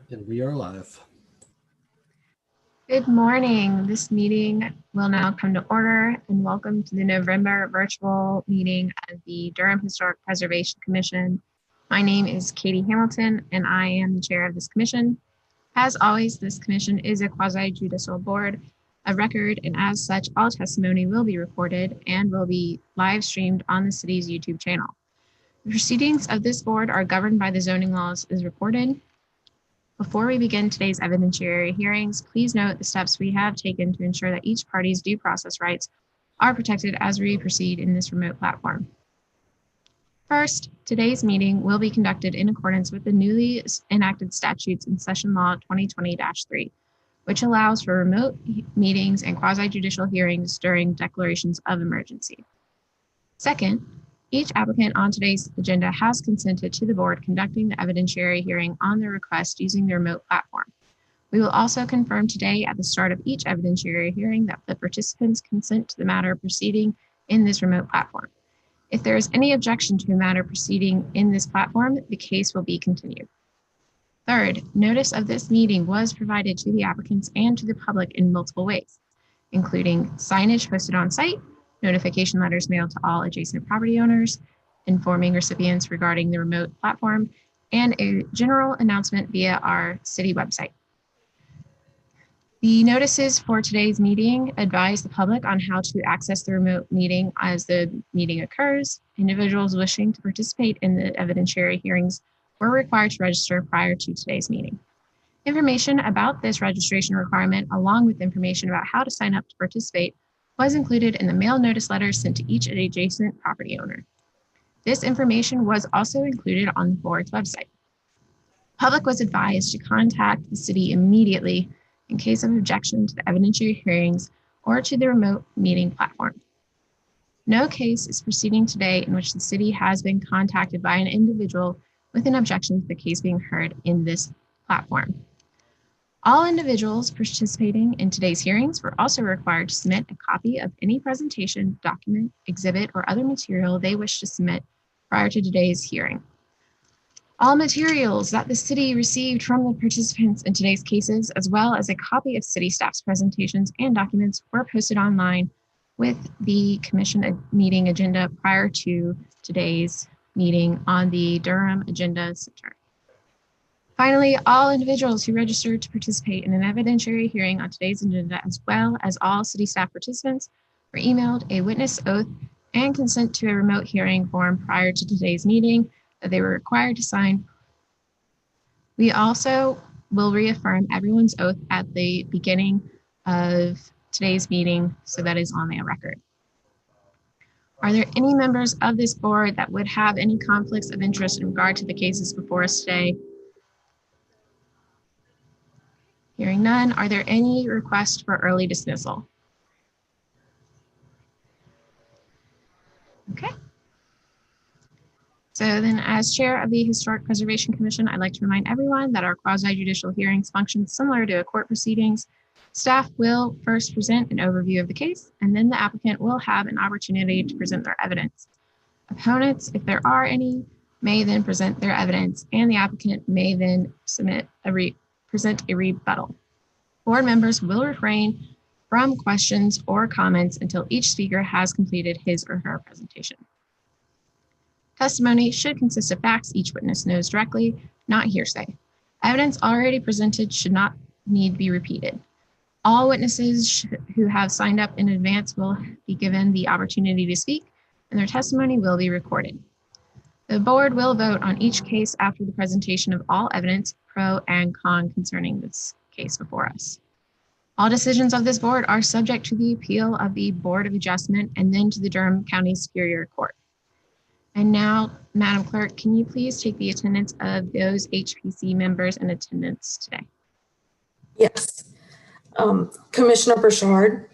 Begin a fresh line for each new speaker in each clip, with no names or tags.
And we are live.
Good morning. This meeting will now come to order, and welcome to the November virtual meeting of the Durham Historic Preservation Commission. My name is Katie Hamilton, and I am the chair of this commission. As always, this commission is a quasi-judicial board of record, and as such, all testimony will be recorded and will be live streamed on the city's YouTube channel. The proceedings of this board are governed by the zoning laws as reported. Before we begin today's evidentiary hearings, please note the steps we have taken to ensure that each party's due process rights are protected as we proceed in this remote platform. First, today's meeting will be conducted in accordance with the newly enacted statutes in Session Law 2020-3, which allows for remote meetings and quasi-judicial hearings during declarations of emergency. Second, each applicant on today's agenda has consented to the board conducting the evidentiary hearing on their request using the remote platform. We will also confirm today at the start of each evidentiary hearing that the participants consent to the matter proceeding in this remote platform. If there is any objection to a matter proceeding in this platform, the case will be continued. Third, notice of this meeting was provided to the applicants and to the public in multiple ways, including signage posted on site, notification letters mailed to all adjacent property owners, informing recipients regarding the remote platform, and a general announcement via our city website. The notices for today's meeting advise the public on how to access the remote meeting as the meeting occurs. Individuals wishing to participate in the evidentiary hearings were required to register prior to today's meeting. Information about this registration requirement, along with information about how to sign up to participate, was included in the mail notice letter sent to each adjacent property owner. This information was also included on the board's website. The public was advised to contact the city immediately in case of objection to the evidentiary hearings or to the remote meeting platform. No case is proceeding today in which the city has been contacted by an individual with an objection to the case being heard in this platform. All individuals participating in today's hearings were also required to submit a copy of any presentation, document, exhibit, or other material they wish to submit prior to today's hearing. All materials that the city received from the participants in today's cases, as well as a copy of city staff's presentations and documents, were posted online with the commission meeting agenda prior to today's meeting on the Durham Agenda Center. Finally, all individuals who registered to participate in an evidentiary hearing on today's agenda, as well as all city staff participants, were emailed a witness oath and consent to a remote hearing form prior to today's meeting that they were required to sign. We also will reaffirm everyone's oath at the beginning of today's meeting, so that is on their record. Are there any members of this board that would have any conflicts of interest in regard to the cases before us today? Hearing none, are there any requests for early dismissal? Okay. So then, as chair of the Historic Preservation Commission, I'd like to remind everyone that our quasi-judicial hearings function similar to a court proceedings. Staff will first present an overview of the case, and then the applicant will have an opportunity to present their evidence. Opponents, if there are any, may then present their evidence, and the applicant may then present a rebuttal. Board members will refrain from questions or comments until each speaker has completed his or her presentation. Testimony should consist of facts each witness knows directly, not hearsay. Evidence already presented should not need to be repeated. All witnesses who have signed up in advance will be given the opportunity to speak, and their testimony will be recorded. The board will vote on each case after the presentation of all evidence, pro and con, concerning this case before us. All decisions of this board are subject to the appeal of the Board of Adjustment and then to the Durham County Superior Court. And now, Madam Clerk, can you please take the attendance of those HPC members in attendance today?
Yes. Commissioner Burchard.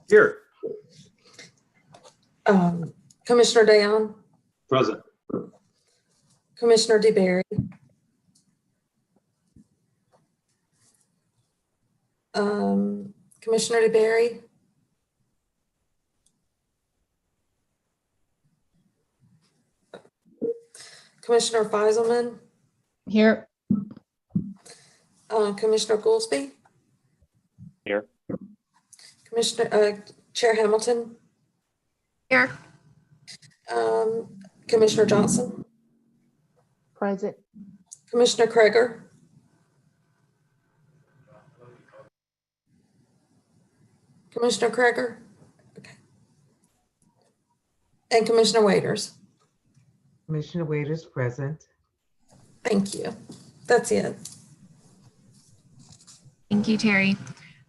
Here.
Commissioner Dayon.
Present.
Commissioner DeBerry. Commissioner DeBerry. Commissioner Feiselman.
Here.
Commissioner Goolsby,
Here.
Chair Hamilton,
Here.
Commissioner Johnson,
Present.
Commissioner Kreger, Commissioner Kreger, okay, and Commissioner Waiters.
Commissioner Waiters present.
Thank you. That's it.
Thank you, Terry.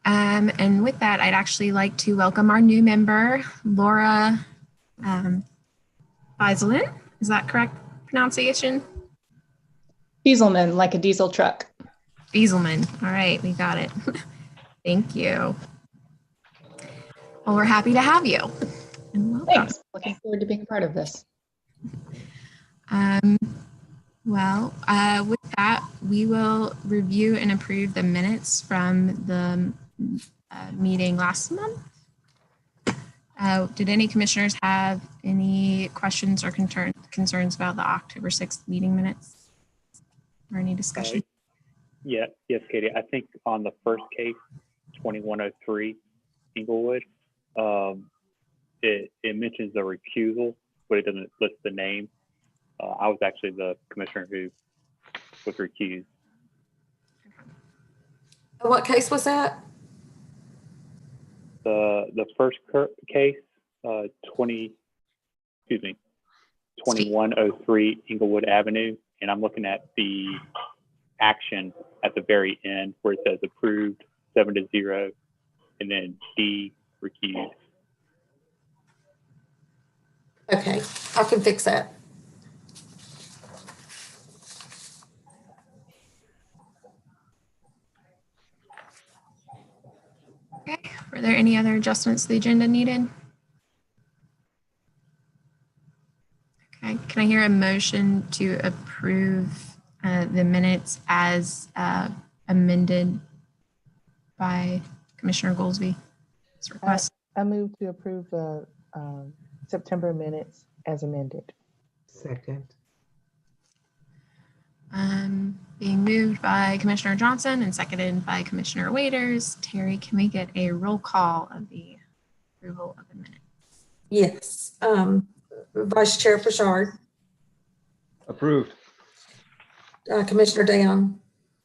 And with that, I'd actually like to welcome our new member, Laura Feiselman. Is that correct pronunciation?
Dieselman, like a diesel truck.
Feiselman. All right, we got it. Thank you. Well, we're happy to have you. And welcome.
Thanks. Looking forward to being a part of this.
With that, we will review and approve the minutes from the meeting last month. Did any commissioners have any questions or concerns about the October 6th meeting minutes or any discussion?
Yes, Katie. I think on the first case, 2103 Inglewood, it mentions the recusal, but it doesn't list the name. I was actually the commissioner who was recused.
What case was that?
The first case, 2103 Inglewood Avenue, and I'm looking at the action at the very end where it says approved 7-0, and then D recused.
Okay, I can fix that.
Okay. Were there any other adjustments to the agenda needed? Okay. Can I hear a motion to approve the minutes as amended by Commissioner Goolsby's request?
I move to approve the September minutes as amended. Second.
Being moved by Commissioner Johnson and seconded by Commissioner Waiters. Terry, can we get a roll call of the approval of the minutes?
Yes. Vice Chair Bouchard.
Approved.
Commissioner Dayon.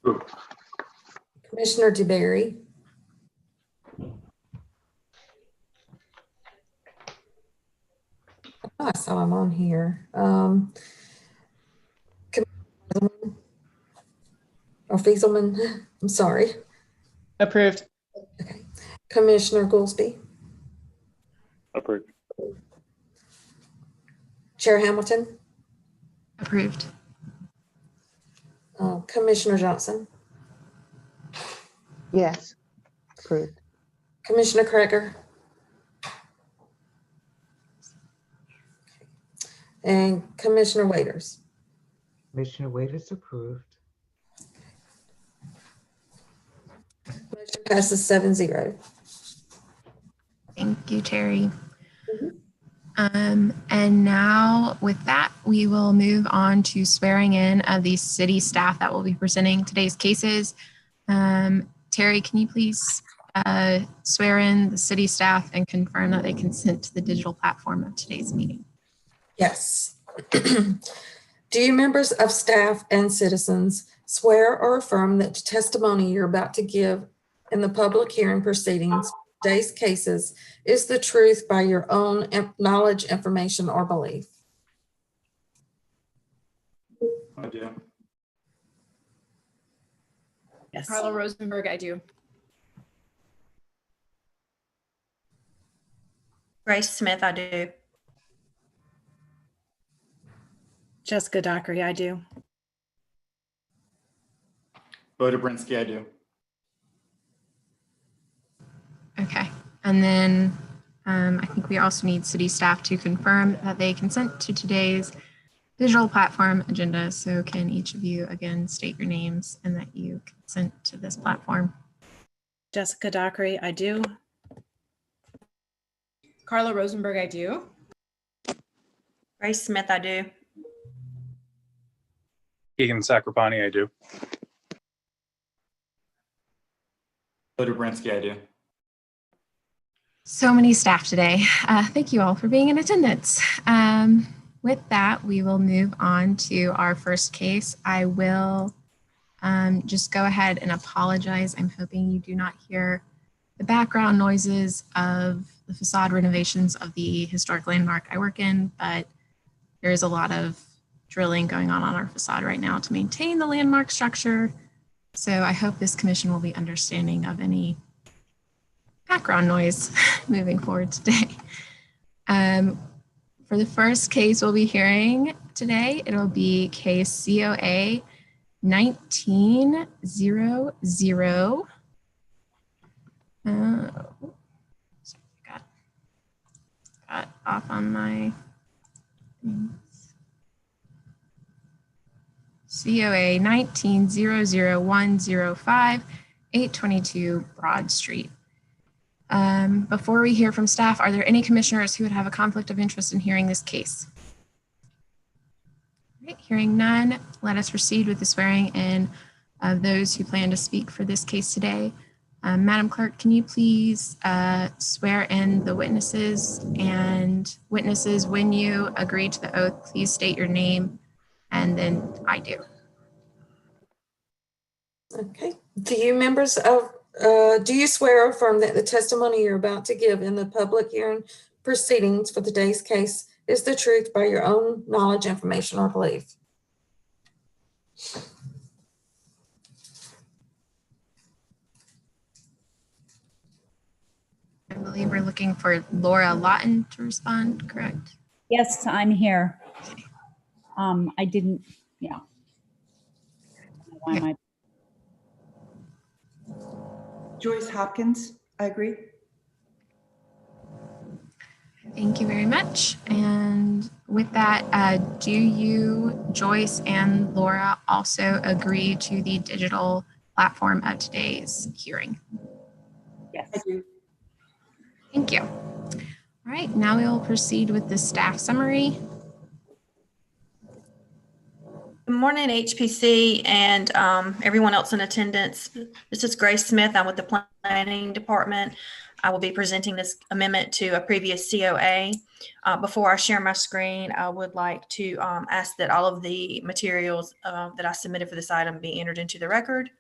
Approved.
Commissioner DeBerry. I saw him on here. Or Feiselman, I'm sorry.
Approved.
Okay. Commissioner Goolsby.
Approved.
Chair Hamilton.
Approved.
Commissioner Johnson.
Yes. Approved.
Commissioner Kreger. And Commissioner Waiters.
Commissioner Waiters approved.
Motion passes 7-0.
Thank you, Terry. And now with that, we will move on to swearing in of the city staff that will be presenting today's cases. Terry, can you please swear in the city staff and confirm that they consent to the digital platform of today's meeting?
Yes. Do you members of staff and citizens swear or affirm that the testimony you're about to give in the public hearing proceedings, today's cases, is the truth by your own knowledge, information, or belief?
I do.
Yes.
Carla Rosenberg, I do.
Grace Smith, I do.
Jessica Dockery, I do.
Bo Dobrinsky, I do.
Okay. And then I think we also need city staff to confirm that they consent to today's digital platform agenda. So can each of you again state your names and that you consent to this platform?
Jessica Dockery, I do. Carla Rosenberg, I do.
Grace Smith, I do.
Keegan Sacropani, I do. Odebrinsky, I do.
So many staff today. Thank you all for being in attendance. With that, we will move on to our first case. I will just go ahead and apologize. I'm hoping you do not hear the background noises of the facade renovations of the historic landmark I work in, but there is a lot of drilling going on our facade right now to maintain the landmark structure. So I hope this commission will be understanding of any background noise moving forward today. For the first case we'll be hearing today, it'll be case COA 1900. Got off on my things. COA 1900-105, 822 Broad Street. Before we hear from staff, are there any commissioners who would have a conflict of interest in hearing this case? Right, hearing none, let us proceed with the swearing in of those who plan to speak for this case today. Madam Clerk, can you please swear in the witnesses, and witnesses, when you agree to the oath, please state your name, and then I do.
Okay. Do you swear or affirm that the testimony you're about to give in the public hearing proceedings for today's case is the truth by your own knowledge, information, or belief?
I believe we're looking for Laura Lawton to respond, correct?
Yes, I'm here. I didn't, yeah. Why am I?
Joyce Hopkins, I agree.
Thank you very much. And with that, do you, Joyce and Laura, also agree to the digital platform of today's hearing?
Yes.
I do.
Thank you. All right, now we will proceed with the staff summary.
Good morning, HPC and everyone else in attendance. This is Grace Smith. I'm with the Planning Department. I will be presenting this amendment to a previous COA. Before I share my screen, I would like to ask that all of the materials that I submitted for this item be entered into the record.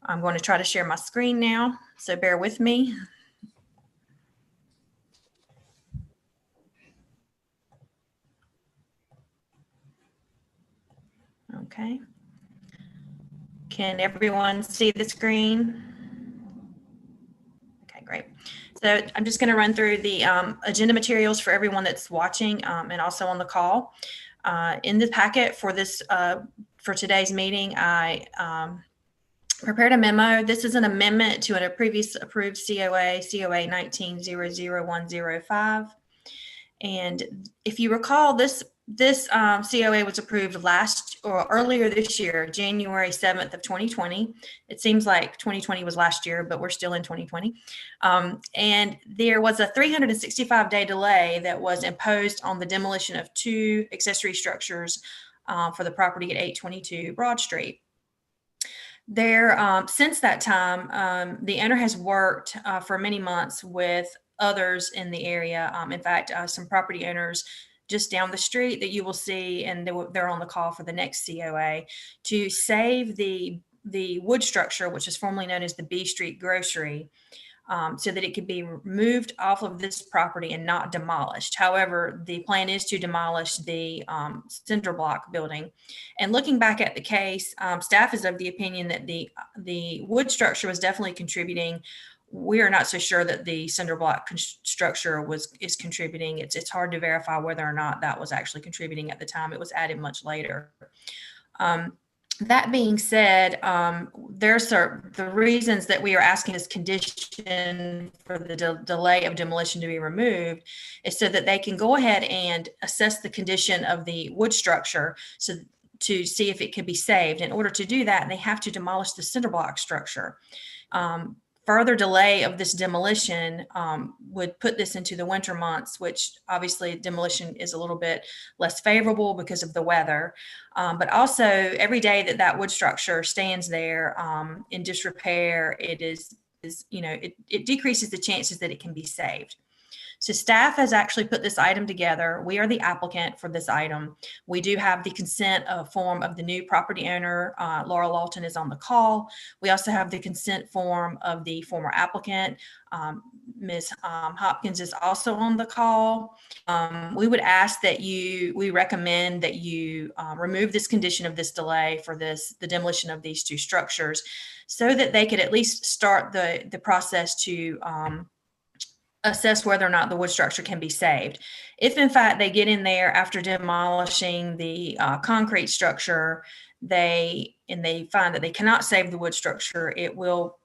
I'm going to try to share my screen now, so bear with me. Okay. Can everyone see the screen? Okay, great. So I'm just going to run through the agenda materials for everyone that's watching and also on the call. In the packet for this for today's meeting, I prepared a memo. This is an amendment to a previous approved COA 1900-105. And if you recall, this COA was approved earlier this year, January 7th of 2020. It seems like 2020 was last year, but we're still in 2020. And there was a 365-day delay that was imposed on the demolition of 2 accessory structures for the property at 822 Broad Street. Since that time, the owner has worked for many months with others in the area. In fact, some property owners just down the street that you will see, and they're on the call for the next COA, to save the wood structure, which is formerly known as the B Street Grocery, so that it could be moved off of this property and not demolished. However, the plan is to demolish the cinder block building. And looking back at the case, staff is of the opinion that the wood structure was definitely contributing. We are not so sure that the cinder block structure is contributing. It's hard to verify whether or not that was actually contributing at the time. It was added much later. That being said, the reasons that we are asking this condition for the delay of demolition to be removed is so that they can go ahead and assess the condition of the wood structure to see if it can be saved. In order to do that, they have to demolish the cinder block structure. Further delay of this demolition would put this into the winter months, which obviously demolition is a little bit less favorable because of the weather. But also every day that wood structure stands there in disrepair, it is it decreases the chances that it can be saved. So staff has actually put this item together. We are the applicant for this item. We do have the consent form of the new property owner. Laura Lawton is on the call. We also have the consent form of the former applicant. Ms. Hopkins is also on the call. We would ask that we recommend that you remove this condition of this delay for the demolition of these two structures so that they could at least start the process to assess whether or not the wood structure can be saved. If in fact they get in there after demolishing the concrete structure, they find that they cannot save the wood structure, it will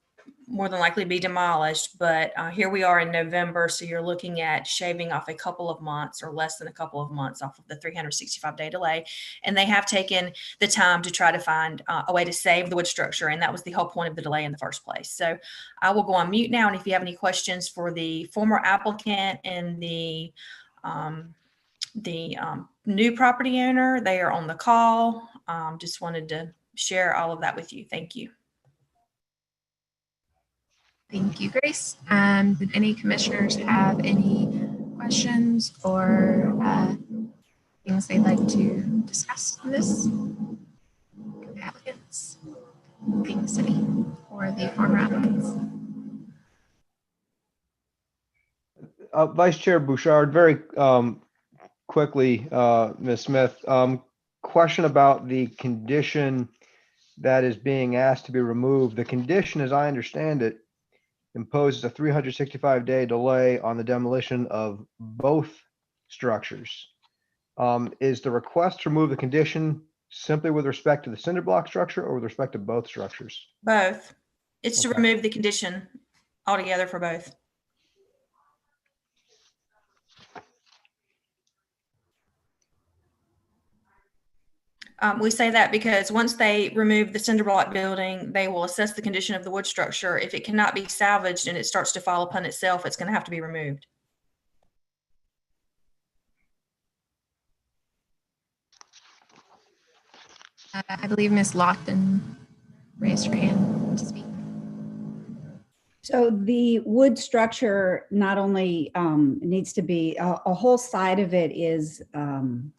more than likely be demolished. But here we are in November, so you're looking at shaving off a couple of months or less than a couple of months off of the 365-day delay. And they have taken the time to try to find a way to save the wood structure. And that was the whole point of the delay in the first place. So I will go on mute now. And if you have any questions for the former applicant and the new property owner, they are on the call. Just wanted to share all of that with you. Thank you.
Thank you, Grace. Did any commissioners have any questions or things they'd like to discuss on this? The applicants, the city, or the former applicants?
Vice Chair Bouchard, very quickly, Ms. Smith, question about the condition that is being asked to be removed. The condition, as I understand it, imposes a 365-day delay on the demolition of both structures. Is the request to remove the condition simply with respect to the cinder block structure or with respect to both structures?
Both. It's to
Okay.
remove the condition altogether for both. We say that because once they remove the cinder block building, they will assess the condition of the wood structure. If it cannot be salvaged and it starts to fall upon itself, it's going to have to be removed.
I believe Ms. Lawton raised her hand to speak.
So the wood structure not only needs to be, a whole side of it is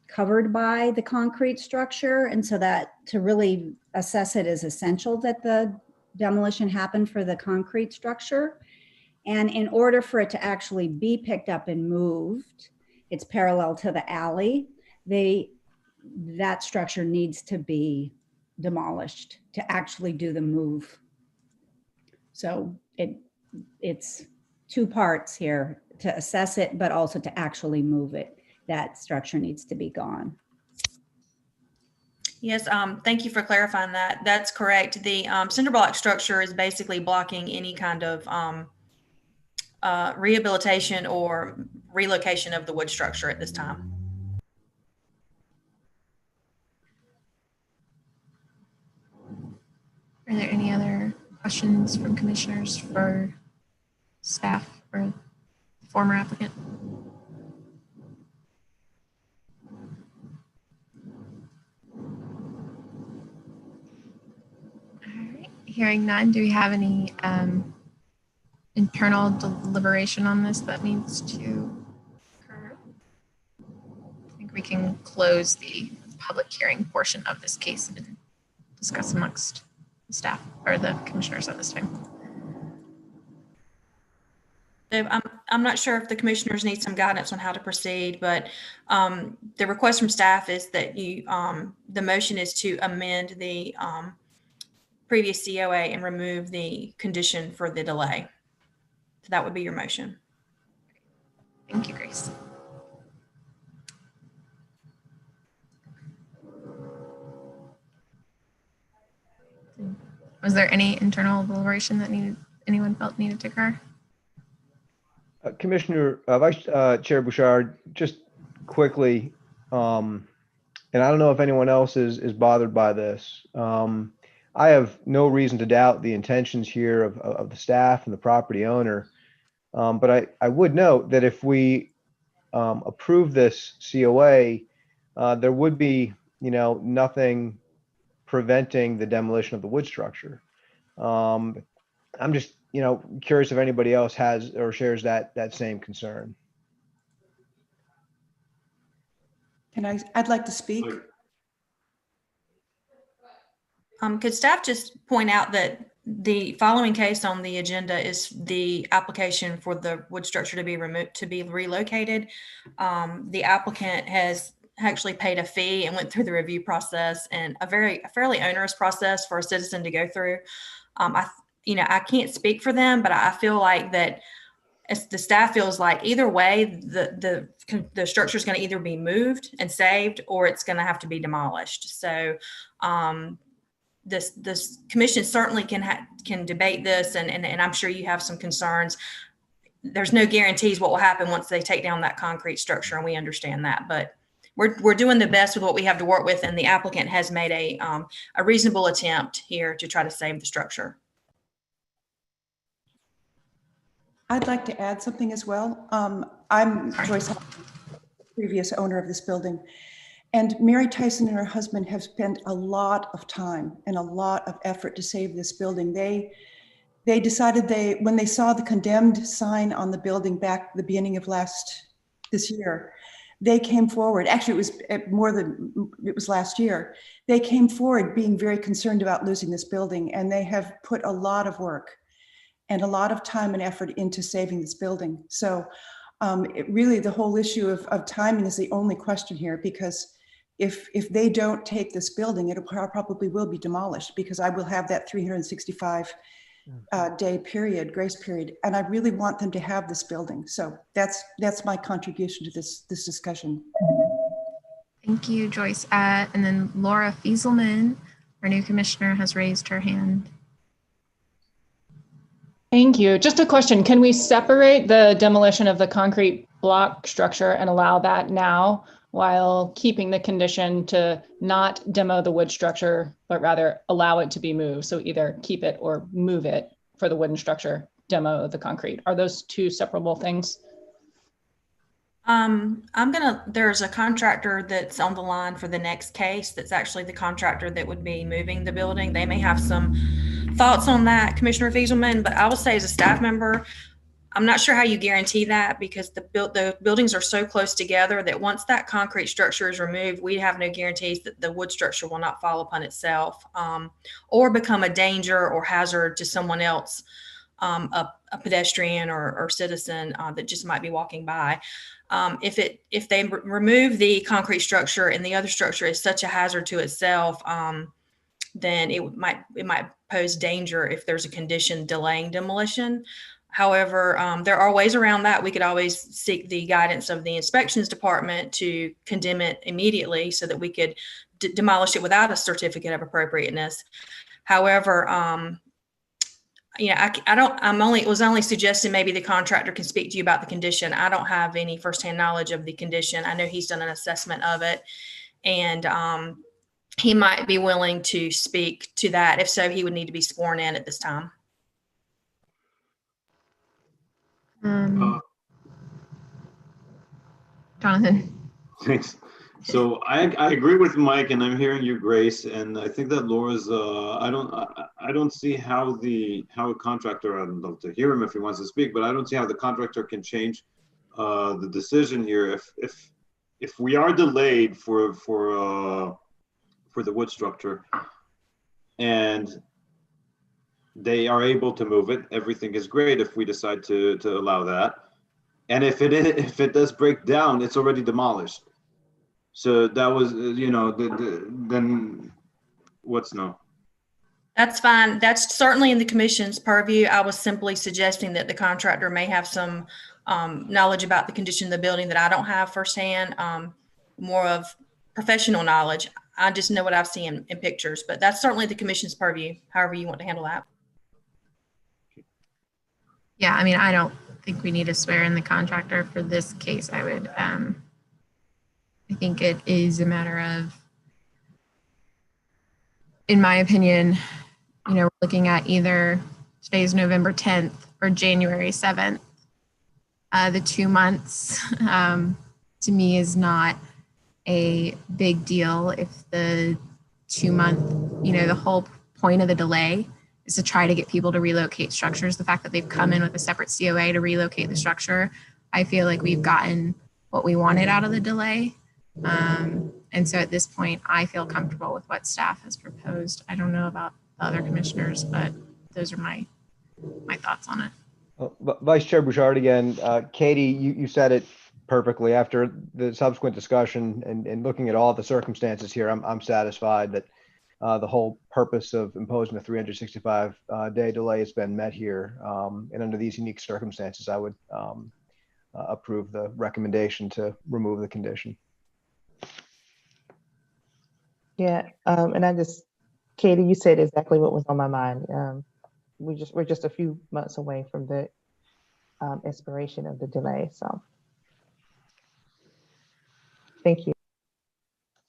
covered by the concrete structure. And so that to really assess it is essential that the demolition happen for the concrete structure. And in order for it to actually be picked up and moved, it's parallel to the alley, that structure needs to be demolished to actually do the move. So it's two parts here, to assess it, but also to actually move it. That structure needs to be gone.
Yes, thank you for clarifying that. That's correct. The cinder block structure is basically blocking any kind of rehabilitation or relocation of the wood structure at this time.
Are there any other questions from commissioners for staff or the former applicant? All right, hearing none, do we have any internal deliberation on this that needs to occur? I think we can close the public hearing portion of this case and discuss amongst staff or the commissioners at this time.
I'm not sure if the commissioners need some guidance on how to proceed, but the request from staff is that the motion is to amend the previous COA and remove the condition for the delay. So that would be your motion.
Thank you, Grace. Was there any internal deliberation that anyone felt needed to occur?
Commissioner, Vice Chair Bouchard, just quickly, and I don't know if anyone else is bothered by this. I have no reason to doubt the intentions here of the staff and the property owner. But I would note that if we approve this COA, there would be, nothing preventing the demolition of the wood structure. I'm just curious if anybody else has or shares that same concern.
I'd like to speak.
Could staff just point out that the following case on the agenda is the application for the wood structure to be removed, to be relocated. The applicant has actually paid a fee and went through the review process, and a fairly onerous process for a citizen to go through. I can't speak for them, but I feel like that as the staff feels like either way, the structure is going to either be moved and saved, or it's going to have to be demolished. So this commission certainly can debate this, and I'm sure you have some concerns. There's no guarantees what will happen once they take down that concrete structure, and we understand that, but we're doing the best with what we have to work with, and the applicant has made a reasonable attempt here to try to save the structure.
I'd like to add something as well. I'm Joyce, previous owner of this building, and Mary Tyson and her husband have spent a lot of time and a lot of effort to save this building. They decided when they saw the condemned sign on the building back at the beginning of this year, they came forward. Actually, it was last year. They came forward being very concerned about losing this building, and they have put a lot of work and a lot of time and effort into saving this building. So really the whole issue of timing is the only question here, because if they don't take this building, it probably will be demolished, because I will have that 365 day period, grace period, and I really want them to have this building. So that's my contribution to this discussion.
Thank you, Joyce. And then Laura Fieselman, our new commissioner, has raised her hand.
Thank you. Just a question. Can we separate the demolition of the concrete block structure and allow that now while keeping the condition to not demo the wood structure, but rather allow it to be moved? So either keep it or move it for the wooden structure, demo the concrete. Are those two separable things?
There's a contractor that's on the line for the next case. That's actually the contractor that would be moving the building. They may have some thoughts on that, Commissioner Fieselman, but I will say as a staff member, I'm not sure how you guarantee that, because the buildings are so close together that once that concrete structure is removed, we have no guarantees that the wood structure will not fall upon itself or become a danger or hazard to someone else, a pedestrian or citizen that just might be walking by. If they remove the concrete structure and the other structure is such a hazard to itself, then it might pose danger if there's a condition delaying demolition. However, there are ways around that. We could always seek the guidance of the inspections department to condemn it immediately so that we could demolish it without a certificate of appropriateness. However, it was only suggesting maybe the contractor can speak to you about the condition. I don't have any firsthand knowledge of the condition. I know he's done an assessment of it, and he might be willing to speak to that. If so, he would need to be sworn in at this time.
Jonathan.
Thanks. So I agree with Mike, and I'm hearing you, Grace, and I think that Laura's. I don't see how a contractor. I'd love to hear him if he wants to speak, but I don't see how the contractor can change the decision here. If we are delayed for the wood structure, and they are able to move it, everything is great if we decide to allow that. And if it does break down, it's already demolished. So that was, then what's no?
That's fine. That's certainly in the commission's purview. I was simply suggesting that the contractor may have some knowledge about the condition of the building that I don't have firsthand, more of professional knowledge. I just know what I've seen in pictures, but that's certainly the commission's purview, however you want to handle that.
Yeah, I mean, I don't think we need to swear in the contractor for this case. I think it is a matter of, in my opinion, we're looking at either today's November 10th or January 7th. The 2 months to me is not a big deal if the 2 month, the whole point of the delay is to try to get people to relocate structures. The fact that they've come in with a separate COA to relocate the structure, I feel like we've gotten what we wanted out of the delay. And so at this point, I feel comfortable with what staff has proposed. I don't know about the other commissioners, but those are my thoughts on it.
Vice Chair Bouchard again. Katie, you said it perfectly. After the subsequent discussion and looking at all the circumstances here, I'm satisfied that the whole purpose of imposing the 365-day delay has been met here. And under these unique circumstances, I would approve the recommendation to remove the condition.
Yeah, and Katie, you said exactly what was on my mind. We're just a few months away from the expiration of the delay. So, thank you.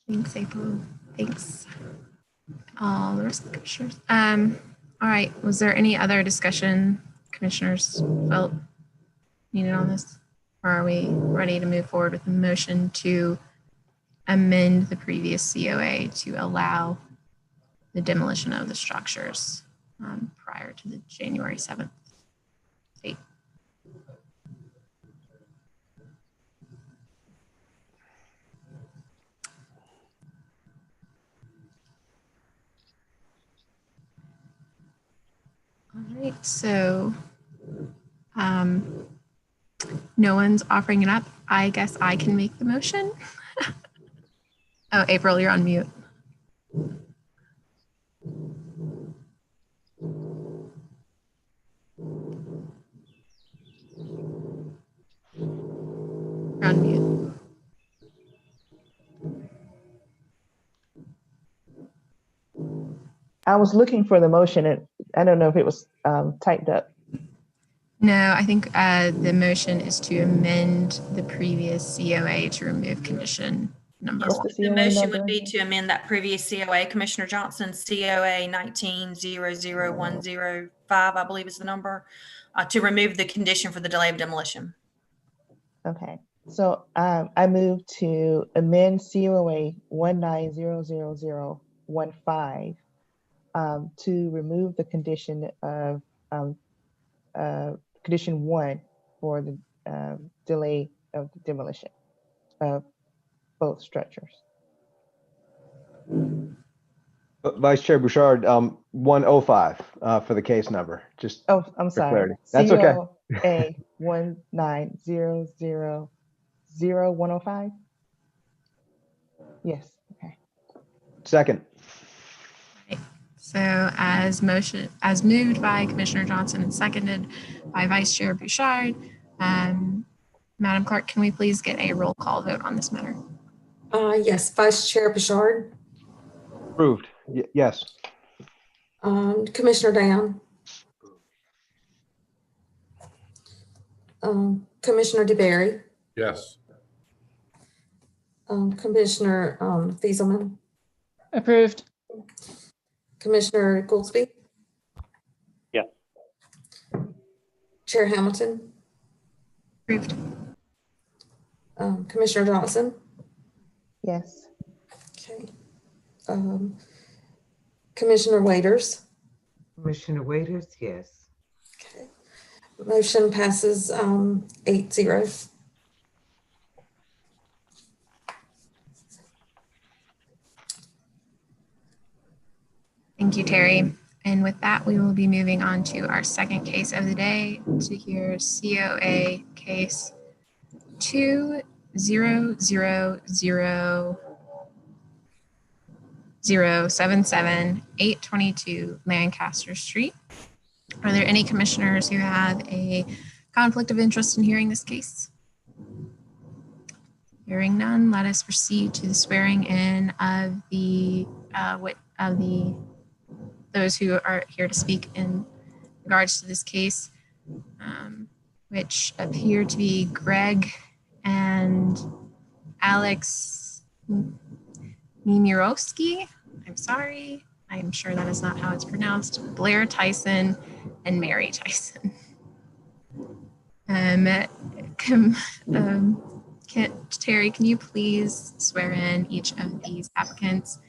Thanks, April. Thanks. All the rest of the commissioners. All right. Was there any other discussion commissioners felt needed on this? Or are we ready to move forward with a motion to amend the previous COA to allow the demolition of the structures prior to the January 7th date? All right, so no one's offering it up. I guess I can make the motion. Oh, April, you're on mute. You're on mute.
I was looking for the motion, and I don't know if it was typed up.
No, I think the motion is to amend the previous COA to remove condition number one.
The motion would be to amend that previous COA, Commissioner Johnson, COA 19-00105, I believe is the number, to remove the condition for the delay of demolition.
Okay, so I move to amend COA 19-00015 to remove the condition of condition 1 for the delay of the demolition of both structures.
Vice Chair Bouchard, 105 for the case number. Just
I'm
for
sorry.
clarity. That's okay.
COA 19-0000105. Yes. Okay.
Second.
So as moved by Commissioner Johnson and seconded by Vice Chair Bouchard, Madam Clerk, can we please get a roll call vote on this matter?
Yes, Vice Chair Bouchard.
Approved. Yes.
Commissioner Down. Commissioner DeBerry.
Yes.
Commissioner Fieselman.
Approved.
Commissioner Goldsby.
Yes.
Chair Hamilton.
Approved.
Commissioner Johnson.
Yes.
Okay. Commissioner Waiters.
Commissioner Waiters, yes.
Okay. Motion passes 8-0.
Thank you, Terry. And with that, we will be moving on to our second case of the day to hear COA case 2000077 Lancaster Street. Are there any commissioners who have a conflict of interest in hearing this case? Hearing none, let us proceed to the swearing in of those who are here to speak in regards to this case, which appear to be Greg and Alex Niemirowski. I'm sorry. I'm sure that is not how it's pronounced. Blair Tyson and Mary Tyson. Terry, can you please swear in each of these applicants?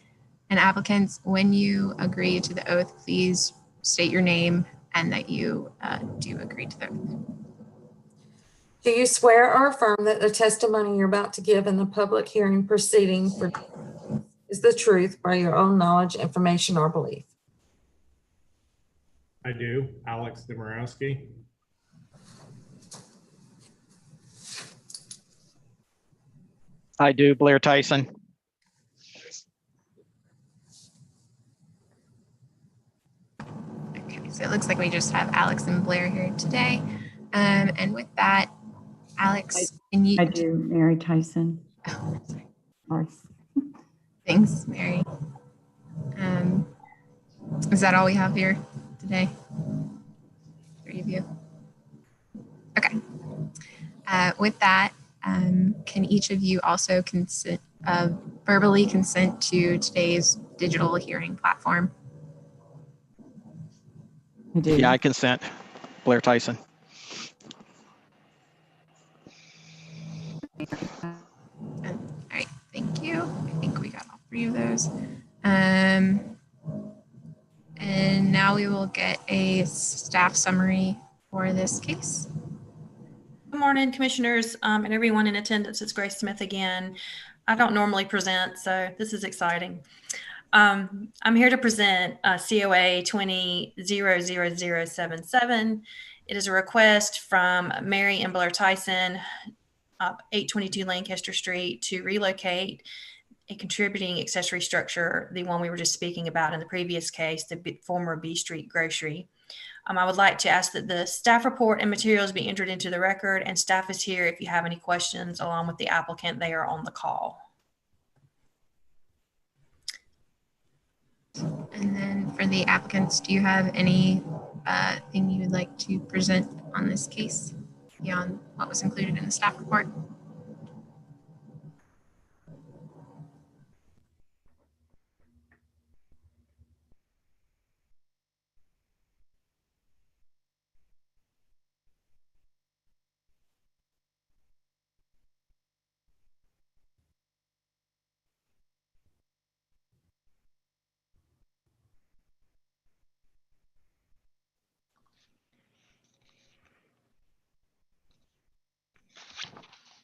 And applicants, when you agree to the oath, please state your name and that you do agree to the oath.
Do you swear or affirm that the testimony you're about to give in the public hearing proceeding is the truth by your own knowledge, information, or belief?
I do. Alex Domorowski.
I do. Blair Tyson.
Okay, so it looks like we just have Alex and Blair here today. And with that, Alex, can you?
I do, Mary Tyson.
Oh, sorry.
Sorry.
Thanks, Mary. Is that all we have here today? Three of you. Okay. With that, can each of you also verbally consent to today's digital hearing platform?
I do.
Yeah, I consent. Blair Tyson.
All right, thank you. I think we got all three of those. And now we will get a staff summary for this case.
Good morning, commissioners, and everyone in attendance. It's Grace Smith again. I don't normally present, so this is exciting. I'm here to present COA 20-00077. It is a request from Mary and Blair Tyson, 822 Lancaster Street, to relocate a contributing accessory structure, the one we were just speaking about in the previous case, the former B Street Grocery. I would like to ask that the staff report and materials be entered into the record, and staff is here if you have any questions along with the applicant. They are on the call.
And then for the applicants, do you have any thing you would like to present on this case beyond what was included in the staff report?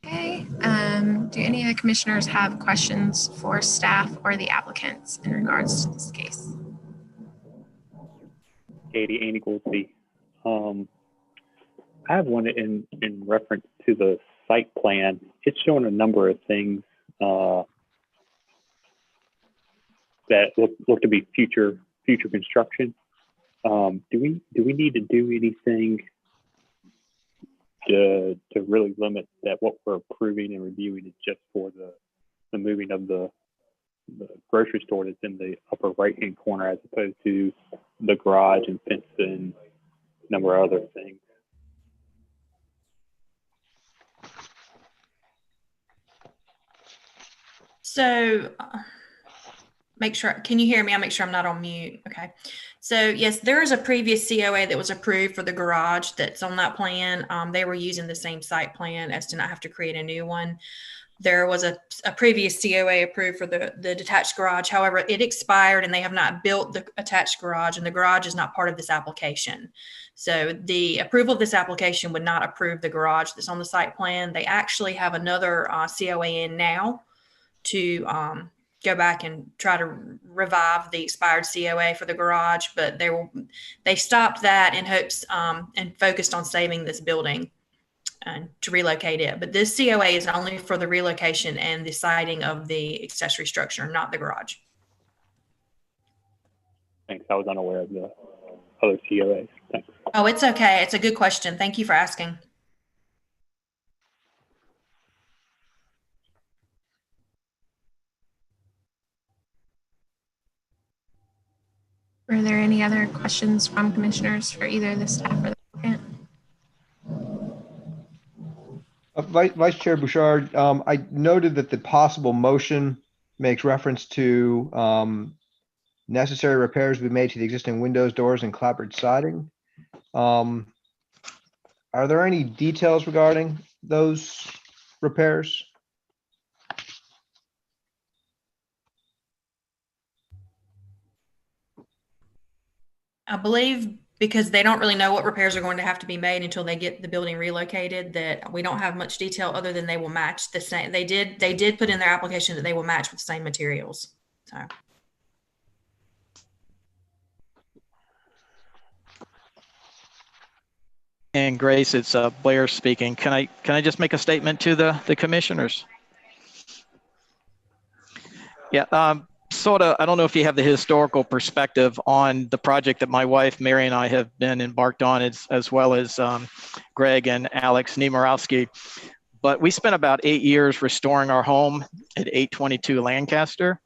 Okay, do any of the commissioners have questions for staff or the applicants in regards to this case?
Katie, Andy Goolsby. I have one in reference to the site plan. It's showing a number of things that look to be future construction. Do we need to do anything to really limit that what we're approving and reviewing is just for the moving of the grocery store that's in the upper right hand corner, as opposed to the garage and fence and a number of other things?
So make sure, can you hear me? I'll make sure I'm not on mute. Okay. So yes, there is a previous COA that was approved for the garage that's on that plan. They were using the same site plan as to not have to create a new one. There was a previous COA approved for the detached garage. However, it expired and they have not built the attached garage, and the garage is not part of this application. So the approval of this application would not approve the garage that's on the site plan. They actually have another COA in now to go back and try to revive the expired COA for the garage, but they stopped that in hopes and focused on saving this building and to relocate it. But this COA is only for the relocation and the siting of the accessory structure, not the garage.
Thanks. I was unaware of the other COAs. Thanks.
Oh, it's okay. It's a good question. Thank you for asking.
Were there any other questions from commissioners for either the staff or the applicant?
Vice Chair Bouchard, I noted that the possible motion makes reference to necessary repairs to be made to the existing windows, doors, and clapboard siding. Are there any details regarding those repairs?
I believe because they don't really know what repairs are going to have to be made until they get the building relocated, that we don't have much detail other than they will match the same. They did put in their application that they will match with the same materials. So.
And Grace, it's Blair speaking. Can I just make a statement to the commissioners? Yeah, sort of. I don't know if you have the historical perspective on the project that my wife Mary and I have been embarked on, as well as Greg and Alex Niemirowski. But we spent about 8 years restoring our home at 822 Lancaster,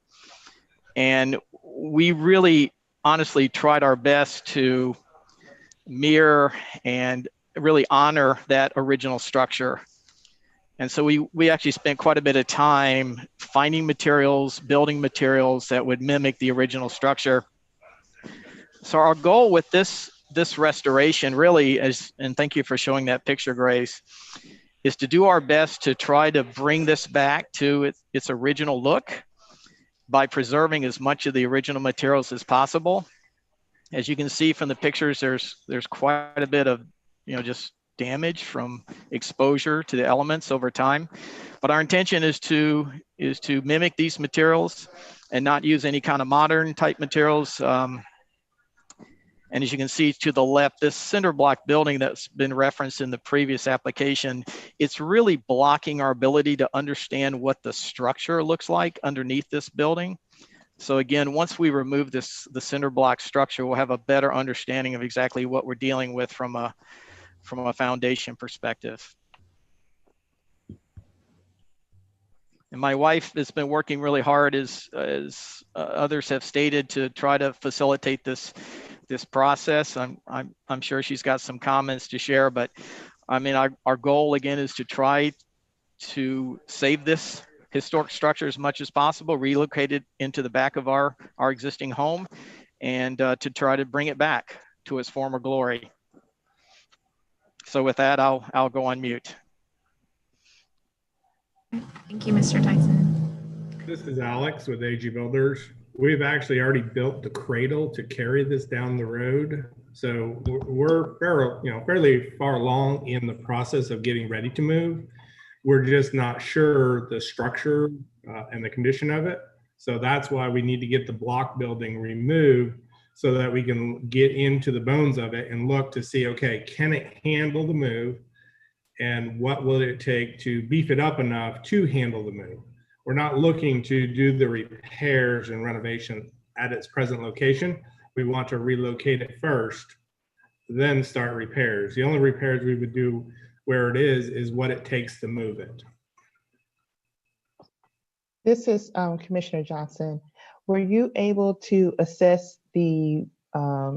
and we really, honestly, tried our best to mirror and really honor that original structure. And so we actually spent quite a bit of time finding materials, building materials that would mimic the original structure. So our goal with this restoration really is, and thank you for showing that picture, Grace, is to do our best to try to bring this back to its original look by preserving as much of the original materials as possible. As you can see from the pictures, there's quite a bit of, just damage from exposure to the elements over time. But our intention is to mimic these materials and not use any kind of modern type materials. And as you can see to the left, this cinder block building that's been referenced in the previous application, it's really blocking our ability to understand what the structure looks like underneath this building. So again, once we remove the cinder block structure, we'll have a better understanding of exactly what we're dealing with from a foundation perspective. And my wife has been working really hard, as others have stated, to try to facilitate this process. I'm sure she's got some comments to share, but I mean, our goal again is to try to save this historic structure as much as possible, relocate it into the back of our existing home, and to try to bring it back to its former glory. So with that, I'll go on mute.
Thank you, Mr. Tyson.
This is Alex with AG Builders. We've actually already built the cradle to carry this down the road. So we're fairly far along in the process of getting ready to move. We're just not sure the structure and the condition of it. So that's why we need to get the block building removed so that we can get into the bones of it and look to see, okay, can it handle the move? And what will it take to beef it up enough to handle the move? We're not looking to do the repairs and renovation at its present location. We want to relocate it first, then start repairs. The only repairs we would do where it is what it takes to move it.
This is Commissioner Johnson. Were you able to assess the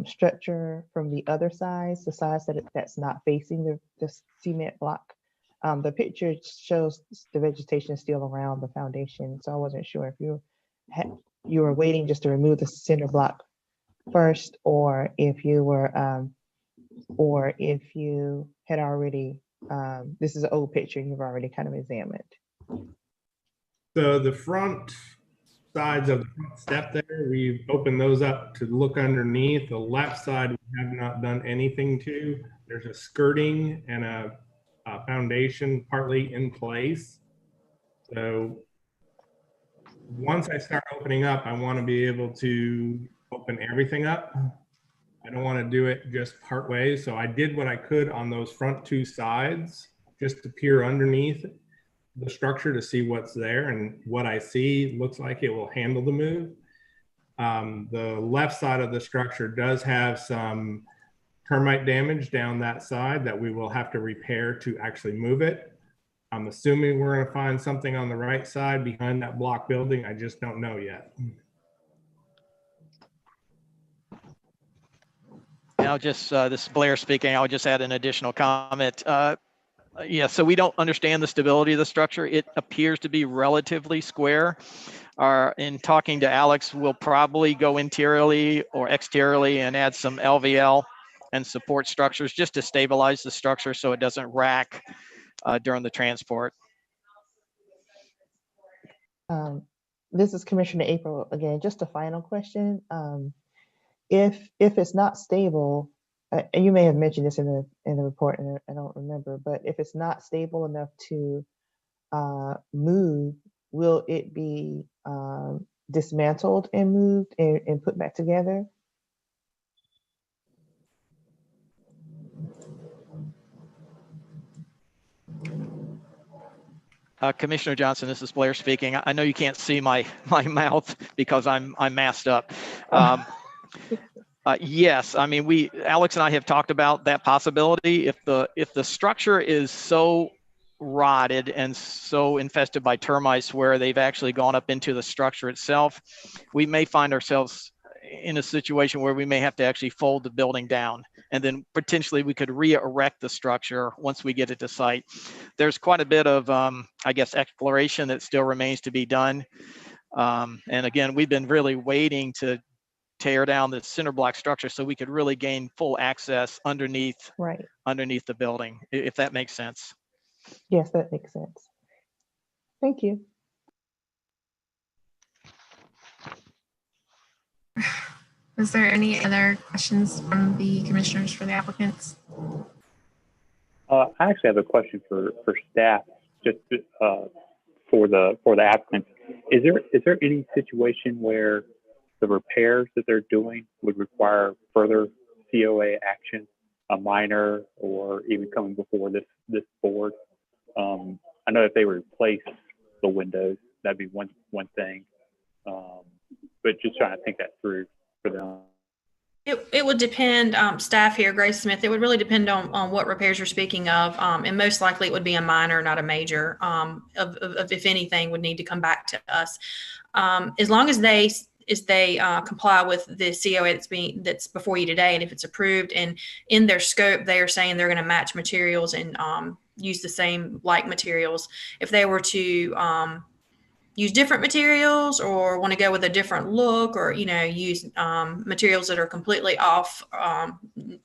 structure from the other sides, the sides that's not facing the cement block? The picture shows the vegetation is still around the foundation, so I wasn't sure if you were waiting just to remove the cinder block first, or if you were, or if you had already. This is an old picture you've already kind of examined.
So the front sides of the front step there, we've opened those up to look underneath. The left side we have not done anything to. There's a skirting and a foundation partly in place. So once I start opening up, I want to be able to open everything up. I don't want to do it just part way. So I did what I could on those front two sides, just to peer underneath the structure to see what's there, and what I see looks like it will handle the move. The left side of the structure does have some termite damage down that side that we will have to repair to actually move it. I'm assuming we're going to find something on the right side behind that block building. I just don't know yet.
I'll just, this is Blair speaking, I'll just add an additional comment. Yeah, so we don't understand the stability of the structure. It appears to be relatively square. In talking to Alex, we'll probably go interiorly or exteriorly and add some LVL and support structures just to stabilize the structure so it doesn't rack during the transport.
This is Commissioner April again. Just a final question. if it's not stable, and you may have mentioned this in the report, and I don't remember, but if it's not stable enough to move, will it be dismantled and moved and put back together?
Commissioner Johnson, this is Blair speaking. I know you can't see my mouth because I'm masked up. Yes, I mean, Alex and I have talked about that possibility. If the structure is so rotted and so infested by termites where they've actually gone up into the structure itself, we may find ourselves in a situation where we may have to actually fold the building down, and then potentially we could re-erect the structure once we get it to site. There's quite a bit of, I guess, exploration that still remains to be done. And again, we've been really waiting to tear down the cinder block structure so we could really gain full access underneath the building, if that makes sense.
Yes, that makes sense. Thank you.
Was there any other questions from the commissioners for the applicants?
I actually have a question for staff, just for the applicants. Is there any situation where the repairs that they're doing would require further COA action, a minor, or even coming before this board? I know if they replace the windows, that'd be one thing, but just trying to think that through for them.
It would depend, staff here, Grace Smith, it would really depend on what repairs you're speaking of. And most likely it would be a minor, not a major, if anything would need to come back to us. As long as they comply with the COA that's before you today, and if it's approved and in their scope, they are saying they're going to match materials and use the same like materials. If they were to use different materials or want to go with a different look, or use materials that are completely off,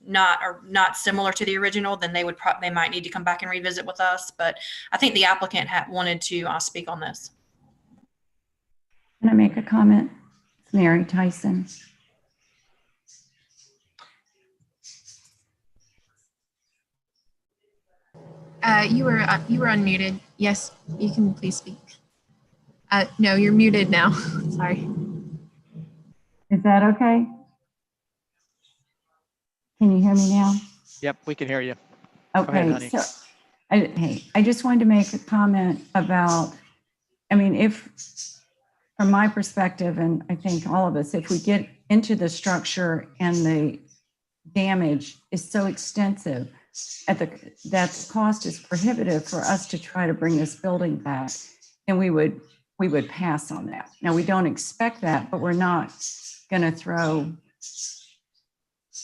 not similar to the original, then they might need to come back and revisit with us. But I think the applicant wanted to speak on this.
Can I make a comment? It's Mary Tyson.
You were unmuted. Yes, you can please speak. No, you're muted now. Sorry.
Is that okay? Can you hear me now?
Yep, we can hear you.
Okay,
ahead,
so I just wanted to make a comment about, I mean, if from my perspective, and I think all of us, if we get into the structure and the damage is so extensive, that cost is prohibitive for us to try to bring this building back, and we would pass on that. Now, we don't expect that, but we're not going to throw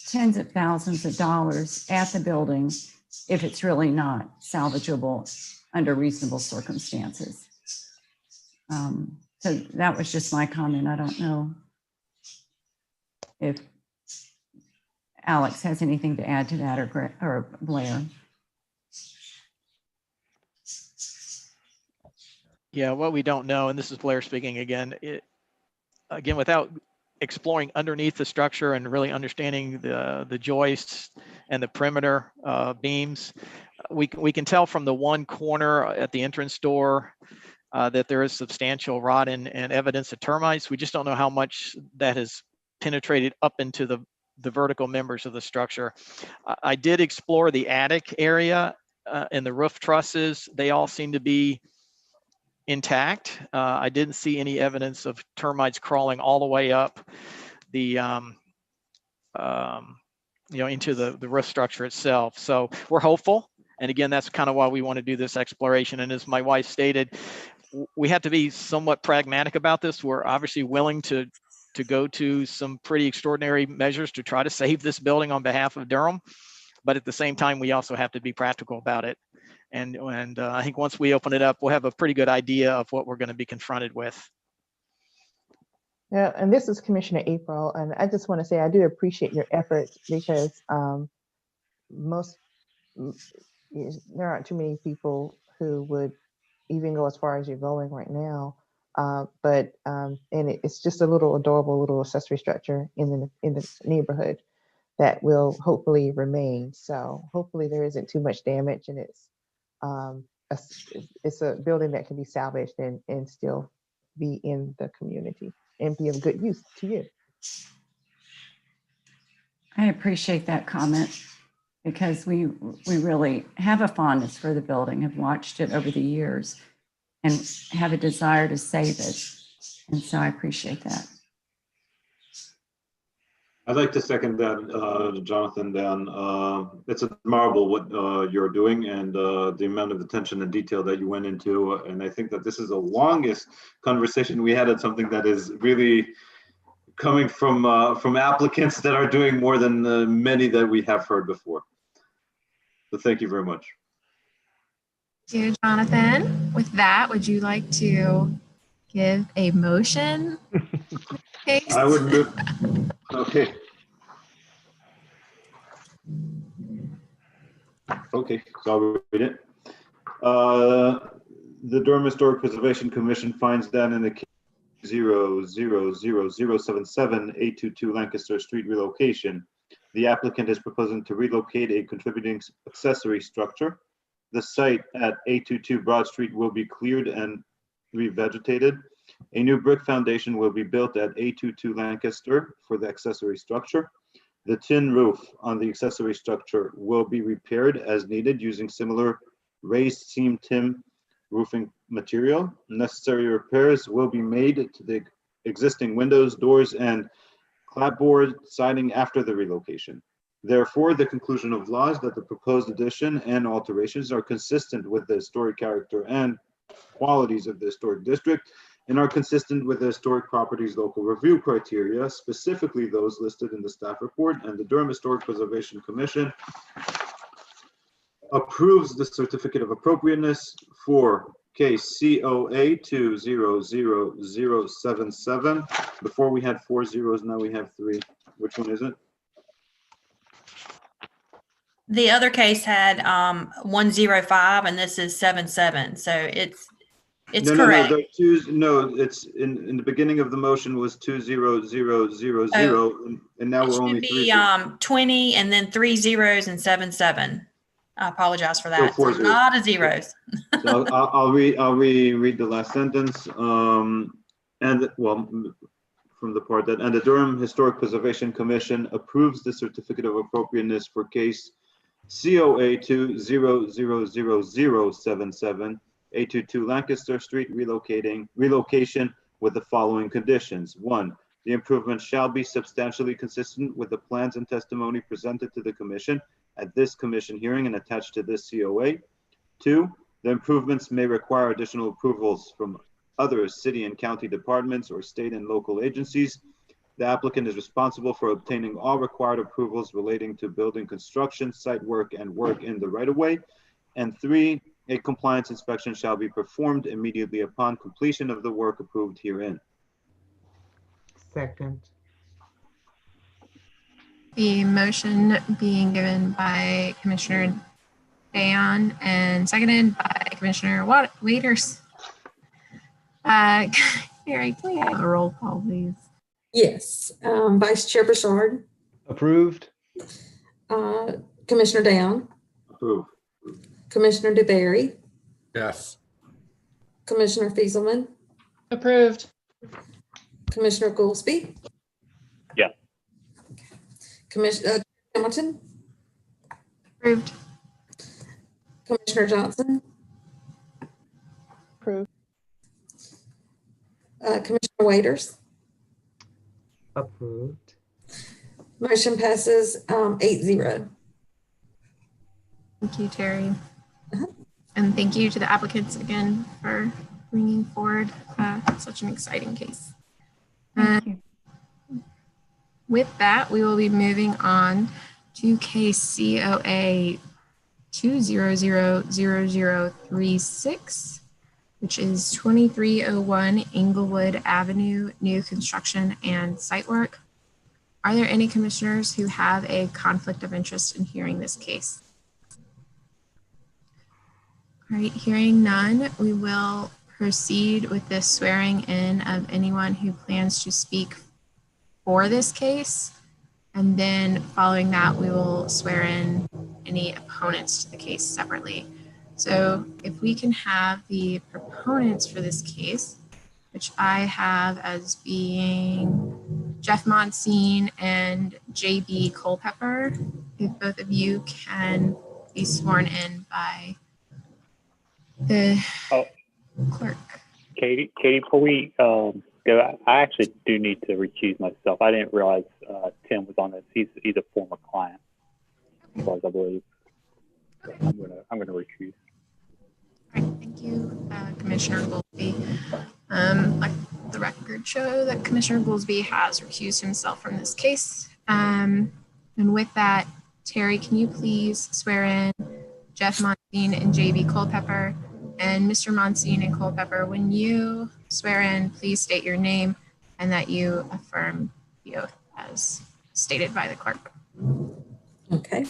tens of thousands of dollars at the building if it's really not salvageable under reasonable circumstances. So that was just my comment. I don't know if Alex has anything to add to that, or Blair.
Yeah, what we don't know, and this is Blair speaking again, without exploring underneath the structure and really understanding the joists and the perimeter beams, we can tell from the one corner at the entrance door that there is substantial rot and evidence of termites. We just don't know how much that has penetrated up into the vertical members of the structure. I did explore the attic area and the roof trusses. They all seem to be intact. I didn't see any evidence of termites crawling all the way up the into the roof structure itself. So we're hopeful. And again, that's kind of why we want to do this exploration. And as my wife stated, we have to be somewhat pragmatic about this. We're obviously willing to go to some pretty extraordinary measures to try to save this building on behalf of Durham. But at the same time, we also have to be practical about it. And I think once we open it up, we'll have a pretty good idea of what we're going to be confronted with.
Yeah, and this is Commissioner April, and I just want to say I do appreciate your efforts, because there aren't too many people who would even go as far as you're going right now It's just a little adorable little accessory structure in the neighborhood that will hopefully remain. So hopefully there isn't too much damage, and it's a building that can be salvaged and still be in the community and be of good use to you.
I appreciate that comment because we really have a fondness for the building, have watched it over the years and have a desire to save it. And so I appreciate that.
I'd like to second that, Jonathan, Dan. It's admirable what you're doing and the amount of attention and detail that you went into. And I think that this is the longest conversation we had on something that is really coming from applicants that are doing more than many that we have heard before. So thank you very much.
Thank you, Jonathan. With that, would you like to give a motion?
I would move. Okay. Okay, so I'll read it. The Durham Historic Preservation Commission finds that in the case 00077-822 Lancaster Street relocation, the applicant is proposing to relocate a contributing accessory structure. The site at 822 Broad Street will be cleared and revegetated. A new brick foundation will be built at 822 Lancaster for the accessory structure. The tin roof on the accessory structure will be repaired as needed using similar raised seam tin roofing material. Necessary repairs will be made to the existing windows, doors, and clapboard siding after the relocation. Therefore, the conclusion of law is that the proposed addition and alterations are consistent with the historic character and qualities of the historic district and are consistent with the historic properties local review criteria, specifically those listed in the staff report, and the Durham Historic Preservation Commission approves the certificate of appropriateness for case COA 2000077. Before we had 4 zeros, now we have 3. Which one is it?
The other case had 105 and this is 77. So it's correct.
No, it's in the beginning of the motion was 20000, and now we're only 3.
20 and then 3 zeros and 77. I apologize for that.
So
a lot of zeros.
So I'll reread the last sentence. From the part that, and the Durham Historic Preservation Commission approves the certificate of appropriateness for case COA 2000077, 822 Lancaster Street relocation with the following conditions. 1, the improvement shall be substantially consistent with the plans and testimony presented to the commission at this commission hearing and attached to this COA. 2, the improvements may require additional approvals from other city and county departments or state and local agencies. The applicant is responsible for obtaining all required approvals relating to building construction, site work, and work in the right-of-way. And 3, a compliance inspection shall be performed immediately upon completion of the work approved herein.
Second.
The motion being given by Commissioner Dayon and seconded by Commissioner Waiters. Carrie, can we have a roll call, please?
Yes. Vice Chair Bouchard.
Approved.
Commissioner Dayon.
Approved.
Commissioner DeBerry.
Yes.
Commissioner Fieselman.
Approved.
Commissioner Goolsby.
Yes.
Commissioner Hamilton.
Approved.
Commissioner Johnson.
Approved.
Commissioner Waiters.
Approved.
Motion passes 8-0.
Thank you, Terry. And thank you to the applicants again for bringing forward such an exciting case.
Thank you.
With that, we will be moving on to case COA 2000036, which is 2301 Englewood Avenue, new construction and site work. Are there any commissioners who have a conflict of interest in hearing this case? All right, hearing none, we will proceed with the swearing in of anyone who plans to speak for this case. And then following that, we will swear in any opponents to the case separately. So if we can have the proponents for this case, which I have as being Jeff Monsine and JB Culpepper, if both of you can be sworn in by the clerk.
Katie, before we go, I actually do need to recuse myself. I didn't realize Tim was on this. He's a former client, as far as I believe. So I'm gonna recuse.
All right, thank you, Commissioner Goolsbee. Let the record show that Commissioner Goolsbee has recused himself from this case. And with that, Terry, can you please swear in Jeff Monsine and JB Culpepper? And Mr. Monsine and Culpepper, when you swear in, please state your name and that you affirm the oath as stated by the clerk.
Okay.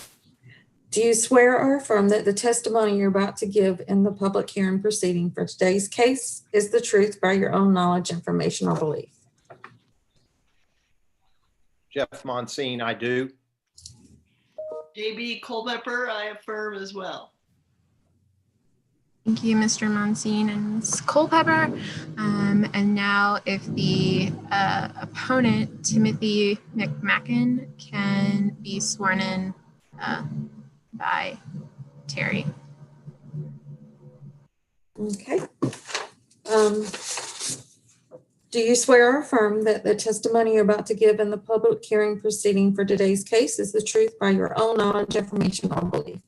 Do you swear or affirm that the testimony you're about to give in the public hearing proceeding for today's case is the truth by your own knowledge, information, or belief?
Jeff Monsine, I do.
JB Culpepper, I affirm as well.
Thank you, Mr. Monsine and Ms. Culpepper. And now if the opponent, Timothy McMacken, can be sworn in by Terry.
Okay. Do you swear or affirm that the testimony you're about to give in the public hearing proceeding for today's case is the truth by your own knowledge, information, or belief?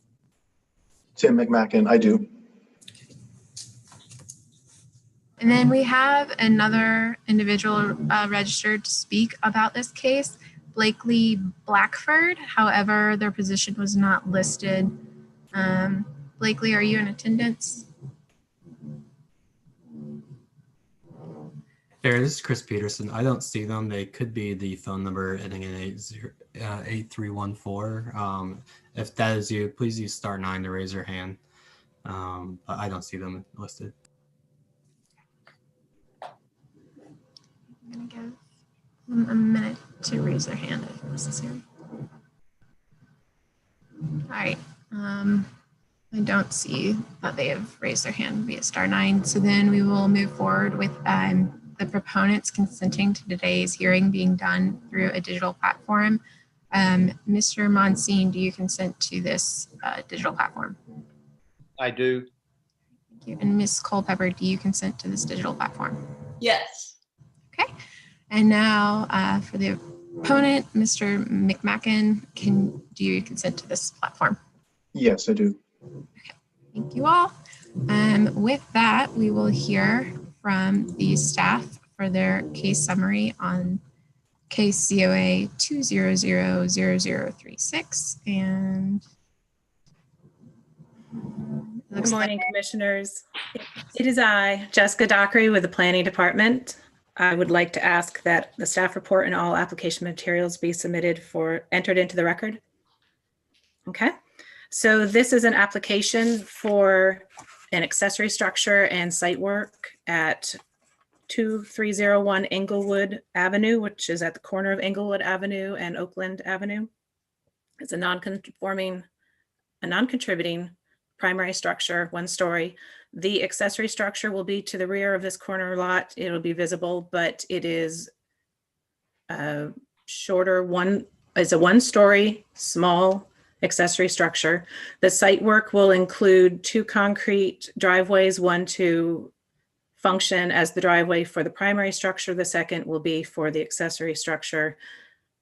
Tim McMacken, I do.
And then we have another individual registered to speak about this case, Blakely Blackford. However, their position was not listed. Blakely, are you in attendance?
There, this is Chris Peterson. I don't see them. They could be the phone number ending in 8314. If that is you, please use *9 to raise your hand. But I don't see them listed.
I'm going to give them a minute to raise their hand if necessary. All right. I don't see that they have raised their hand via *9. So then we will move forward with the proponents consenting to today's hearing being done through a digital platform. Mr. Monsine, do you consent to this digital platform?
I do.
Thank you. And Ms. Culpepper, do you consent to this digital platform?
Yes.
Okay. And now for the opponent, Mr. McMacken, do you consent to this platform?
Yes, I do.
Okay. Thank you all. With that, we will hear from the staff for their case summary on case COA 2000036. And
good morning, commissioners. It is I, Jessica Dockery with the Planning Department. I would like to ask that the staff report and all application materials be entered into the record. Okay, so this is an application for an accessory structure and site work at 2301 Englewood Avenue, which is at the corner of Englewood Avenue and Oakland Avenue. It's a non-contributing primary structure, 1 story. The accessory structure will be to the rear of this corner lot. It'll be visible, but it is shorter. It's a 1-story small accessory structure. The site work will include 2 concrete driveways, one to function as the driveway for the primary structure. The second will be for the accessory structure.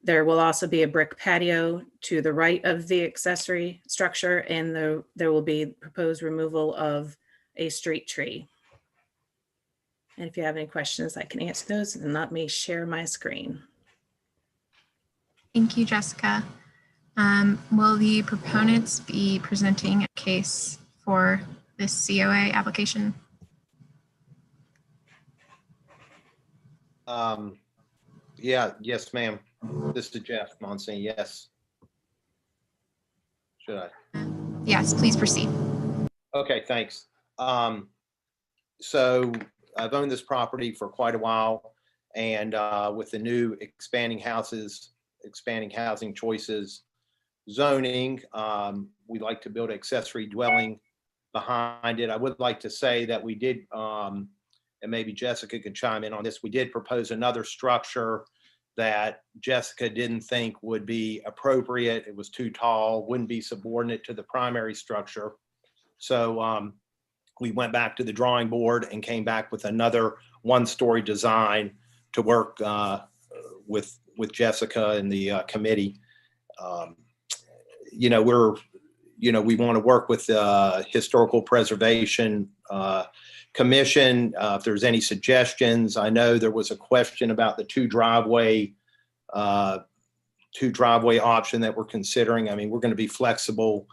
There will also be a brick patio to the right of the accessory structure, and there will be proposed removal of a street tree. And if you have any questions, I can answer those, and let me share my screen.
thank you, Jessica. Will the proponents be presenting a case for this COA application?
Yes, ma'am. This is Jeff Monsine. Yes. Should I?
Yes, please proceed.
Okay, thanks. So I've owned this property for quite a while, and with the new expanding housing choices zoning, we like to build an accessory dwelling behind it. I would like to say that we did, and maybe Jessica could chime in on this, we did propose another structure that Jessica didn't think would be appropriate. It was too tall, wouldn't be subordinate to the primary structure. So we went back to the drawing board and came back with another one-story design to work with Jessica and the committee. We want to work with the Historical Preservation Commission. If there's any suggestions, I know there was a question about the two driveway option that we're considering. I mean, we're going to be flexible,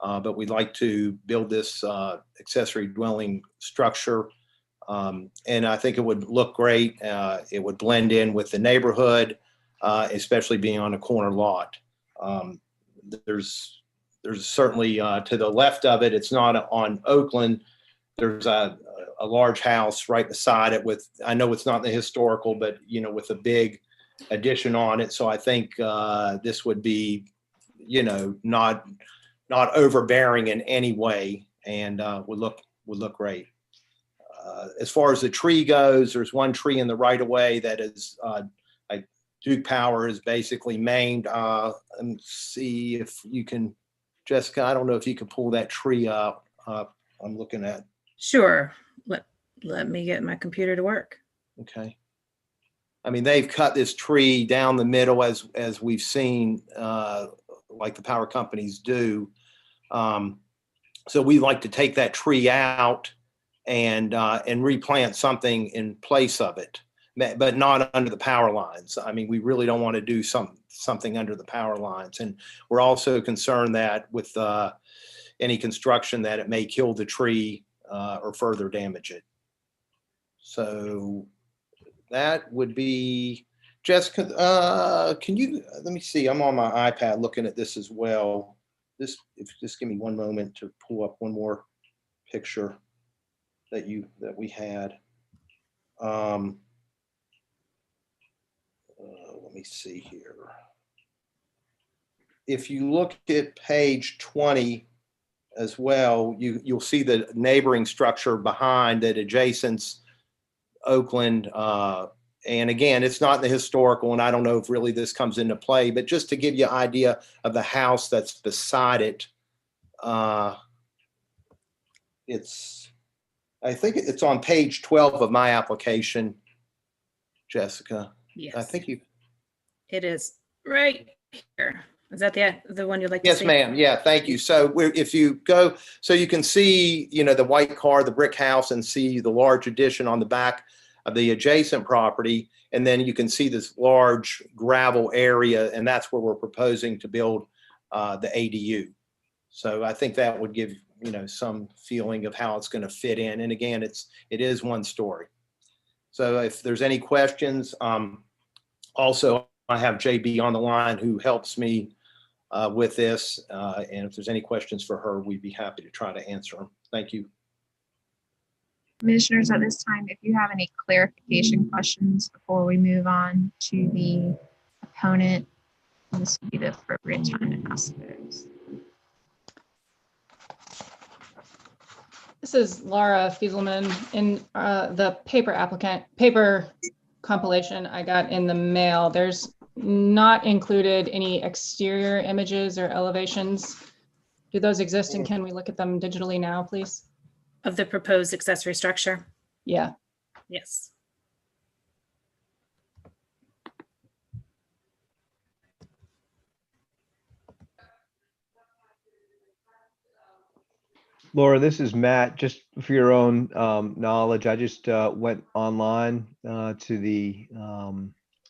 but we'd like to build this accessory dwelling structure. And I think it would look great. It would blend in with the neighborhood, especially being on a corner lot. There's certainly to the left of it, it's not on Oakland. There's a large house right beside it with, I know it's not the historical, but with a big addition on it. So I think this would be, not overbearing in any way, and would look great. As far as the tree goes, there's one tree in the right of way that is Duke Power is basically maimed. Let me see if you can, Jessica, I don't know if you can pull that tree up. I'm looking at.
Sure. Let me get my computer to work.
Okay. I mean, they've cut this tree down the middle as we've seen, like the power companies do. So we like to take that tree out and replant something in place of it, but not under the power lines. I mean, we really don't want to do something under the power lines. And we're also concerned that with any construction that it may kill the tree or further damage it. So that would be, Jessica, can you, let me see, I'm on my iPad looking at this as well. Just give me one moment to pull up one more picture that we had. Let me see here. If you look at page 20 as well, you'll see the neighboring structure behind that adjacents Oakland. And again, it's not the historical, and I don't know if really this comes into play, but just to give you an idea of the house that's beside it, I think it's on page 12 of my application, Jessica.
Yes.
I think
it is right here. Is that the one you'd like to
Yes,
see?
ma'am. Yeah, thank you. So if you go, so you can see, the white car, the brick house, and see the large addition on the back of the adjacent property. And then you can see this large gravel area, and that's where we're proposing to build the ADU. So I think that would give, some feeling of how it's going to fit in. And again, it is one story. So if there's any questions, also I have JB on the line who helps me with this. And if there's any questions for her, we'd be happy to try to answer them. Thank you.
Commissioners, at this time, if you have any clarification questions before we move on to the opponent, this would be the appropriate time to ask those.
This is Laura Fieselman in the paper compilation I got in the mail. There's not included any exterior images or elevations. Do those exist, and can we look at them digitally now, please?
Of the proposed accessory structure?
Yeah.
Yes.
Laura, this is Matt. Just for your own knowledge, I just went online to the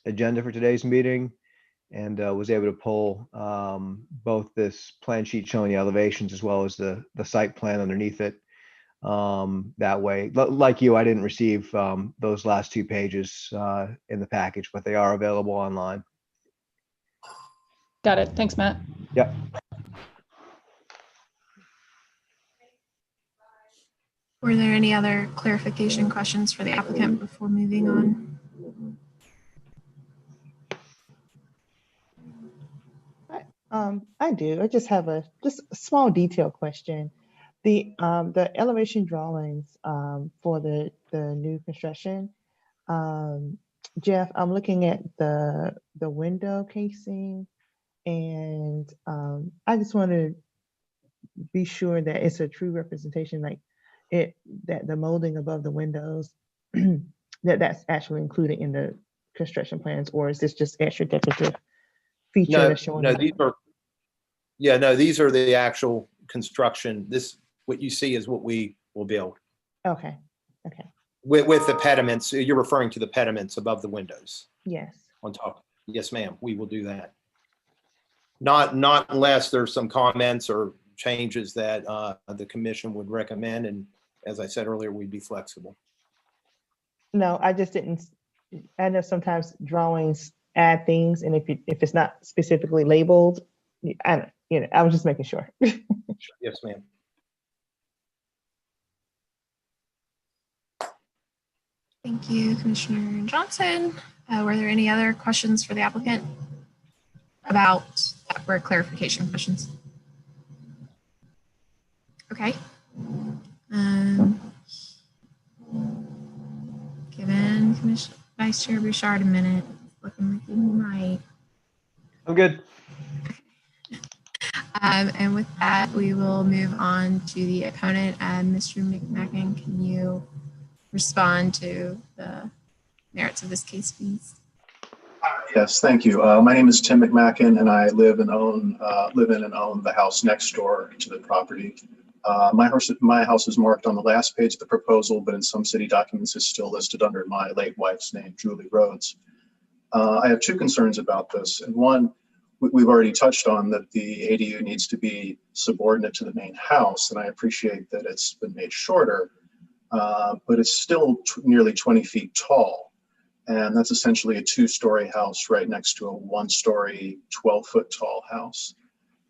agenda for today's meeting and was able to pull both this plan sheet showing the elevations as well as the site plan underneath it. That way, like you, I didn't receive those last 2 pages in the package, but they are available online.
Got it. Thanks, Matt.
Yep.
Were there any other clarification questions for the applicant before moving on?
I do. I just have a small detail question. The elevation drawings for the new construction. Jeff, I'm looking at the window casing, and I just want to be sure that it's a true representation, like that the molding above the windows that's actually included in the construction plans, or is this just extra decorative feature
No,
that's showing
no,
up?
these are the actual construction. What you see is what we will build.
Okay. Okay.
With the pediments, you're referring to the pediments above the windows
Yes.
on top. Yes, ma'am, we will do that. Not unless there's some comments or changes that the commission would recommend. And as I said earlier, we'd be flexible.
No, I just didn't. I know sometimes drawings add things, and if it's not specifically labeled, I was just making sure.
Yes, ma'am.
Thank you, Commissioner Johnson. Were there any other questions for the applicant about that were clarification questions? Okay. Given Commissioner Vice Chair Bouchard a minute, looking like you might.
I'm good.
And with that, we will move on to the opponent. Mr. McMacken, can you respond to the merits of this case, please?
Yes, thank you. My name is Tim McMacken, and I live in and own the house next door to the property. My house is marked on the last page of the proposal, but in some city documents is still listed under my late wife's name, Julie Rhodes. I have two concerns about this. And one, we've already touched on that the ADU needs to be subordinate to the main house, and I appreciate that it's been made shorter, but it's still nearly 20 feet tall. And that's essentially a 2-story house right next to a 1-story, 12-foot tall house.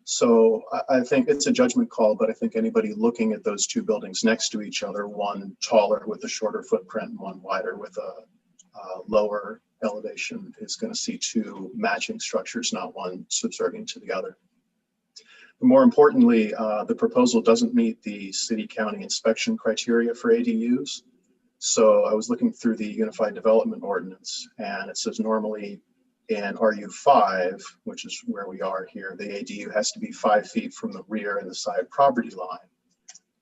So I think it's a judgment call, but I think anybody looking at those two buildings next to each other, one taller with a shorter footprint and one wider with a lower elevation, is going to see two matching structures, not one subservient to the other. But more importantly, the proposal doesn't meet the city-county inspection criteria for ADUs. So I was looking through the Unified Development Ordinance, and it says normally in RU5, which is where we are here, the ADU has to be 5 feet from the rear and the side property line.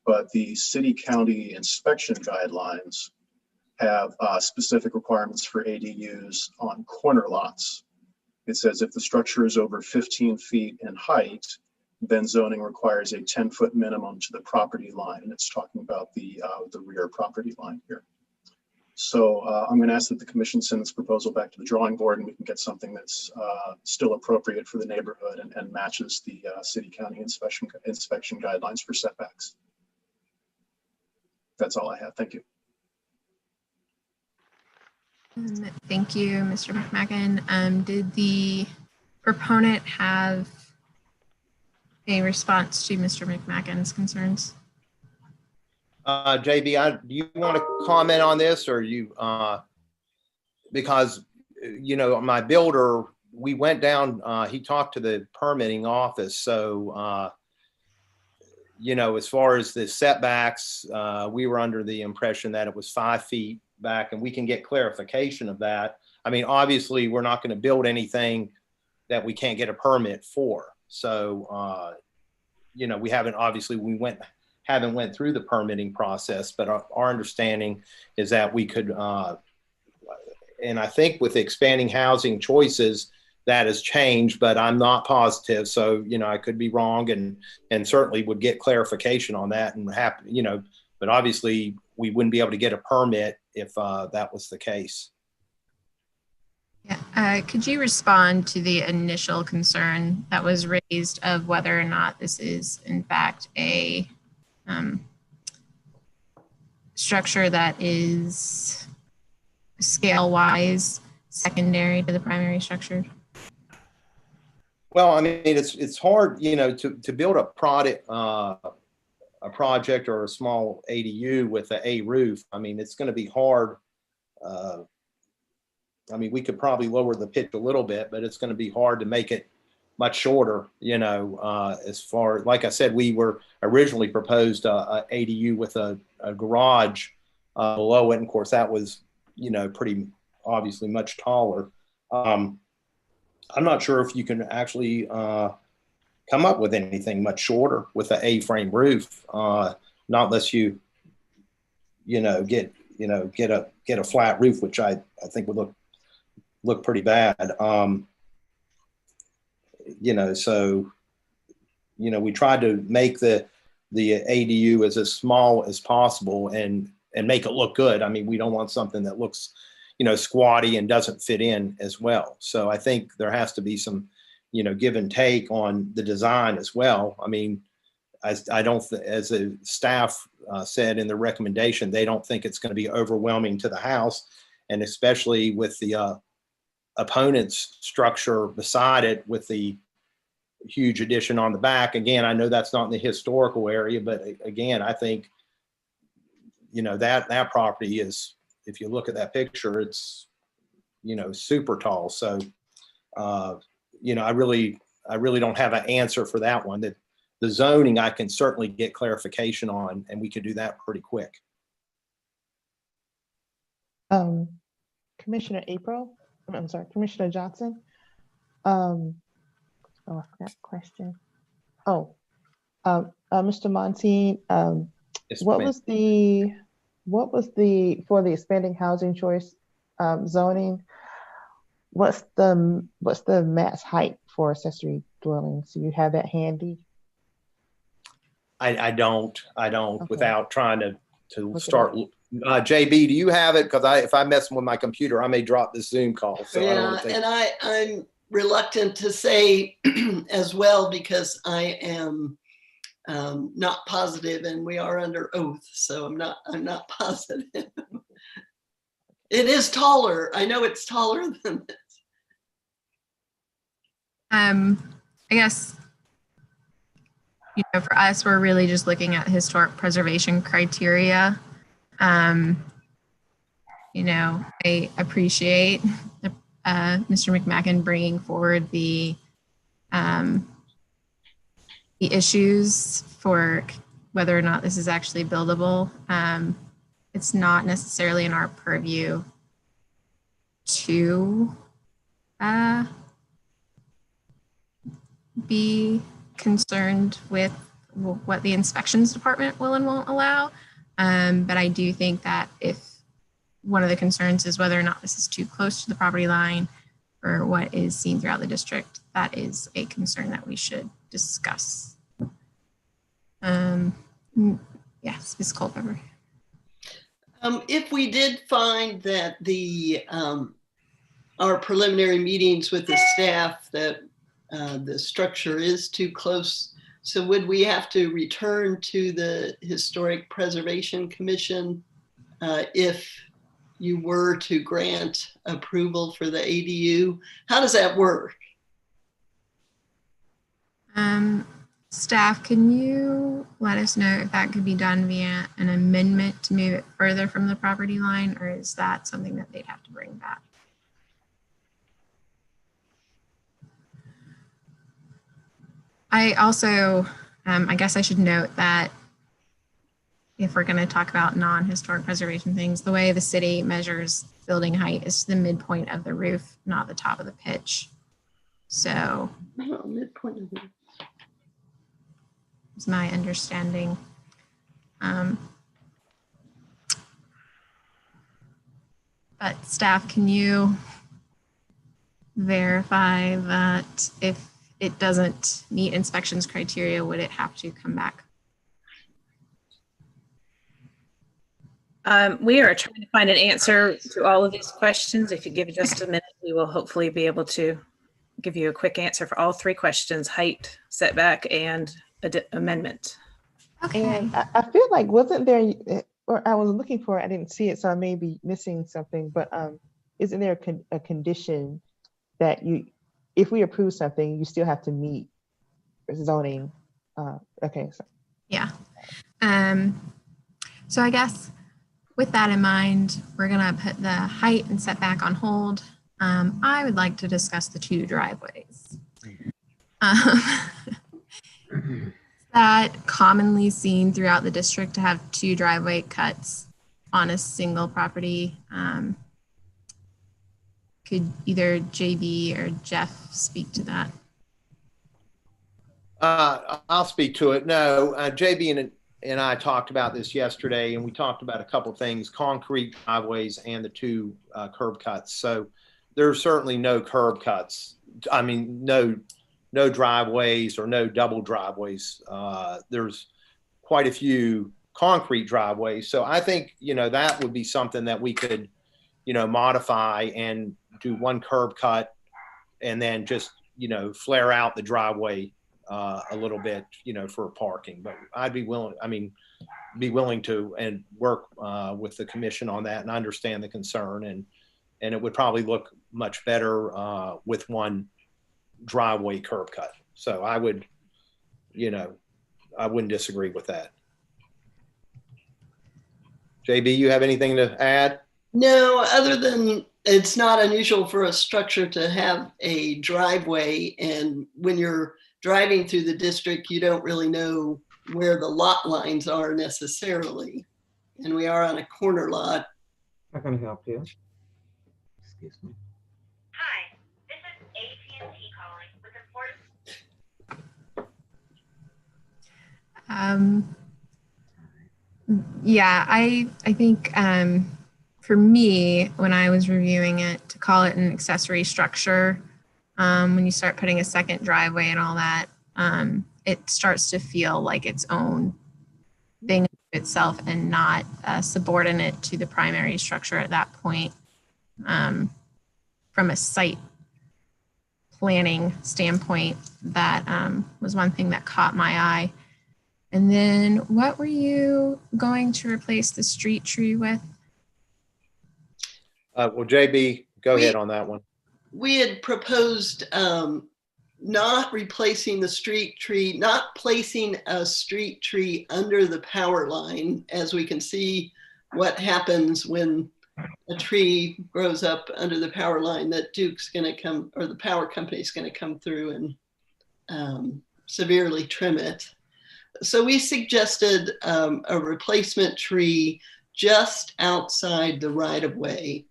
But the city-county inspection guidelines have specific requirements for ADUs on corner lots. It says if the structure is over 15 feet in height, then zoning requires a 10-foot minimum to the property line, and it's talking about the rear property line here. So I'm going to ask that the commission send this proposal back to the drawing board, and we can get something that's still appropriate for the neighborhood and matches the city-county inspection guidelines for setbacks. That's all I have. Thank you.
Thank you, Mr. McMacken. Did the proponent have a response to Mr. McMacken's concerns?
JB, do you want to comment on this, or you, because, my builder, we went down, he talked to the permitting office. So, as far as the setbacks, we were under the impression that it was 5 feet back, and we can get clarification of that. I mean, obviously, we're not going to build anything that we can't get a permit for. So, we haven't went through the permitting process, but our understanding is that we could, and I think with expanding housing choices, that has changed, but I'm not positive. So, I could be wrong, and certainly would get clarification on that, and but obviously we wouldn't be able to get a permit if that was the case.
Yeah. Could you respond to the initial concern that was raised of whether or not this is in fact a structure that is scale-wise secondary to the primary structure?
Well, I mean, it's hard, to build a a project or a small ADU with an A roof, I mean, it's going to be hard. I mean, we could probably lower the pitch a little bit, but it's going to be hard to make it much shorter, you know, as far, like I said, we were originally proposed a ADU with a garage below it. And of course, that was, you know, pretty obviously much taller. I'm not sure if you can actually come up with anything much shorter with an A-frame roof, not unless you know, get a flat roof, which I think would look pretty bad. You know, so, you know, we tried to make the ADU as small as possible and make it look good. I mean, we don't want something that looks, you know, squatty and doesn't fit in as well. So I think there has to be some, you know, give and take on the design as well. I mean, I don't, as the staff said in the recommendation, they don't think it's going to be overwhelming to the house. And especially with the opponent's structure beside it with the huge addition on the back. Again, I know that's not in the historical area, but again, I think, you know, that property is, if you look at that picture, it's, you know, super tall. So, you know, I really don't have an answer for that one. That the zoning, I can certainly get clarification on, and we could do that pretty quick.
Commissioner April, I'm sorry, Commissioner Johnson. Oh, I forgot the question. Oh, Mr. Monteith,
Yes,
what
ma'am.
was the for the expanding housing choice zoning? What's the max height for accessory dwellings? Do you have that handy?
I don't,
Okay.
without trying to
Look it
start. JB, do you have it? Because if I mess with my computer, I may drop this Zoom call. So I don't want to take.
And I'm reluctant to say as well, because I am not positive, and we are under oath, so I'm not positive. It is taller. I know it's taller than this.
I guess, you know, for us, we're really just looking at historic preservation criteria. You know, I appreciate Mr. McMacken bringing forward the issues for whether or not this is actually buildable. It's not necessarily in our purview to be concerned with what the inspections department will and won't allow. But I do think that if one of the concerns is whether or not this is too close to the property line or what is seen throughout the district, that is a concern that we should discuss. Yes, Ms. Culpepper.
If we did find that our preliminary meetings with the staff that the structure is too close, so would we have to return to the Historic Preservation Commission if you were to grant approval for the ADU? How does that work?
Staff, can you let us know if that could be done via an amendment to move it further from the property line, or is that something that they'd have to bring back? I also, I guess I should note that if we're going to talk about non-historic preservation things, the way the city measures building height is to the midpoint of the roof, not the top of the pitch. So
midpoint of the roof.
Is my understanding. But staff, can you verify that if it doesn't meet inspections criteria, would it have to come back?
We are trying to find an answer to all of these questions. If you give just a minute, we will hopefully be able to give you a quick answer for all three questions: height, setback, and amendment.
Okay.
And I feel like, wasn't there, or I was looking for it, I didn't see it, so I may be missing something, but isn't there a condition that if we approve something, you still have to meet zoning? Okay. So.
Yeah. So I guess with that in mind, we're gonna put the height and setback on hold. I would like to discuss the two driveways. That commonly seen throughout the district to have two driveway cuts on a single property. Could either JB or Jeff speak to that?
I'll speak to it. No, JB and I talked about this yesterday, and we talked about a couple of things: concrete driveways and the two curb cuts. So there's certainly no curb cuts. I mean, no driveways or no double driveways. There's quite a few concrete driveways. So I think, that would be something that we could, modify and do one curb cut and then just, flare out the driveway a little bit, for parking. But I'd be willing to and work with the commission on that and understand the concern. And it would probably look much better with one driveway curb cut. So I would, I wouldn't disagree with that. JB, you have anything to add?
No, other than it's not unusual for a structure to have a driveway, and when you're driving through the district, you don't really know where the lot lines are necessarily. And we are on a corner lot.
How can I help you? Excuse me.
Hi, this is AT&T calling with important.
Yeah, I think for me, when I was reviewing it, to call it an accessory structure, when you start putting a second driveway and all that, it starts to feel like its own thing itself and not subordinate to the primary structure at that point. From a site planning standpoint, that was one thing that caught my eye. And then what were you going to replace the street tree with?
Well, JB, go ahead on that one.
We had proposed not replacing the street tree, not placing a street tree under the power line, as we can see what happens when a tree grows up under the power line, that Duke's going to come, or the power company is going to come through and severely trim it. So we suggested a replacement tree just outside the right-of-way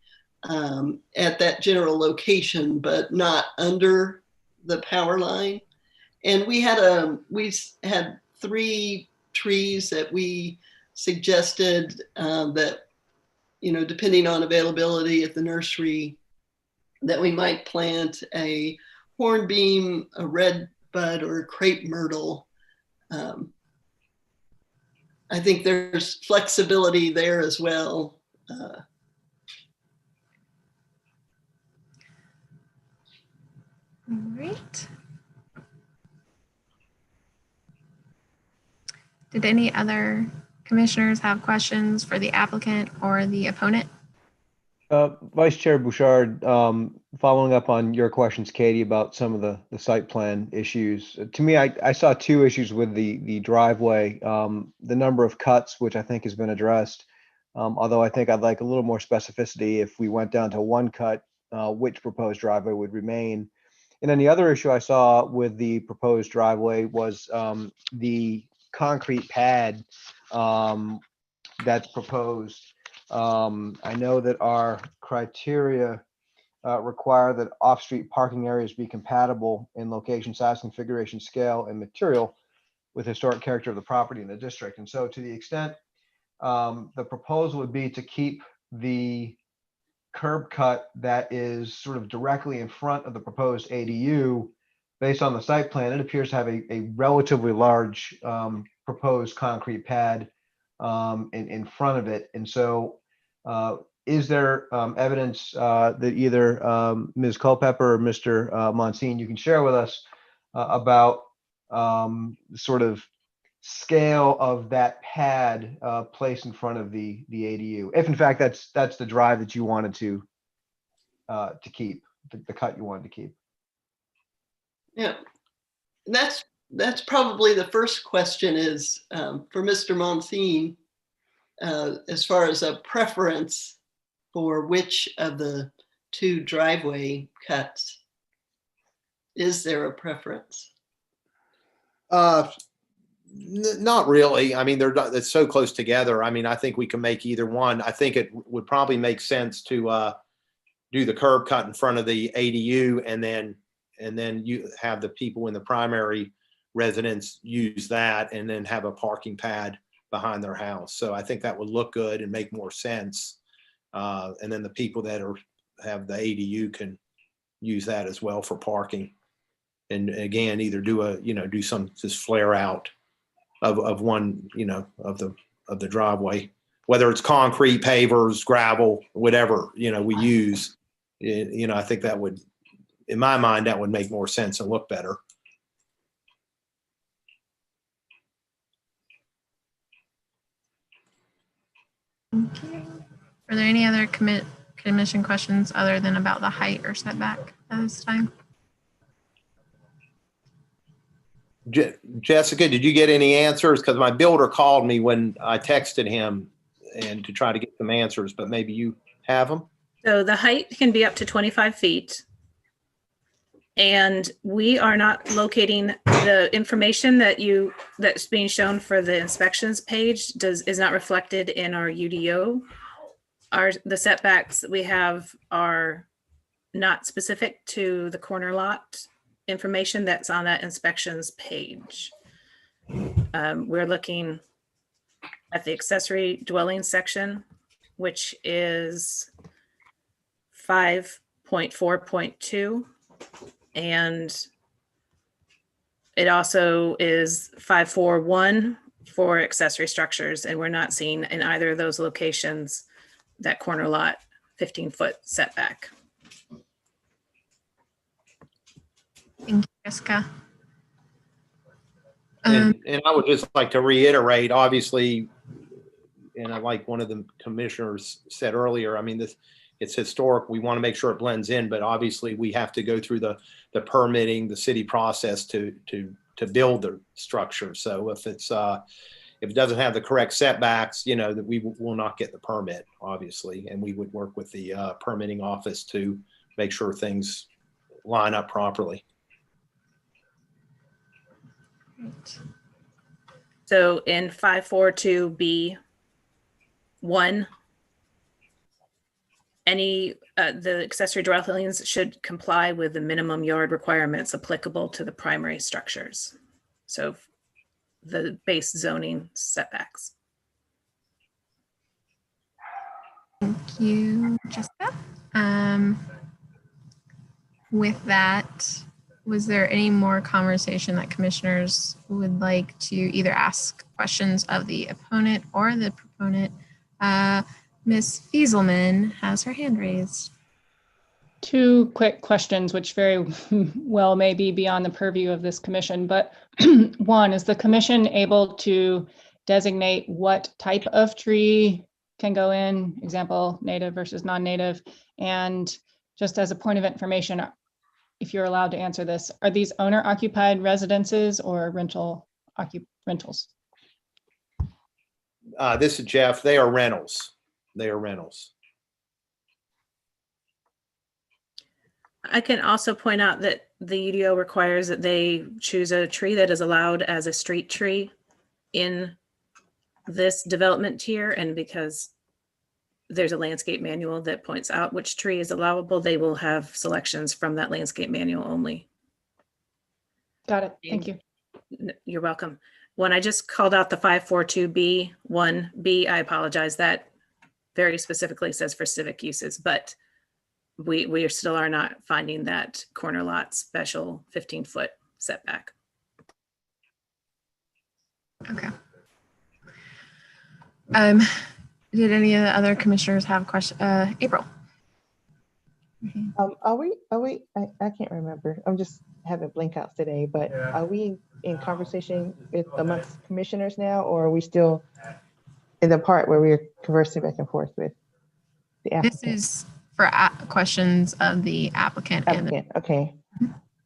at that general location, but not under the power line. And we had three trees that we suggested that, depending on availability at the nursery, that we might plant a hornbeam, a red bud, or a crepe myrtle. I think there's flexibility there as well.
All right. Did any other commissioners have questions for the applicant or the opponent?
Vice Chair Bouchard, following up on your questions, Katie, about some of the site plan issues. To me, I saw two issues with the driveway. The number of cuts, which I think has been addressed, although I think I'd like a little more specificity if we went down to one cut, which proposed driveway would remain. And then the other issue I saw with the proposed driveway was the concrete pad that's proposed. I know that our criteria require that off-street parking areas be compatible in location, size, configuration, scale, and material with historic character of the property in the district. And so to the extent the proposal would be to keep the curb cut that is sort of directly in front of the proposed ADU, based on the site plan, it appears to have a relatively large proposed concrete pad in front of it. And so is there evidence that either Ms. Culpepper or Mr. Monsigne you can share with us about sort of scale of that pad placed in front of the ADU, if in fact that's the drive that you wanted to keep, the cut you wanted to keep?
Yeah, that's that's probably the first question is for Mr. Monsigne, as far as a preference for which of the two driveway cuts. Is there a preference?
Not really. I mean, it's so close together. I mean, I think we can make either one. I think it would probably make sense to do the curb cut in front of the ADU, and then you have the people in the primary residence use that, and then have a parking pad behind their house. So I think that would look good and make more sense. And then the people that have the ADU can use that as well for parking. And again, either do some just flare out of one, of the driveway, whether it's concrete, pavers, gravel, whatever, we use. I think that would, in my mind, that would make more sense and look better.
Okay. Are there any other commission questions other than about the height or setback at this time?
Jessica, did you get any answers? Because my builder called me when I texted him and to try to get some answers, but maybe you have them.
So the height can be up to 25 feet. And we are not locating the information that's being shown for the inspections page is not reflected in our UDO. The setbacks that we have are not specific to the corner lot information that's on that inspections page. We're looking at the accessory dwelling section, which is 5.4.2. And it also is 541 for accessory structures. And we're not seeing in either of those locations that corner lot 15-foot setback.
Thank you, Jessica.
And I would just like to reiterate, obviously, and I like one of the commissioners said earlier, I mean, it's historic. We want to make sure it blends in, but obviously we have to go through the permitting, the city process to build the structure. So if it doesn't have the correct setbacks, that we will not get the permit, obviously, and we would work with the permitting office to make sure things line up properly.
Right.
So in 542B1, the accessory dwellings should comply with the minimum yard requirements applicable to the primary structures. So the base zoning setbacks.
Thank you, Jessica. With that, was there any more conversation that commissioners would like to either ask questions of the opponent or the proponent? Ms. Fieselman has her hand raised.
Two quick questions, which very well may be beyond the purview of this commission, but one, is the commission able to designate what type of tree can go in, example, native versus non-native? And just as a point of information, if you're allowed to answer this, are these owner-occupied residences or rentals?
This is Jeff. They are rentals. They are rentals.
I can also point out that the UDO requires that they choose a tree that is allowed as a street tree in this development tier. And because there's a landscape manual that points out which tree is allowable, they will have selections from that landscape manual only.
Got it. Thank you.
You're welcome. When I just called out the 542B1B, I apologize. That very specifically says for civic uses, but we still are not finding that corner lot special 15-foot setback.
Okay. Did any of the other commissioners have questions? April.
Are we, I can't remember. I'm just having blankouts today, but are we in conversation amongst commissioners now, or are we still in the part where we're conversing back and forth with the applicant?
This is for questions of the applicant.
Okay.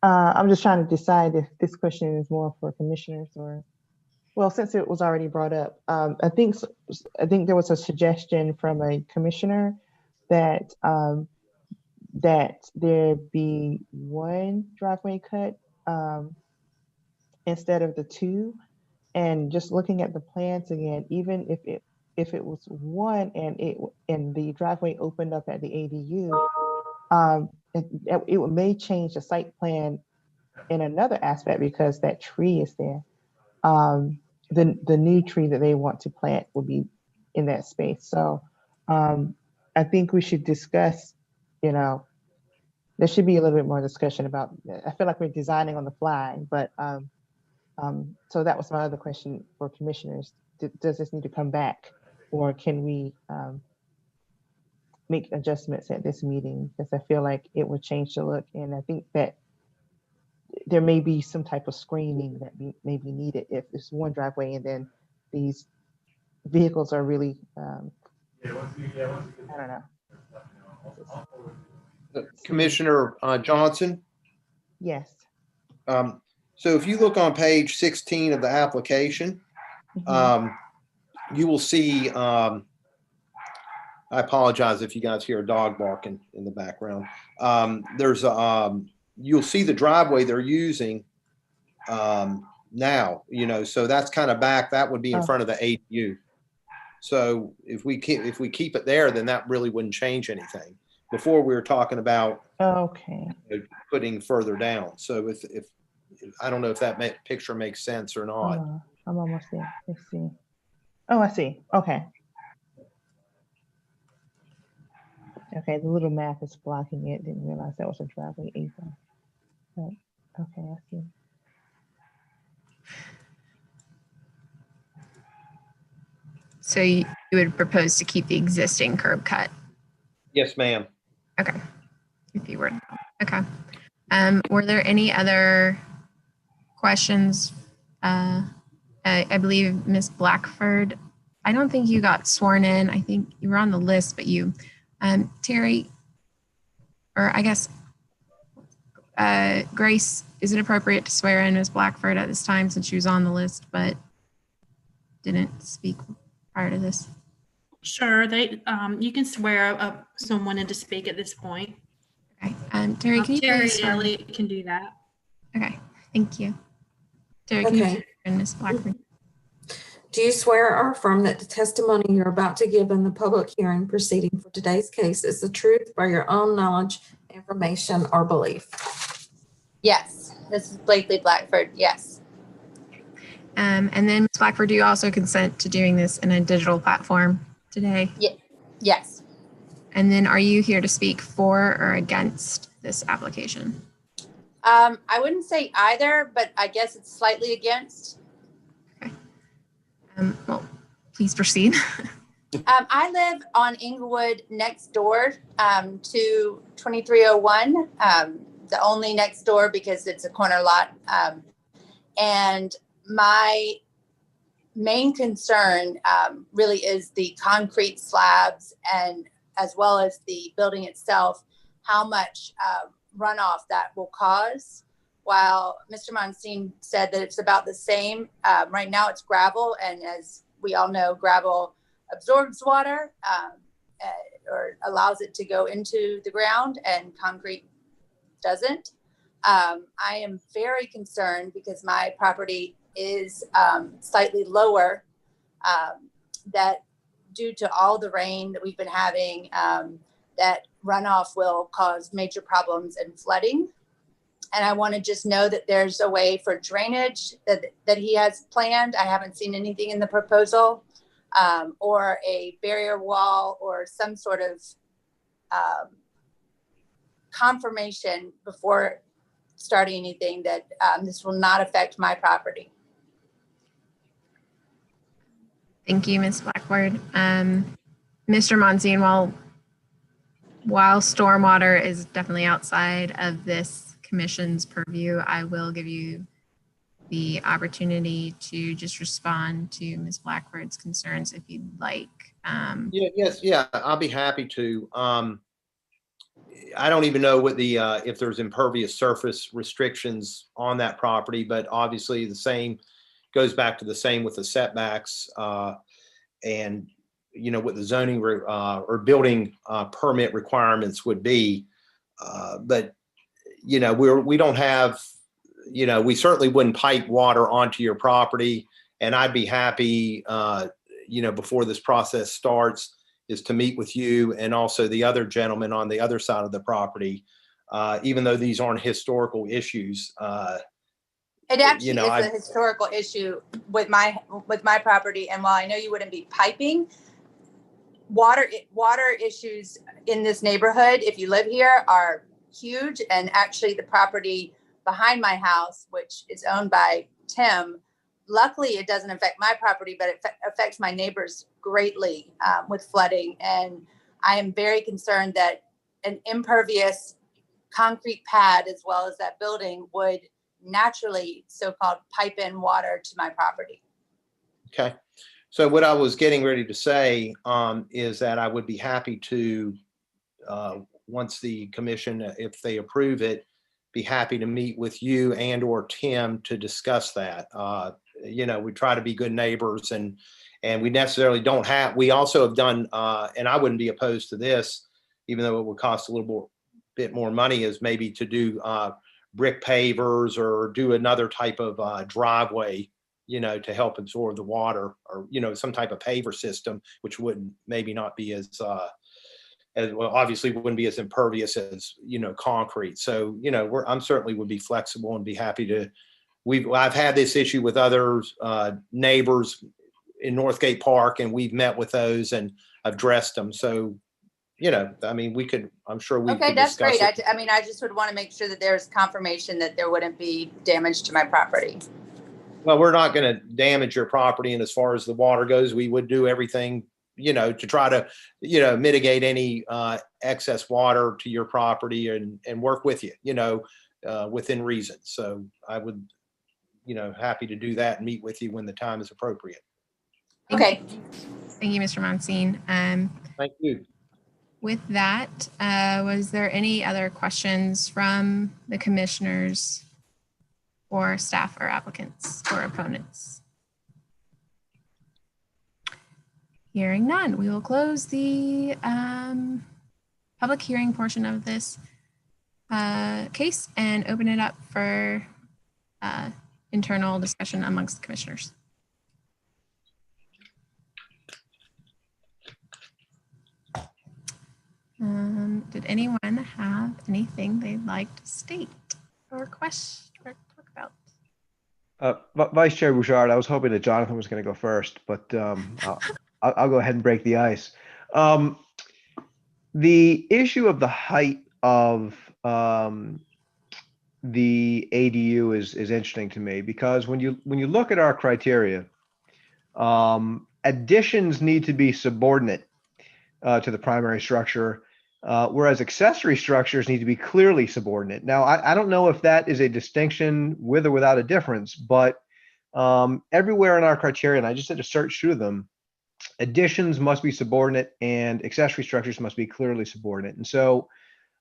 I'm just trying to decide if this question is more for commissioners or, well, since it was already brought up, I think there was a suggestion from a commissioner that that there be one driveway cut instead of the two. And just looking at the plans again, even if it was one and the driveway opened up at the ADU, it may change the site plan in another aspect because that tree is there. The new tree that they want to plant will be in that space. So I think we should discuss, there should be a little bit more discussion about, I feel like we're designing on the fly, but so that was my other question for commissioners. Does this need to come back, or can we make adjustments at this meeting? Because I feel like it would change the look, and I think that there may be some type of screening that may be needed if it's one driveway and then these vehicles are really, I don't know.
Commissioner Johnson.
Yes.
So if you look on page 16 of the application, you will see, I apologize if you guys hear a dog barking in the background. You'll see the driveway they're using now, so that's kind of back, that would be in front of the ADU. So if we keep it there, then that really wouldn't change anything. Before we were talking about putting further down. So if I don't know if that picture makes sense or not.
I'm almost there. Let's see. Oh, I see. Okay. Okay, the little map is blocking it. Didn't realize that was a driveway either. But, okay, I see.
So you would propose to keep the existing curb cut?
Yes, ma'am.
Okay. If you were, okay. Were there any other questions? I believe Ms. Blackford, I don't think you got sworn in. I think you were on the list, but you, Terry, or I guess, Grace, is it appropriate to swear in Ms. Blackford at this time since she was on the list, but didn't speak prior to this?
Sure, you can swear someone in to speak at this point.
Okay, Terry, can you
Terry
please swear?
Elliott can do that.
Okay, thank you. Terry, can you swear in Ms. Blackford?
Do you swear or affirm that the testimony you're about to give in the public hearing proceeding for today's case is the truth by your own knowledge, information, or belief?
Yes, this is Blakely Blackford, yes.
And then Ms. Blackford, do you also consent to doing this in a digital platform today?
Yes.
And then are you here to speak for or against this application?
I wouldn't say either, but I guess it's slightly against.
Okay. Well, please proceed.
I live on Inglewood next door to 2301, the only next door because it's a corner lot. And my main concern really is the concrete slabs and as well as the building itself, how much runoff that will cause. While Mr. Monsine said that it's about the same, right now it's gravel, and as we all know, gravel absorbs water or allows it to go into the ground, and concrete doesn't. I am very concerned because my property is slightly lower, that due to all the rain that we've been having, that runoff will cause major problems and flooding. And I want to just know that there's a way for drainage that he has planned. I haven't seen anything in the proposal, or a barrier wall or some sort of confirmation before starting anything that this will not affect my property.
Thank you, Ms. Blackford. Mr. Monsine, while stormwater is definitely outside of this commission's purview, I will give you the opportunity to just respond to Ms. Blackford's concerns if you'd like.
Yeah, I'll be happy to. I don't even know what the, if there's impervious surface restrictions on that property, but obviously the same goes back to the same with the setbacks, and, you know, what the zoning or building permit requirements would be. But, you know, we don't have, you know, we certainly wouldn't pipe water onto your property. And I'd be happy, you know, before this process starts, is to meet with you and also the other gentleman on the other side of the property, even though these aren't historical issues.
It actually
you know,
is a historical issue with my property. And while I know you wouldn't be piping, water issues in this neighborhood, if you live here, are huge. And actually the property behind my house, which is owned by Tim, luckily it doesn't affect my property, but it affects my neighbors greatly with flooding. And I am very concerned that an impervious concrete pad, as well as that building, would naturally so-called pipe in water to my property.
Okay. So what I was getting ready to say is that I would be happy to, once the commission, if they approve it, be happy to meet with you and or Tim to discuss that. You know, we try to be good neighbors, and we necessarily don't have, we also have done, and I wouldn't be opposed to this, even though it would cost a little bit more money, is maybe to do brick pavers or do another type of driveway, you know, to help absorb the water, or, you know, some type of paver system, which would maybe not be as well, obviously wouldn't be as impervious as, you know, concrete. So, you know, I'm certainly would be flexible and be happy to, I've had this issue with other neighbors in Northgate Park, and we've met with those and addressed them. So, you know, I mean, we could, I'm sure we
Okay,
could
that's
discuss
great.
it.
I mean, I just would want to make sure that there's confirmation that there wouldn't be damage to my property.
Well, we're not going to damage your property. And as far as the water goes, we would do everything, you know, to try to, you know, mitigate any excess water to your property and work with you, you know, within reason. So I would, you know, happy to do that and meet with you when the time is appropriate.
Okay.
Thank you, Mr. Monsine.
Thank you.
With that, was there any other questions from the commissioners or staff or applicants or opponents? Hearing none, we will close the public hearing portion of this case and open it up for internal discussion amongst the commissioners. Did anyone have anything they'd like to state or question or talk about?
Vice Chair Bouchard, I was hoping that Jonathan was going to go first, but I'll go ahead and break the ice. The issue of the height of the ADU is interesting to me, because when you look at our criteria, additions need to be subordinate to the primary structure, whereas accessory structures need to be clearly subordinate. Now, I don't know if that is a distinction with or without a difference, but everywhere in our criteria, and I just had to search through them, additions must be subordinate and accessory structures must be clearly subordinate. And so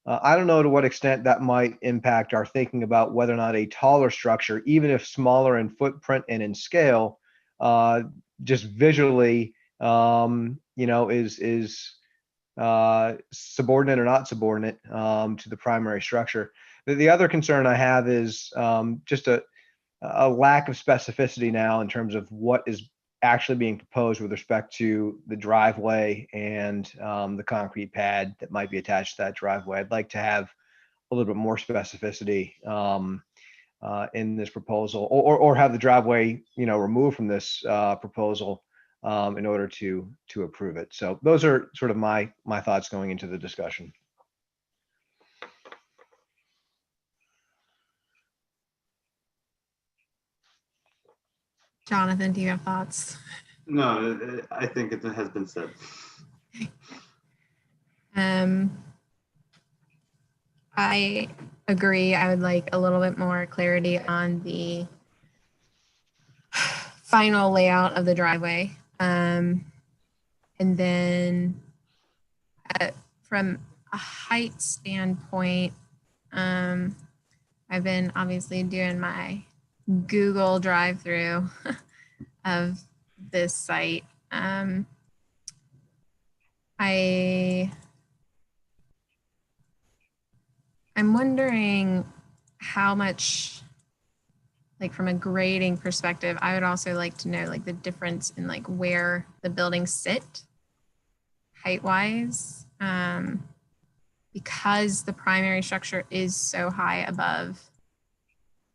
I don't know to what extent that might impact our thinking about whether or not a taller structure, even if smaller in footprint and in scale, just visually, you know, is subordinate or not subordinate to the primary structure. The other concern I have is just a lack of specificity now in terms of what is actually being proposed with respect to the driveway and the concrete pad that might be attached to that driveway. I'd like to have a little bit more specificity in this proposal, or have the driveway, you know, removed from this proposal in order to approve it. So those are sort of my thoughts going into the discussion.
Jonathan, do you have thoughts?
No, I think it has been said.
I agree. I would like a little bit more clarity on the final layout of the driveway. And then from a height standpoint, I've been obviously doing my Google drive-through of this site. I'm wondering how much, like from a grading perspective, I would also like to know like the difference in like where the buildings sit height-wise, because the primary structure is so high above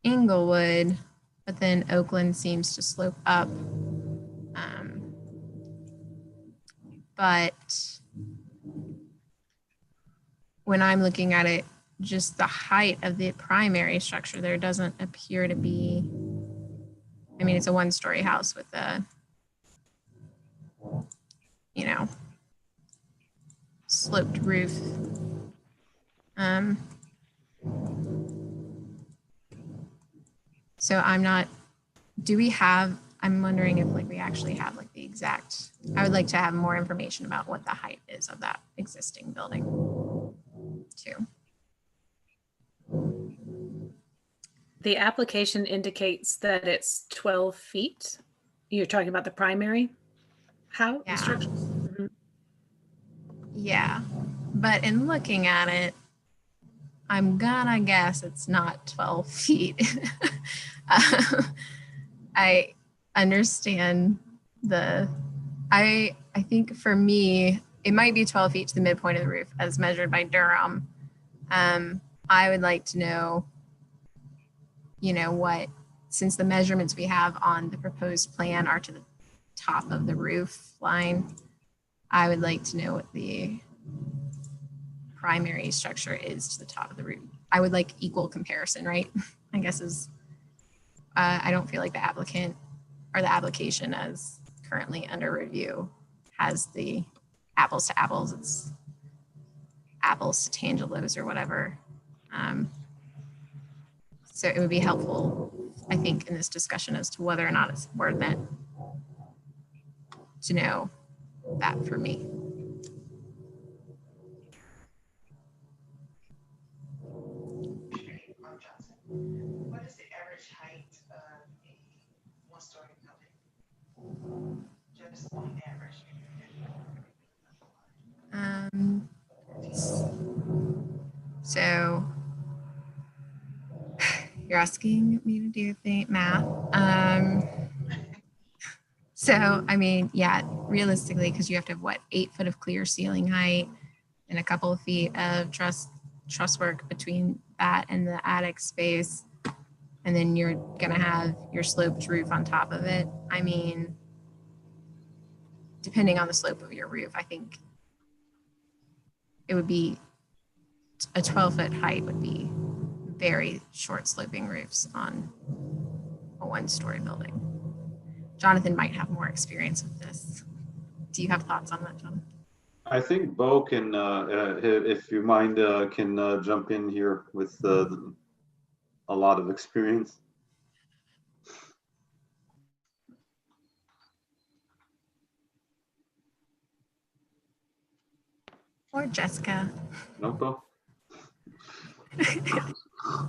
Inglewood, but then Oakland seems to slope up. But when I'm looking at it, just the height of the primary structure, there doesn't appear to be, I mean, it's a one-story house with a, you know, sloped roof. So I'm not, do we have, I'm wondering if like we actually have like the exact, I would like to have more information about what the height is of that existing building too.
The application indicates that it's 12 feet. You're talking about the primary house?
Yeah.
Structure? Mhm.
Yeah, but in looking at it, I'm gonna guess it's not 12 feet. I understand I think for me, it might be 12 feet to the midpoint of the roof as measured by Durham. I would like to know, you know, what, since the measurements we have on the proposed plan are to the top of the roof line, I would like to know what the primary structure is to the top of the roof. I would like equal comparison, right? I guess is, I don't feel like the applicant or the application as currently under review has the apples to apples. It's apples to tangelos or whatever. So it would be helpful, I think, in this discussion as to whether or not it's worth it to know that for me.
What is the average height of a one-story building? Just on average.
So you're asking me to do the math. So, I mean, yeah, realistically, because you have to have what, 8 foot of clear ceiling height and a couple of feet of truss work between that and the attic space. And then you're gonna have your sloped roof on top of it. I mean, depending on the slope of your roof, I think it would be a 12-foot height would be very short sloping roofs on a one-story building. Jonathan might have more experience with this. Do you have thoughts on that, Jonathan?
I think Bo can, if you mind, can jump in here with a lot of experience.
Or Jessica.
No, Bo?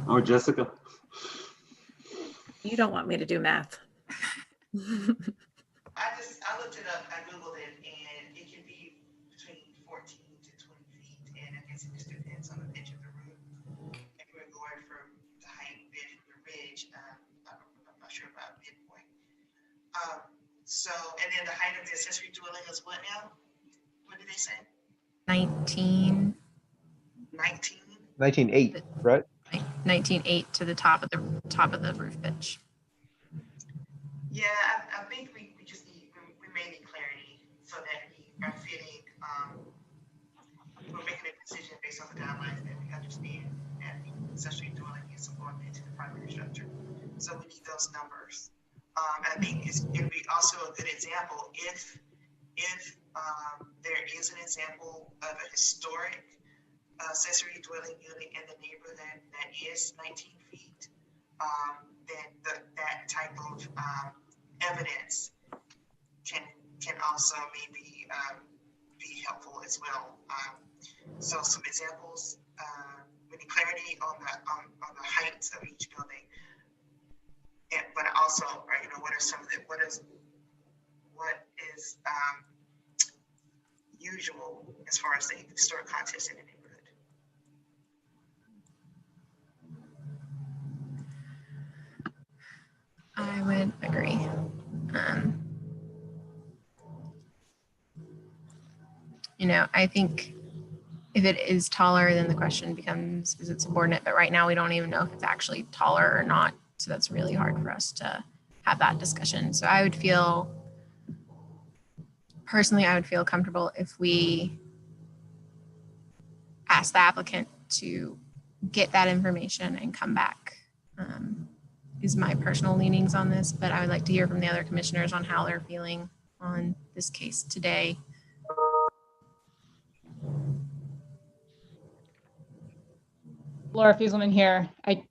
Or Jessica?
You don't want me to do math.
I looked it up, I Googled it, and it can be between 14 to 20 feet, and I guess it just depends on the pitch of the roof. If we're going from the height bid from the ridge, I'm not sure about midpoint. So, and then the height of the accessory dwelling is what now? What did they say?
19.
19?
19.8, right?
19.8 to the top of the roof pitch.
Yeah, I think we just need, we may need clarity so that we are fitting, we're making a decision based on the guidelines that we understand that the accessory dwelling is subordinate to the primary structure. So we need those numbers. I think it would be also a good example if there is an example of a historic accessory dwelling unit in the neighborhood that is 19 feet, then that type of evidence can also maybe be helpful as well. So
also some examples, any clarity on the heights of each building, but also, what are some of what is usual as far as the historic context in the neighborhood.
I would agree. I think if it is taller, then the question becomes, is it subordinate? But right now we don't even know if it's actually taller or not. So that's really hard for us to have that discussion. So I would feel comfortable if we ask the applicant to get that information and come back. Is my personal leanings on this, but I would like to hear from the other commissioners on how they're feeling on this case today.
Laura Fieselman here. I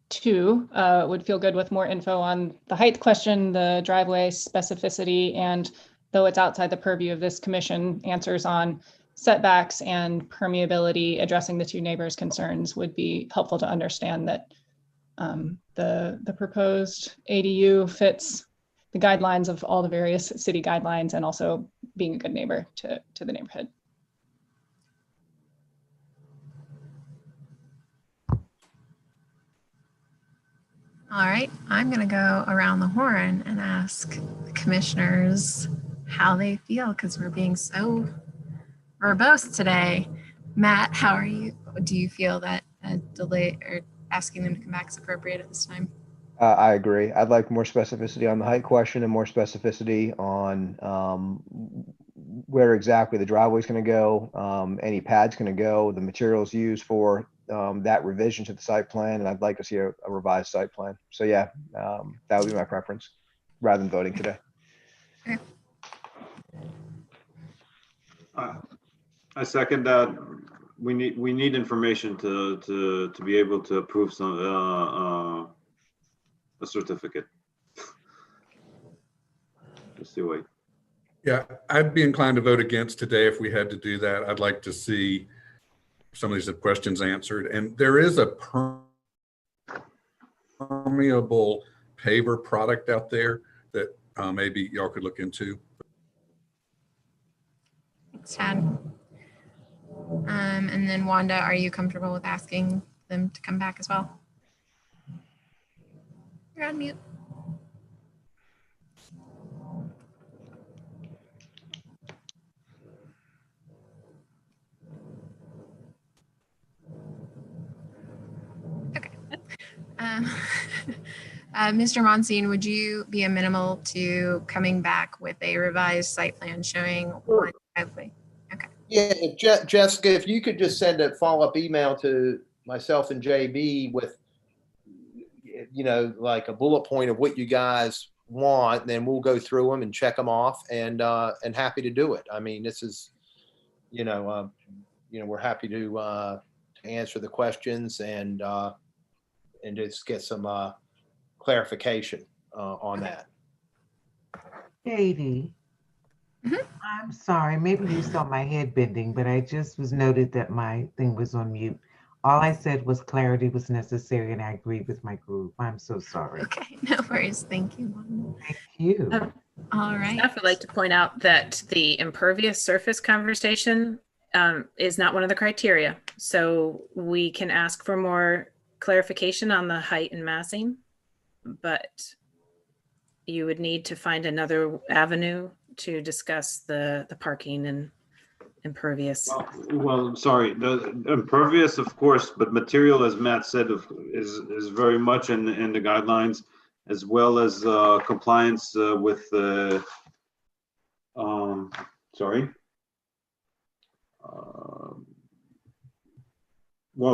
too would feel good with more info on the height question, the driveway specificity, and though it's outside the purview of this commission, answers on setbacks and permeability, addressing the two neighbors' concerns would be helpful to understand that the proposed ADU fits the guidelines of all the various city guidelines and also being a good neighbor to the neighborhood.
All right, I'm going to go around the horn and ask the commissioners how they feel because we're being so verbose today. Matt, how are you? Do you feel that a delay or asking them to come back is appropriate at this time?
I agree. I'd like more specificity on the height question and more specificity on where exactly the driveway is going to go, any pads going to go, the materials used for that revision to the site plan, and I'd like to see a revised site plan. So yeah, that would be my preference rather than voting today.
Okay.
I second that. We need information to be able to approve some a certificate. Let's see. Wait.
Yeah, I'd be inclined to vote against today if we had to do that. I'd like to see some of these questions answered. And there is a permeable paver product out there that maybe y'all could look into.
Thanks, Chad. And then Wanda, are you comfortable with asking them to come back as well? You're on mute. Okay. Mr. Monsine, would you be amenable to coming back with a revised site plan showing one driveway? Okay.
Yeah, Jessica, if you could just send a follow-up email to myself and JB with, like a bullet point of what you guys want, and then we'll go through them and check them off, and happy to do it. I mean, this is, we're happy to answer the questions and just get some clarification on that.
Katie, I'm sorry, maybe you saw my head bending, but I just was noted that my thing was on mute. All I said was clarity was necessary, and I agreed with my group. I'm so sorry.
Okay, no worries. Thank you.
Thank you.
All right.
I would like to point out that the impervious surface conversation is not one of the criteria. So we can ask for more clarification on the height and massing, but you would need to find another avenue to discuss the parking and impervious.
Well, sorry, the impervious, of course, but material, as Matt said, is very much in the guidelines, as well as compliance with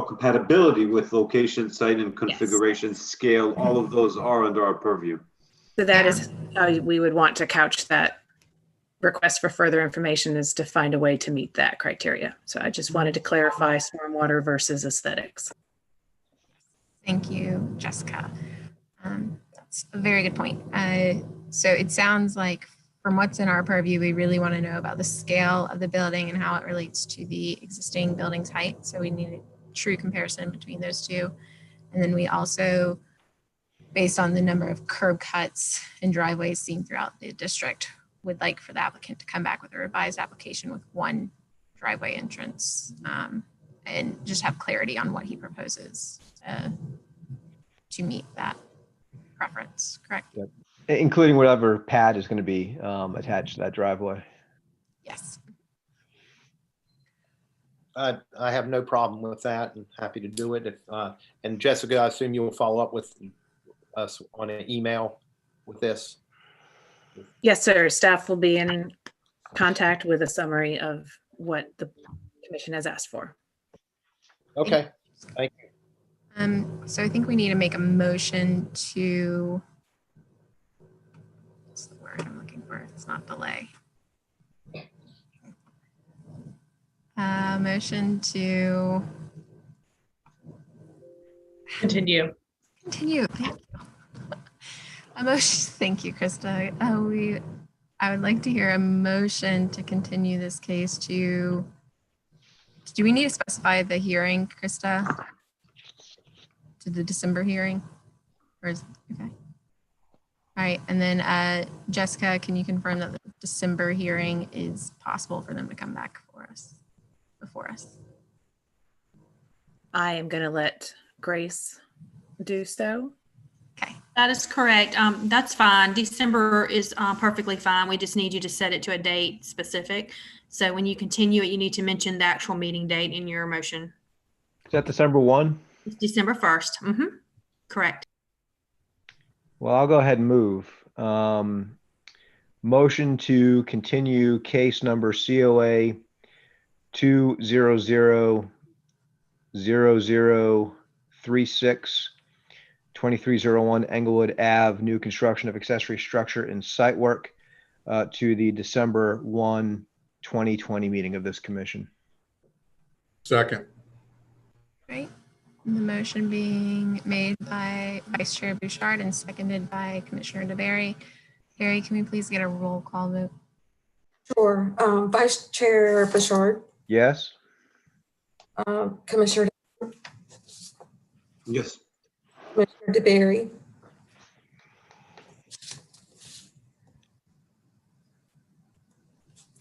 compatibility with location, site, and configuration, scale. All of those are under our purview.
So that is how we would want to couch that request for further information, is to find a way to meet that criteria. So I just wanted to clarify stormwater versus aesthetics.
Thank you, Jessica. That's a very good point. So it sounds like from what's in our purview, we really want to know about the scale of the building and how it relates to the existing building's height. So we need a true comparison between those two. And then we also, based on the number of curb cuts and driveways seen throughout the district, would like for the applicant to come back with a revised application with one driveway entrance, and just have clarity on what he proposes to meet that preference, correct?
Yep. Including whatever pad is going to be attached to that driveway.
Yes.
I have no problem with that and happy to do it. If, and Jessica, I assume you will follow up with us on an email with this.
Yes, sir. Staff will be in contact with a summary of what the commission has asked for.
Okay, thank you.
So I think we need to make a motion to, what's the word I'm looking for? It's not delay. Motion to
Continue.
Continue. Thank you. A motion. Thank you, Krista. I would like to hear a motion to continue this case to. Do we need to specify the hearing, Krista? To the December hearing, or is okay? All right, and then Jessica, can you confirm that the December hearing is possible for them to come back before us?
I am going to let Grace do so.
Okay.
That is correct. That's fine. December is perfectly fine. We just need you to set it to a date specific. So when you continue it, you need to mention the actual meeting date in your motion.
Is that December 1?
It's December 1st. Mm-hmm. Correct.
Well, I'll go ahead and move. Motion to continue case number COA 2000036 2301 Englewood Ave, new construction of accessory structure and site work to the December 1, 2020 meeting of this commission.
Second.
Right. The motion being made by Vice Chair Bouchard and seconded by Commissioner DeBerry. Harry, can we please get a roll call vote?
Sure. Vice Chair Bouchard.
Yes.
Commissioner.
Yes.
Commissioner DeBerry.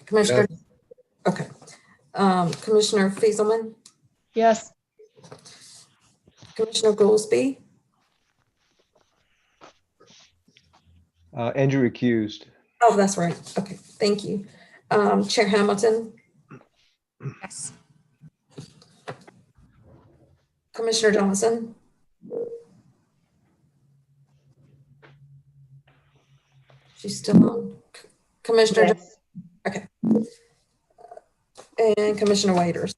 Commissioner.
Yes.
Okay. Commissioner Fieselman.
Yes.
Commissioner Goolsby.
Andrew recused.
Oh, that's right. Okay, thank you. Chair Hamilton.
Yes.
Commissioner Johnson. She's still on. Commissioner.
Yes.
Okay. And Commissioner Waiters.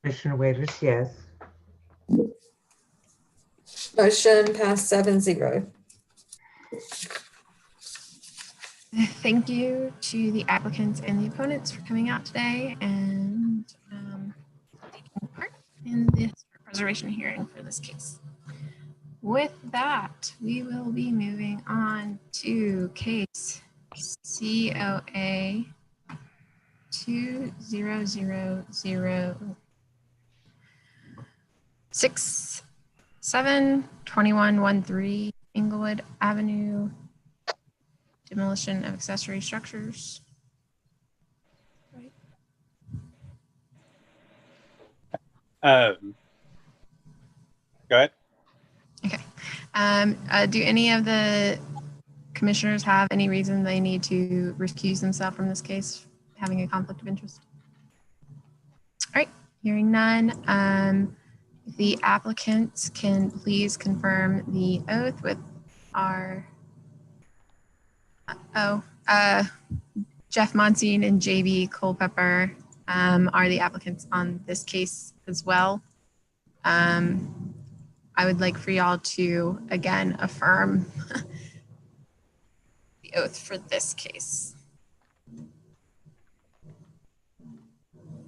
Commissioner Waiters, yes.
Motion passed 7-0.
Thank you to the applicants and the opponents for coming out today and taking part in this preservation hearing for this case. With that, we will be moving on to case COA 2000672113 Englewood Avenue, demolition of accessory structures. Right.
Go ahead.
Okay. Do any of the commissioners have any reason they need to recuse themselves from this case, having a conflict of interest? All right, hearing none. The applicants can please confirm the oath with our, Jeff Monsine and JB Culpepper are the applicants on this case as well. I would like for y'all to, again, affirm the oath for this case.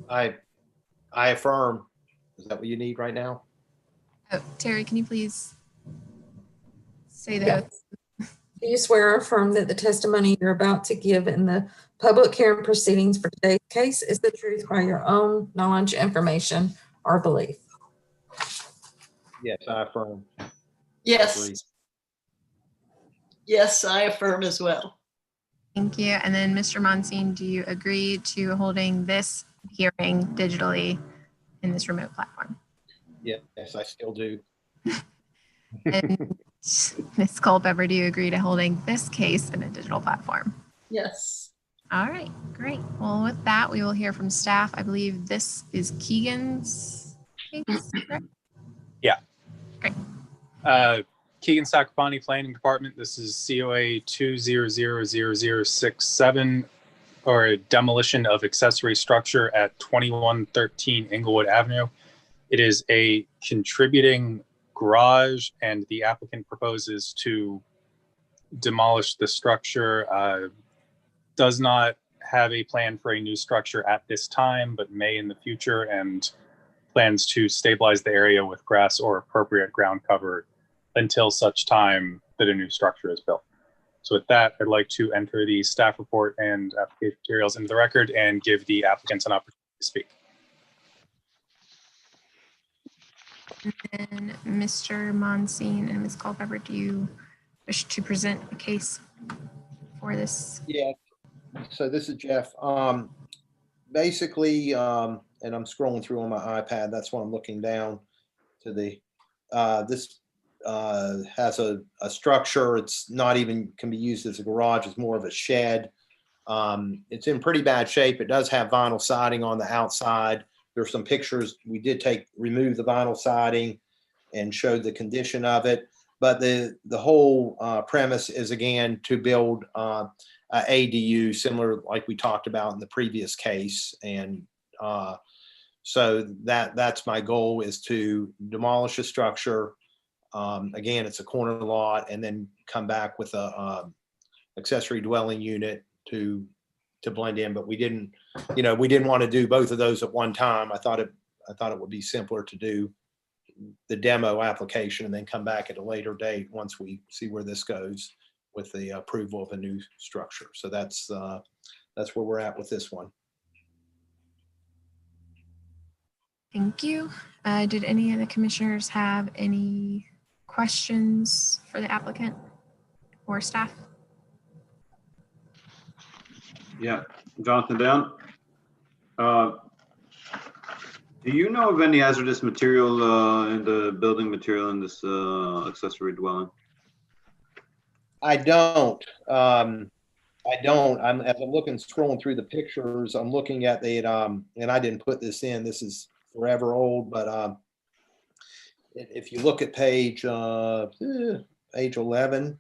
I affirm. Is that what you need right now?
Oh, Terry, can you please say the oath?
Do you swear or affirm that the testimony you're about to give in the public hearing proceedings for today's case is the truth by your own knowledge, information, or belief?
Yes, I affirm.
Yes.
Agree.
Yes, I affirm as well.
Thank you. And then Mr. Monsine, do you agree to holding this hearing digitally in this remote platform?
Yes, I still do.
And Ms. Culpepper, do you agree to holding this case in a digital platform?
Yes.
All right, great. Well, with that, we will hear from staff. I believe this is Keegan's case, correct?
Yeah.
Great.
Keegan Sacopani Planning Department. This is COA 2000067, or a demolition of accessory structure at 2113 Inglewood Avenue. It is a contributing garage, and the applicant proposes to demolish the structure. Does not have a plan for a new structure at this time, but may in the future, and plans to stabilize the area with grass or appropriate ground cover until such time that a new structure is built. So with that, I'd like to enter the staff report and application materials into the record and give the applicants an opportunity to speak.
And Mr. Monsine and Ms. Culpepper, do you wish to present a case for this?
Yeah. So this is Jeff. Basically, and I'm scrolling through on my iPad. That's why I'm looking down to the, this has a structure. It's not even can be used as a garage. It's more of a shed. It's in pretty bad shape. It does have vinyl siding on the outside. There's some pictures. We did remove the vinyl siding and showed the condition of it. But the whole premise is, again, to build ADU, similar like we talked about in the previous case. And so that's my goal, is to demolish a structure. Again, it's a corner lot, and then come back with a accessory dwelling unit to blend in. But we didn't want to do both of those at one time. I thought it would be simpler to do the demo application and then come back at a later date once we see where this goes with the approval of a new structure. So that's where we're at with this one.
Thank you. Did any of the commissioners have any questions for the applicant or staff?
Yeah, Jonathan Down. Do you know of any hazardous material in the building material in this accessory dwelling?
I don't. I'm as I'm looking, scrolling through the pictures, I'm looking at the and I didn't put this in. This is forever old, but if you look at page 11,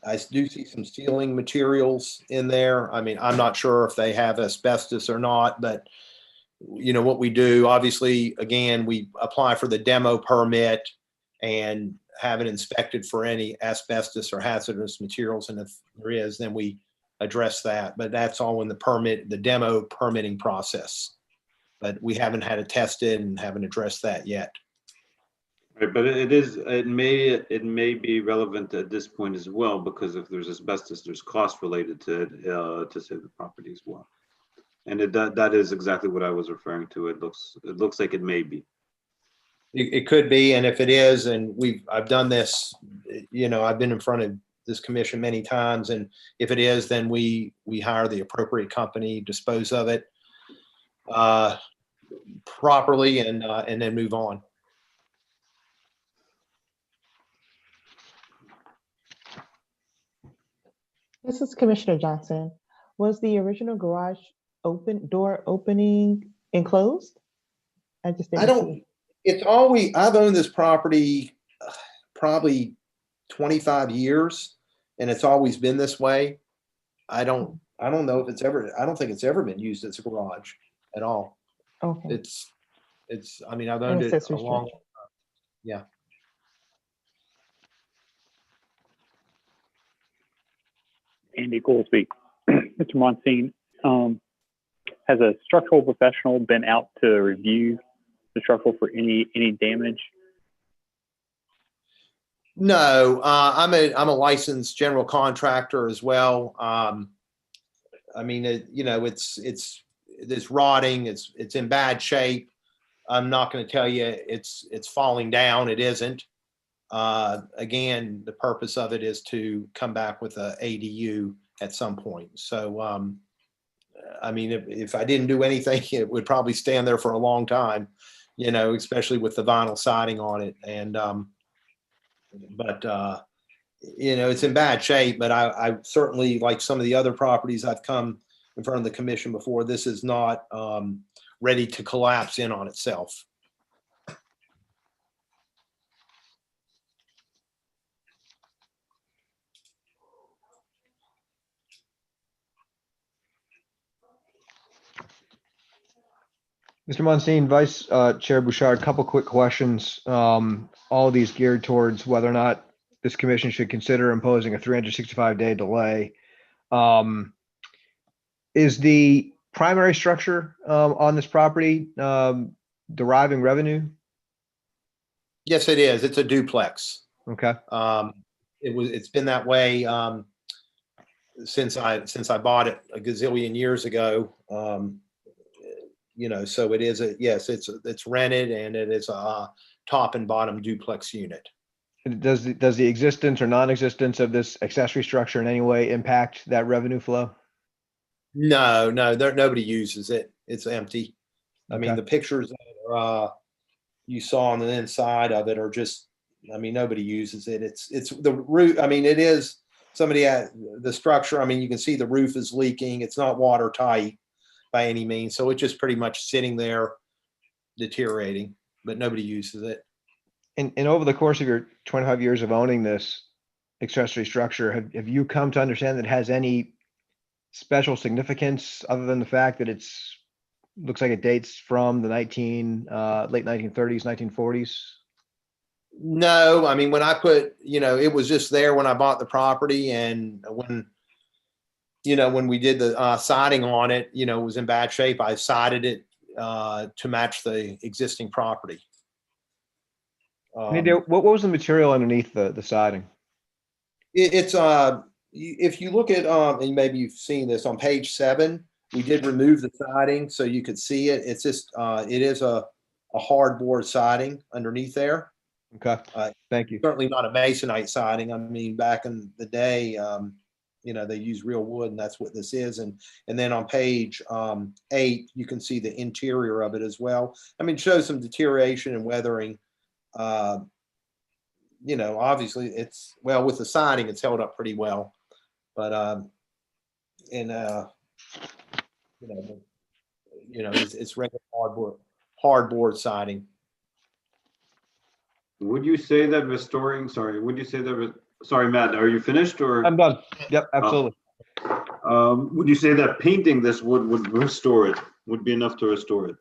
I do see some ceiling materials in there. I mean, I'm not sure if they have asbestos or not, but you know what we do, obviously, again, we apply for the demo permit and have it inspected for any asbestos or hazardous materials. And if there is, then we address that. But that's all in the demo permitting process. But we haven't had it tested and haven't addressed that yet.
Right, but it may be relevant at this point as well, because if there's asbestos, there's cost related to it to save the property as well. And that is exactly what I was referring to. It looks like it may be.
It could be, and if it is, and I've done this, you know, I've been in front of this commission many times, and if it is, then we hire the appropriate company, dispose of it properly, and then move on.
This is Commissioner Johnson. Was the original garage door opening enclosed? I just didn't see.
It's always, I've owned this property probably 25 years, and it's always been this way. I don't know if I don't think it's ever been used as a garage at all.
Okay.
I mean, I've owned it a long time. Yeah.
Andy Goolsby. Mr. Monsine, has a structural professional been out to review the structural for any damage?
No, I'm a licensed general contractor as well. I mean, it's rotting. It's in bad shape. I'm not going to tell you it's falling down. It isn't. Again, the purpose of it is to come back with a ADU at some point. So, I mean, if I didn't do anything, it would probably stand there for a long time, especially with the vinyl siding on it. And, it's in bad shape, but I certainly, like some of the other properties I've come in front of the commission before, this is not ready to collapse in on itself.
Mr. Monsine, Vice Chair Bouchard, a couple quick questions. All of these geared towards whether or not this commission should consider imposing a 365-day delay. Is the primary structure on this property deriving revenue?
Yes, it is. It's a duplex.
Okay.
It's been that way since I bought it a gazillion years ago. So it is it's rented, and it is a top and bottom duplex unit.
Does the existence or non-existence of this accessory structure in any way impact that revenue flow?
No, nobody uses it. It's empty. I mean, the pictures that you saw on the inside of it are just, I mean, nobody uses it. It's the roof. I mean, it is somebody at the structure. I mean, you can see the roof is leaking. It's not watertight by any means. So it's just pretty much sitting there deteriorating, but nobody uses it.
And over the course of your 25 years of owning this accessory structure, have you come to understand that it has any special significance other than the fact that looks like it dates from the late 1930s, 1940s?
No, I mean, when I put, it was just there when I bought the property, and when we did the siding on it, it was in bad shape. I sided it to match the existing property.
What was the material underneath the siding?
It's if you look at and maybe you've seen this on page 7, we did remove the siding so you could see it. It's just it is a hardboard siding underneath there.
Okay, thank you.
Certainly not a masonite siding. I mean, back in the day, they use real wood, and that's what this is. And then on page 8, you can see the interior of it as well. I mean, it shows some deterioration and weathering. Obviously with the siding, it's held up pretty well, but it's regular hardboard siding.
Would you say that sorry, Matt, are you finished or?
I'm done. Yep, absolutely.
Would you say that painting this would restore it, would be enough to restore it?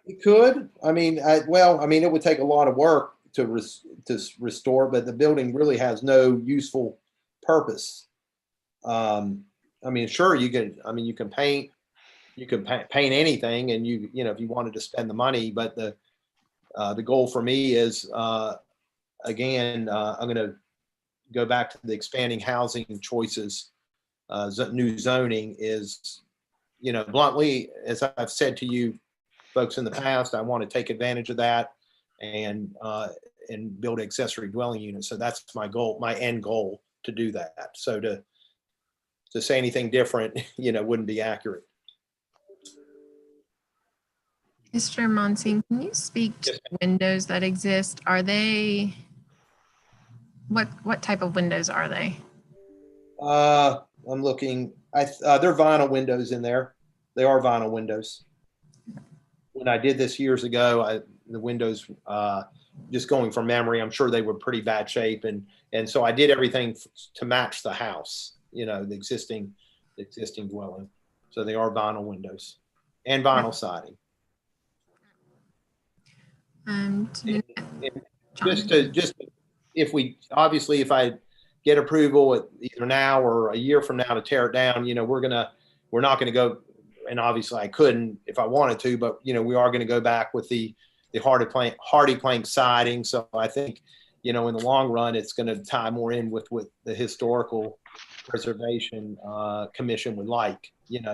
It could. I mean, it would take a lot of work to restore, but the building really has no useful purpose. I mean, sure, you can paint anything, and if you wanted to spend the money, but the goal for me is, again, I'm going to go back to the expanding housing choices. New zoning is, bluntly, as I've said to you folks in the past, I want to take advantage of that and build accessory dwelling units. So that's my goal, my end goal, to do that. So to say anything different, wouldn't be accurate.
Mr. Monsing, can you speak to windows that exist? Are they, what type of windows are they?
I'm looking, they're vinyl windows in there. They are vinyl windows. When I did this years ago, the windows, just going from memory, I'm sure they were pretty bad shape. And so I did everything to match the house, the existing dwelling. So they are vinyl windows and vinyl siding. If I get approval either now or a year from now to tear it down, we're not going to go, and obviously I couldn't if I wanted to, but we are going to go back with the hardy plank siding. So I think, in the long run, it's going to tie more in with what the Historical Preservation Commission would like.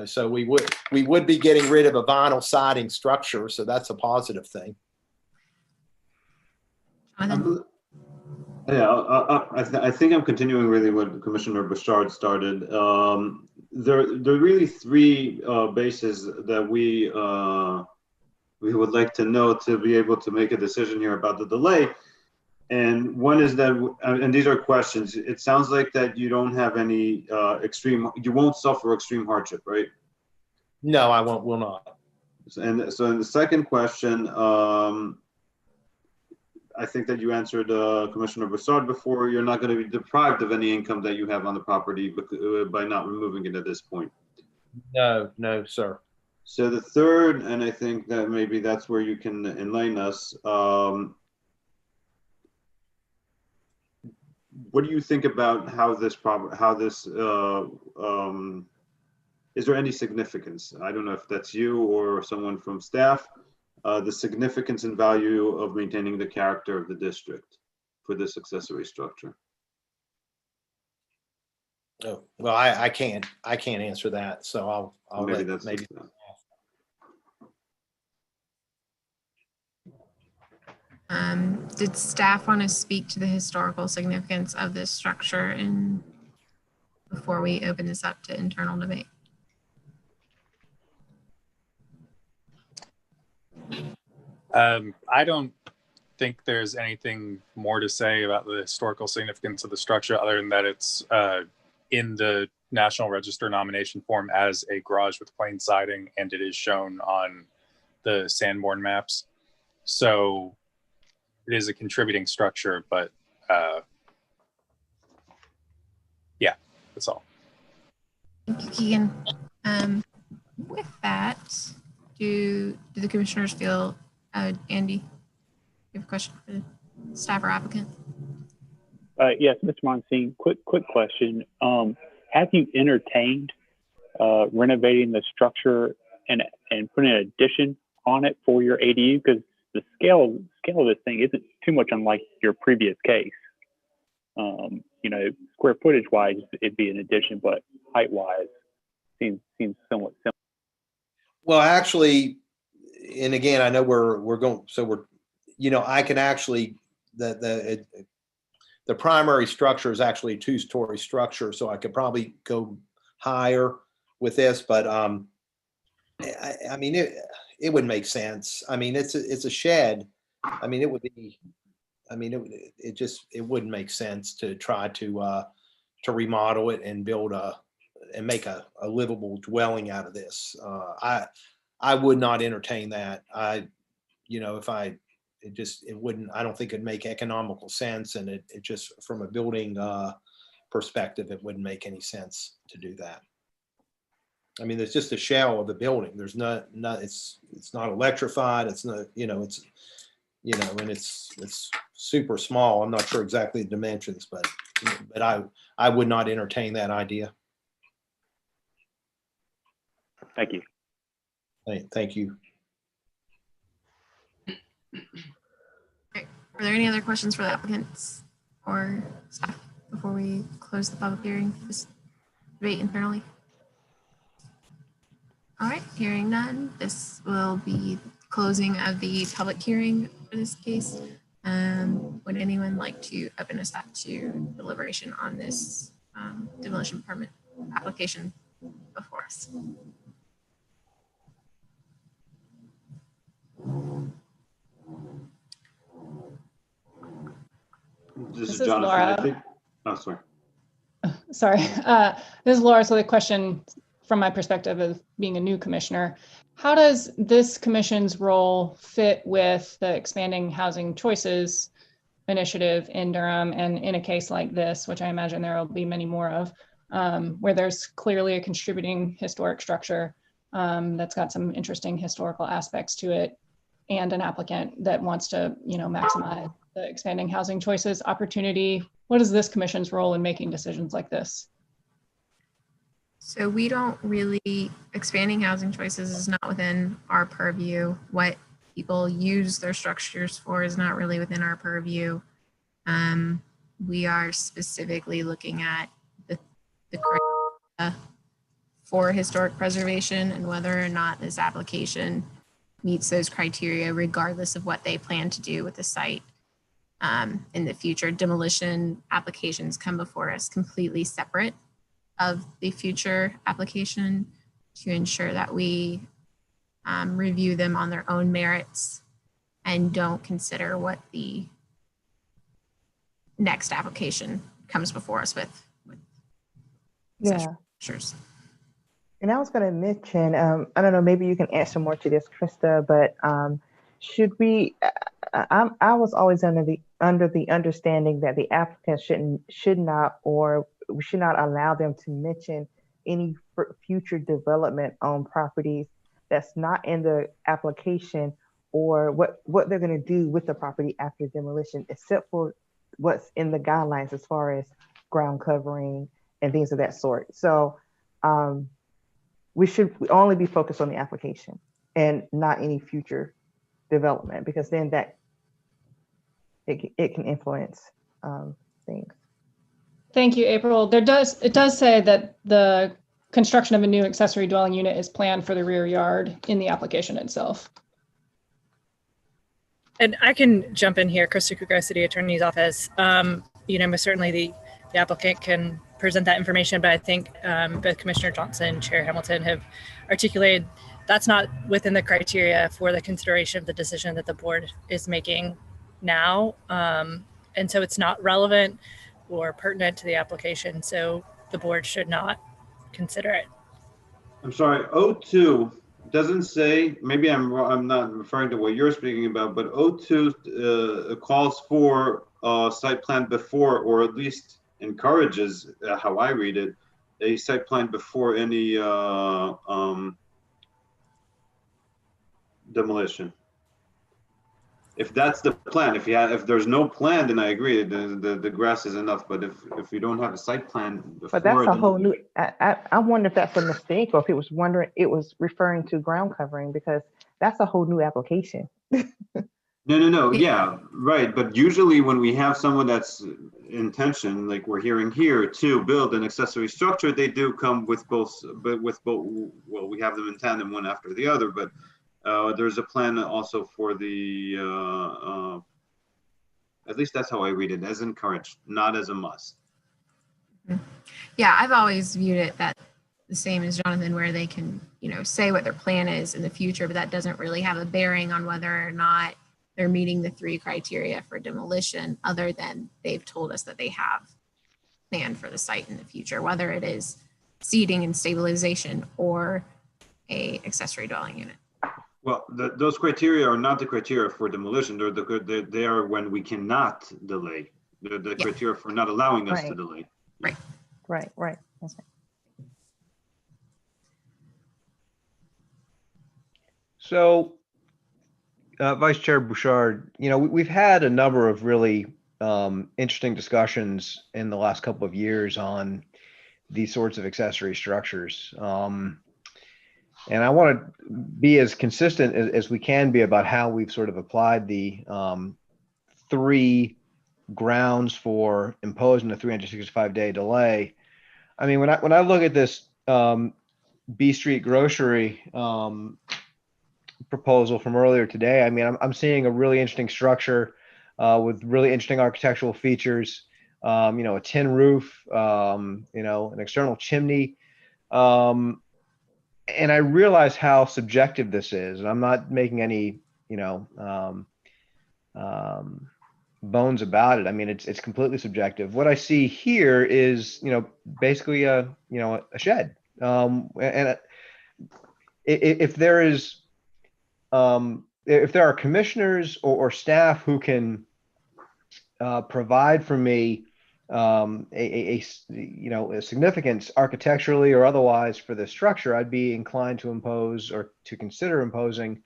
So we would be getting rid of a vinyl siding structure. So that's a positive thing.
I think I'm continuing really what Commissioner Bouchard started. There are really three bases that we would like to know to be able to make a decision here about the delay. And one is that, and these are questions. It sounds like that you don't have any you won't suffer extreme hardship, right?
No, I will not.
And so in the second question, I think that you answered Commissioner Broussard before. You're not going to be deprived of any income that you have on the property by not removing it at this point.
No, sir.
So the third, and I think that maybe that's where you can enlighten us. What do you think about how this is there any significance? I don't know if that's you or someone from staff. The significance and value of maintaining the character of the district for this accessory structure.
Oh, well, I can't answer that. So I'll
maybe
let,
that's
maybe.
Did staff want to speak to the historical significance of this structure before we open this up to internal debate?
I don't think there's anything more to say about the historical significance of the structure other than that it's in the National Register nomination form as a garage with plain siding, and it is shown on the Sanborn maps. So it is a contributing structure, but yeah, that's all.
Thank you, Keegan. With that, do the commissioners feel, Andy, you have a question for the staff or applicant?
Yes, Mr. Monsing, quick question. Have you entertained renovating the structure and putting an addition on it for your ADU? Because the scale of this thing isn't too much unlike your previous case. Square footage wise, it'd be an addition, but height wise, seems somewhat similar.
Well, actually, and again, I know we're going. So I can actually the primary structure is actually a 2-story structure, so I could probably go higher with this, but I mean it would make sense. I mean it's a shed. I mean it would be. I mean it wouldn't make sense to try to remodel it and build and make a livable dwelling out of this. I would not entertain that. It wouldn't, I don't think it'd make economical sense. And it just, from a building perspective, it wouldn't make any sense to do that. I mean, there's just a shell of the building. There's it's not electrified. It's not, and it's super small. I'm not sure exactly the dimensions, but I would not entertain that idea.
Thank you.
Thank you.
Okay. Are there any other questions for the applicants or staff before we close the public hearing? Just debate internally. All right, hearing none, this will be closing of the public hearing for this case. Would anyone like to open us up to deliberation on this demolition permit application before us?
This is
Jonathan,
Laura. I think. Oh, sorry.
Sorry. This is Laura. So the question from my perspective of being a new commissioner, how does this commission's role fit with the Expanding Housing Choices initiative in Durham, and in a case like this, which I imagine there will be many more of, where there's clearly a contributing historic structure that's got some interesting historical aspects to it, and an applicant that wants to, maximize the Expanding Housing Choices opportunity? What is this commission's role in making decisions like this?
So we don't really, Expanding Housing Choices is not within our purview. What people use their structures for is not really within our purview. We are specifically looking at the criteria for historic preservation and whether or not this application meets those criteria, regardless of what they plan to do with the site in the future. Demolition applications come before us completely separate of the future application to ensure that we review them on their own merits and don't consider what the next application comes before us with
Yeah.
structures.
And I was going to mention, I don't know, maybe you can answer more to this, Krista, but should we, I was always under the understanding that the applicant should not, or we should not allow them to mention any future development on properties that's not in the application, or what they're going to do with the property after demolition, except for what's in the guidelines as far as ground covering and things of that sort. So we should only be focused on the application and not any future development, because then that it can influence things.
Thank you, April. It does say that the construction of a new accessory dwelling unit is planned for the rear yard in the application itself.
And I can jump in here, Krista Kruger, City Attorney's Office. Most certainly the applicant can present that information, but I think both Commissioner Johnson, Chair Hamilton have articulated that's not within the criteria for the consideration of the decision that the board is making now. And so it's not relevant or pertinent to the application. So the board should not consider it.
I'm sorry, O2 doesn't say, maybe I'm not referring to what you're speaking about, but O2 calls for site plan before, or at least encourages, how I read it, a site plan before any demolition. If that's the plan, if there's no plan, then I agree, the grass is enough. But if you don't have a site plan before,
but that's a whole new. I wonder if that's a mistake, or if it was referring to ground covering, because that's a whole new application.
No. Yeah, right. But usually when we have someone that's intention, like we're hearing here, to build an accessory structure, they do come with both. Well, we have them in tandem, one after the other, but. There's a plan also for the, at least that's how I read it, as encouraged, not as a must.
Yeah, I've always viewed it that the same as Jonathan, where they can, say what their plan is in the future, but that doesn't really have a bearing on whether or not they're meeting the 3 criteria for demolition, other than they've told us that they have planned for the site in the future, whether it is seating and stabilization or a accessory dwelling unit.
Well, those criteria are not the criteria for demolition. They are when we cannot delay. They're the criteria for not allowing us to delay.
Right.
That's right.
So, Vice Chair Bouchard, we've had a number of really interesting discussions in the last couple of years on these sorts of accessory structures. And I want to be as consistent as we can be about how we've sort of applied the 3 grounds for imposing a 365-day delay. I mean, when I look at this B Street Grocery proposal from earlier today, I mean, I'm seeing a really interesting structure with really interesting architectural features. A tin roof, an external chimney. And I realize how subjective this is, and I'm not making any, bones about it. I mean, it's completely subjective. What I see here is, basically a shed. And if there are commissioners or staff who can provide for me a significance architecturally or otherwise for the structure, I'd be inclined to impose or to consider imposing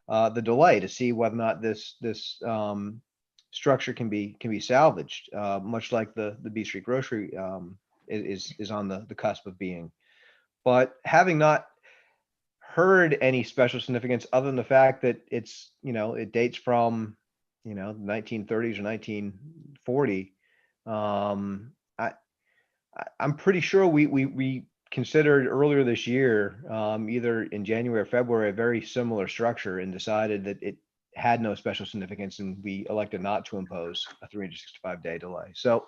the delay to see whether or not this structure can be salvaged, much like the B Street Grocery is on the cusp of being. But having not heard any special significance other than the fact that it's, it dates from, 1930s or 1940. I'm pretty sure we considered earlier this year, either in January or February, a very similar structure and decided that it had no special significance, and we elected not to impose a 365-day delay. So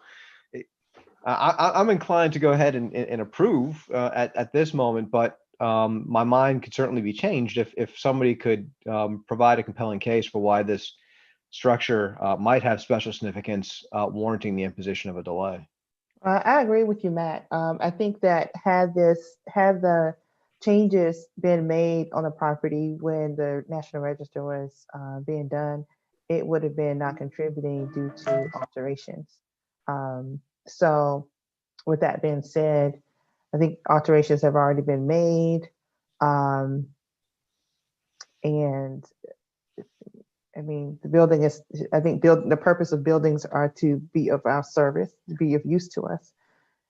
I'm inclined to go ahead and approve at this moment, but my mind could certainly be changed if somebody could provide a compelling case for why this structure might have special significance warranting the imposition of a delay.
I agree with you, Matt. I think that had the changes been made on the property when the National Register was being done, it would have been not contributing due to alterations. So with that being said, I think alterations have already been made. And I mean, the building is, I think the purpose of buildings are to be of our service, to be of use to us.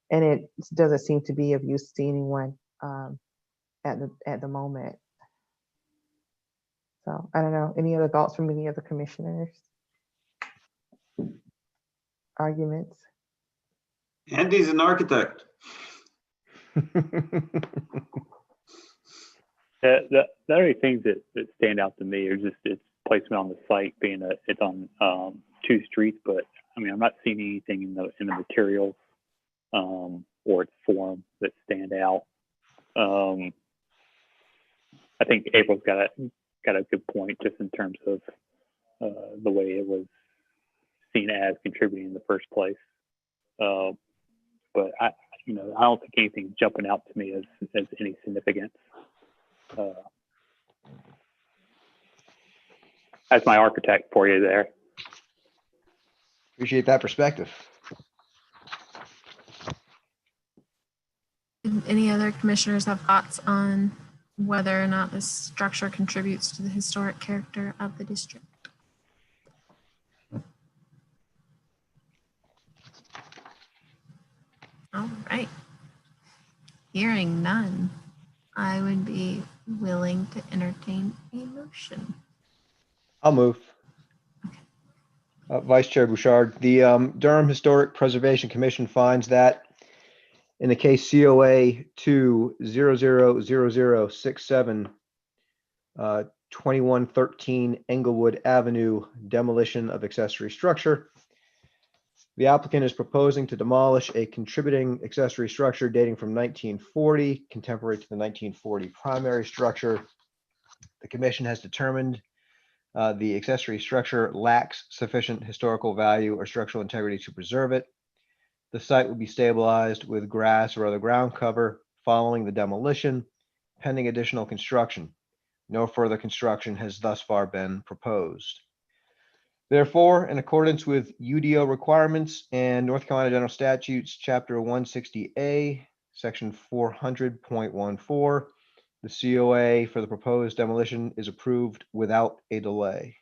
And it doesn't seem to be of use to anyone at the moment. So I don't know, any other thoughts from any other commissioners? Arguments?
Andy's an architect.
The only things that stand out to me are just its placement on the site, being that it's on 2 streets. But I mean, I'm not seeing anything in the materials or its form that stand out. I think April's got a good point just in terms of the way it was seen as contributing in the first place. But I don't think anything's jumping out to me as any significance. That's my architect for you there.
Appreciate that perspective.
Any other commissioners have thoughts on whether or not this structure contributes to the historic character of the district? All right. Hearing none, I would be willing to entertain a motion.
I'll move. Vice Chair Bouchard, the Durham Historic Preservation Commission finds that in the case COA 2000067, 2113 Englewood Avenue, demolition of accessory structure, the applicant is proposing to demolish a contributing accessory structure dating from 1940, contemporary to the 1940 primary structure. The commission has determined the accessory structure lacks sufficient historical value or structural integrity to preserve it. The site will be stabilized with grass or other ground cover following the demolition, pending additional construction. No further construction has thus far been proposed. Therefore, in accordance with UDO requirements and North Carolina General Statutes, Chapter 160A, Section 400.14, the COA for the proposed demolition is approved without a delay.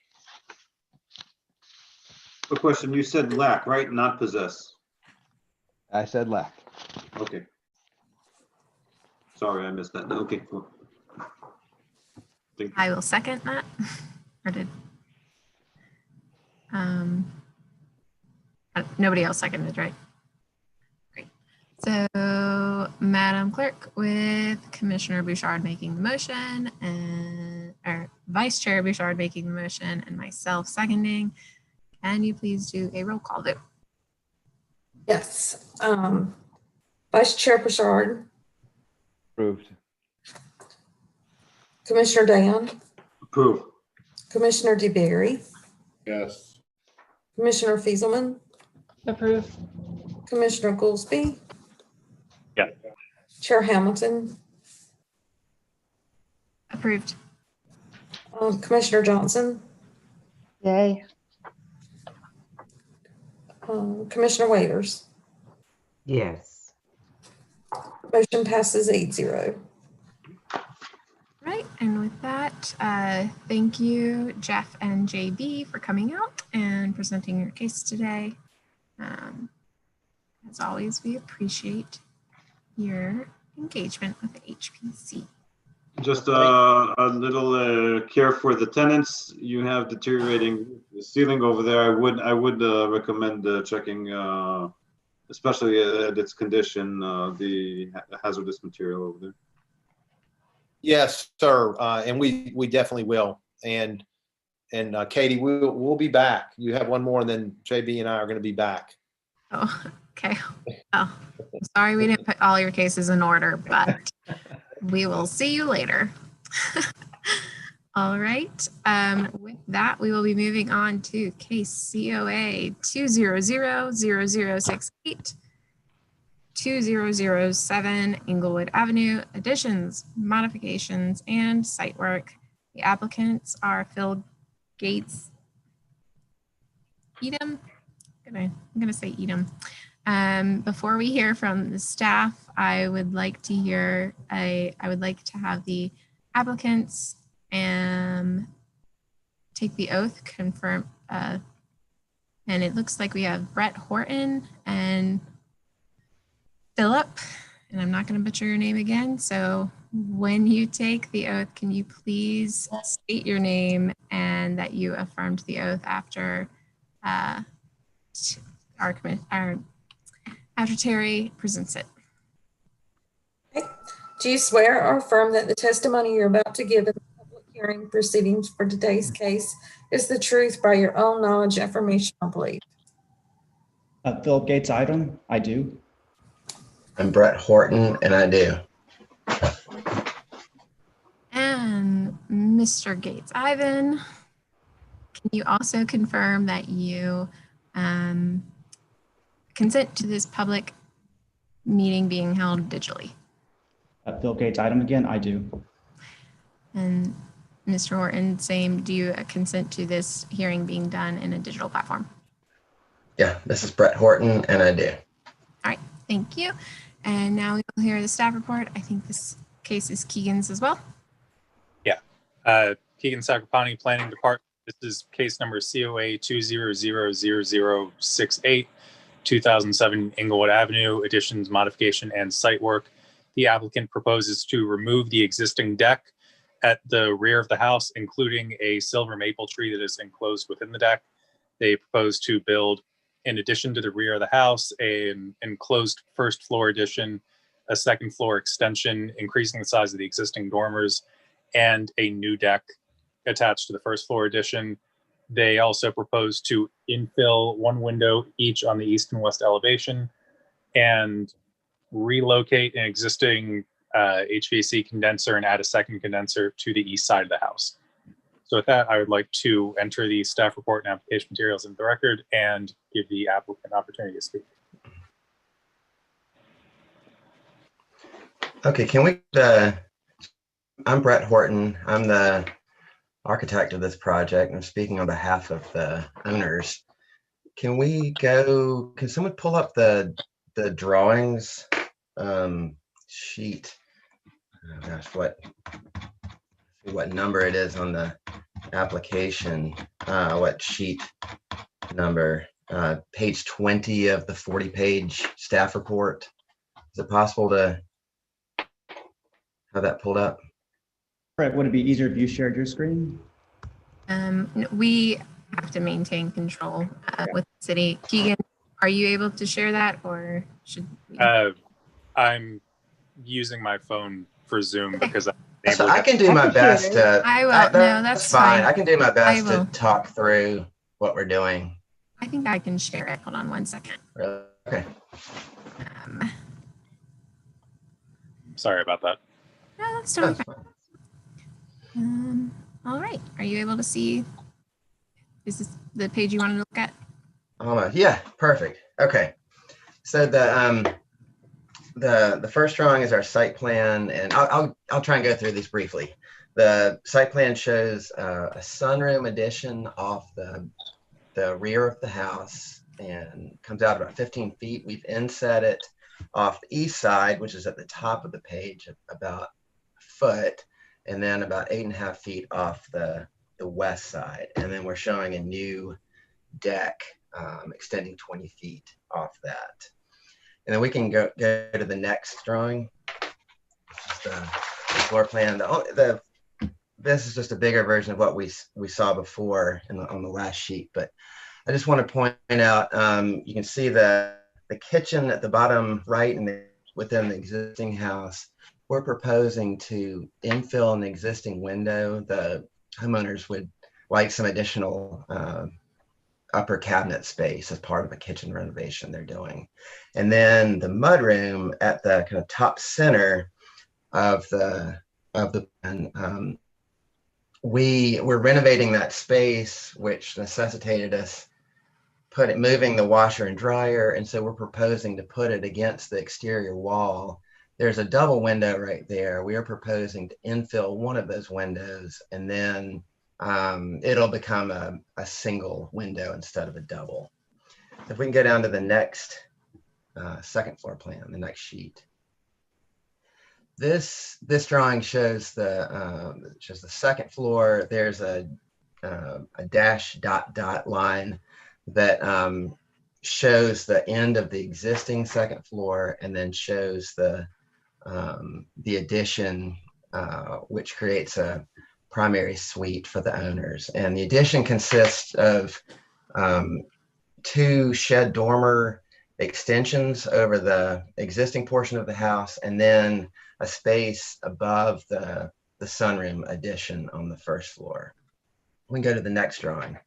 A question, you said lack, right? Not possess.
I said lack.
Okay. Sorry, I missed that. Okay, cool.
I will second that. Or did nobody else seconded, right? Great. So, Madam Clerk, with Commissioner Bouchard making the motion or Vice Chair Bouchard making the motion and myself seconding, can you please do a roll call vote?
Yes. Vice Chair Bouchard.
Approved.
Commissioner Dan.
Approved.
Commissioner DeBerry.
Yes.
Commissioner Fieselman.
Approve.
Commissioner Goolsby.
Yeah.
Chair Hamilton.
Approved.
Commissioner Johnson.
Yay.
Commissioner Waiters.
Yes.
Motion passes 8-0.
Right, and with that, thank you, Jeff and JB, for coming out and presenting your case today. As always, we appreciate your engagement with the HPC.
Just a little care for the tenants. You have deteriorating ceiling over there. I would recommend checking, especially at its condition, the hazardous material over there.
Yes, sir. And we definitely will. And Katie, we'll be back. You have one more, and then JB and I are going to be back.
Oh, okay. Oh, I'm sorry we didn't put all your cases in order, but we will see you later. All right. With that, we will be moving on to case COA 2000068, 2007 Inglewood Avenue, additions, modifications, and site work. The applicants are Phil Gates, Edom. I'm gonna say Edom. Before we hear from the staff, I would like to have the applicants take the oath, confirm, and it looks like we have Brett Horton and Philip, and I'm not going to butcher your name again. So when you take the oath, can you please state your name and that you affirmed the oath after after Terry presents it.
Do you swear or affirm that the testimony you're about to give in the public hearing proceedings for today's case is the truth by your own knowledge, information, or belief?
Philip Gates Idom, I do.
I'm Brett Horton, and I do.
And Mr. Gates Ivan, can you also confirm that you consent to this public meeting being held digitally?
Phil Gates Idom again, I do.
And Mr. Horton, same, do you consent to this hearing being done in a digital platform?
Yeah, this is Brett Horton, and I do.
All right, thank you. And now we will hear the staff report. I think this case is Keegan's as well.
Yeah, Keegan Sacropani, Planning Department. This is case number COA 2000068, 2007 Inglewood Avenue, additions, modification, and site work. The applicant proposes to remove the existing deck at the rear of the house, including a silver maple tree that is enclosed within the deck. They propose to build, in addition to the rear of the house, an enclosed first floor addition, a second floor extension, increasing the size of the existing dormers, and a new deck attached to the first floor addition. They also propose to infill one window each on the east and west elevation and relocate an existing HVAC condenser and add a second condenser to the east side of the house. So with that, I would like to enter the staff report and application materials into the record and give the applicant an opportunity to speak.
Okay, can we, I'm Brett Horton. I'm the architect of this project. I'm speaking on behalf of the owners. Can someone pull up the drawings sheet? Oh gosh, what number it is on the application, what sheet number, page 20 of the 40-page staff report. Is it possible to have that pulled up?
Brett, would it be easier if you shared your screen?
We have to maintain control with the city. Keegan, are you able to share that, or should we?
I'm using my phone for Zoom because I'm
so I can do my best to.
I will. No, that's fine.
I can do my best to talk through what we're doing.
I think I can share it. Hold on one second.
Really? Okay.
Sorry about that.
No, that's totally fine. All right. Are you able to see? Is this the page you wanted to look at?
Yeah, perfect. Okay. So the first drawing is our site plan, and I'll try and go through these briefly. The site plan shows a sunroom addition off the rear of the house and comes out about 15 feet. We've inset it off the east side, which is at the top of the page, about a foot, and then about 8.5 feet off the west side. And then we're showing a new deck extending 20 feet off that. And then we can go to the next drawing. Just floor plan. This is just a bigger version of what we saw before on the last sheet, but I just want to point out, you can see the kitchen at the bottom right and within the existing house. We're proposing to infill an existing window. The homeowners would like some additional upper cabinet space as part of a kitchen renovation they're doing. And then the mudroom at the kind of top center of the plan, we're renovating that space, which necessitated us moving the washer and dryer. And so we're proposing to put it against the exterior wall. There's a double window right there. We are proposing to infill one of those windows, and then it'll become a single window instead of a double. If we can go down to the next second floor plan, the next sheet. This drawing shows the second floor. There's a dash dot line that shows the end of the existing second floor, and then shows the addition, which creates a primary suite for the owners. And the addition consists of 2 shed dormer extensions over the existing portion of the house, and then a space above the sunroom addition on the first floor. We can go to the next drawing.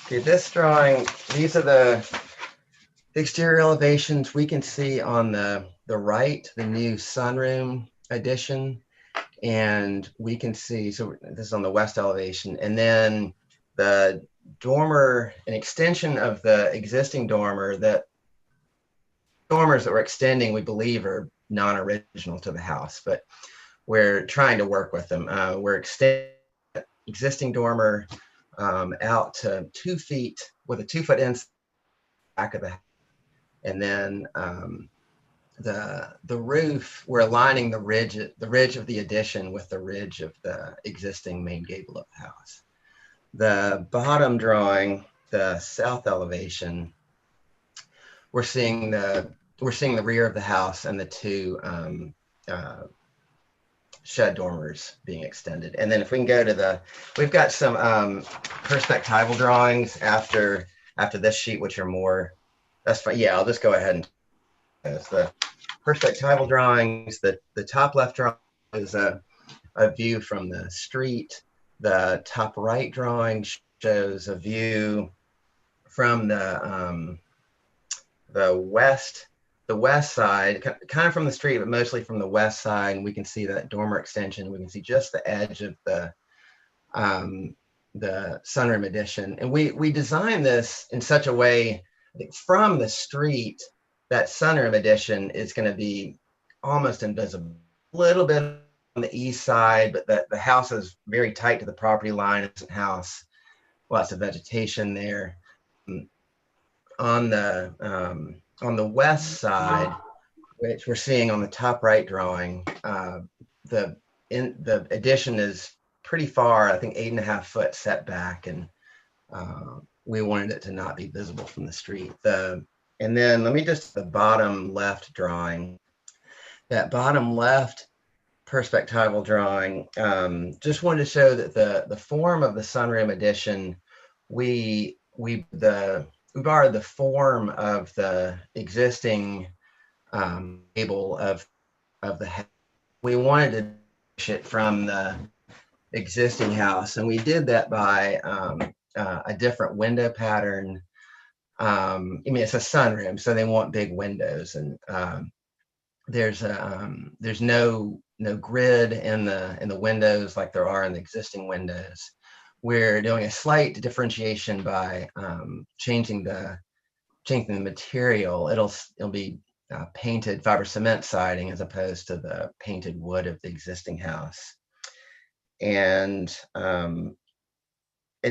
Okay, this drawing, these are the exterior elevations. We can see on the right, the new sunroom addition, and we can see, so this is on the west elevation, and then the dormer, an extension of the existing dormer. That dormers that we're extending, we believe, are non-original to the house, but we're trying to work with them. We're extending existing dormer out to 2 feet with a 2-foot inside back of the house. And then the roof, we're aligning the ridge of the addition with the ridge of the existing main gable of the house. The bottom drawing, the south elevation, we're seeing the rear of the house and the 2 shed dormers being extended. And then if we can go to we've got some perspectival drawings after this sheet, which are more, that's fine. Yeah, I'll just go ahead and it's the perspectival drawings. The top left drawing is a view from the street. The top right drawing shows a view from the west side, kind of from the street, but mostly from the west side. And we can see that dormer extension. We can see just the edge of the sunroom addition. And we designed this in such a way that from the street, that sunroom addition is going to be almost invisible. A little bit on the east side, but the house is very tight to the property line. It's a house, lots of vegetation there. On the west side, which we're seeing on the top right drawing, the addition is pretty far, I think 8.5 foot setback, and we wanted it to not be visible from the street. And then let me just, the bottom left drawing, that bottom left perspectival drawing, just wanted to show that the form of the sunroom addition, we borrowed the form of the existing gable of the house. We wanted to push it from the existing house, and we did that by a different window pattern. I mean, it's a sunroom, so they want big windows, and there's no grid in the windows like there are in the existing windows. We're doing a slight differentiation by changing the material. It'll be painted fiber cement siding as opposed to the painted wood of the existing house. And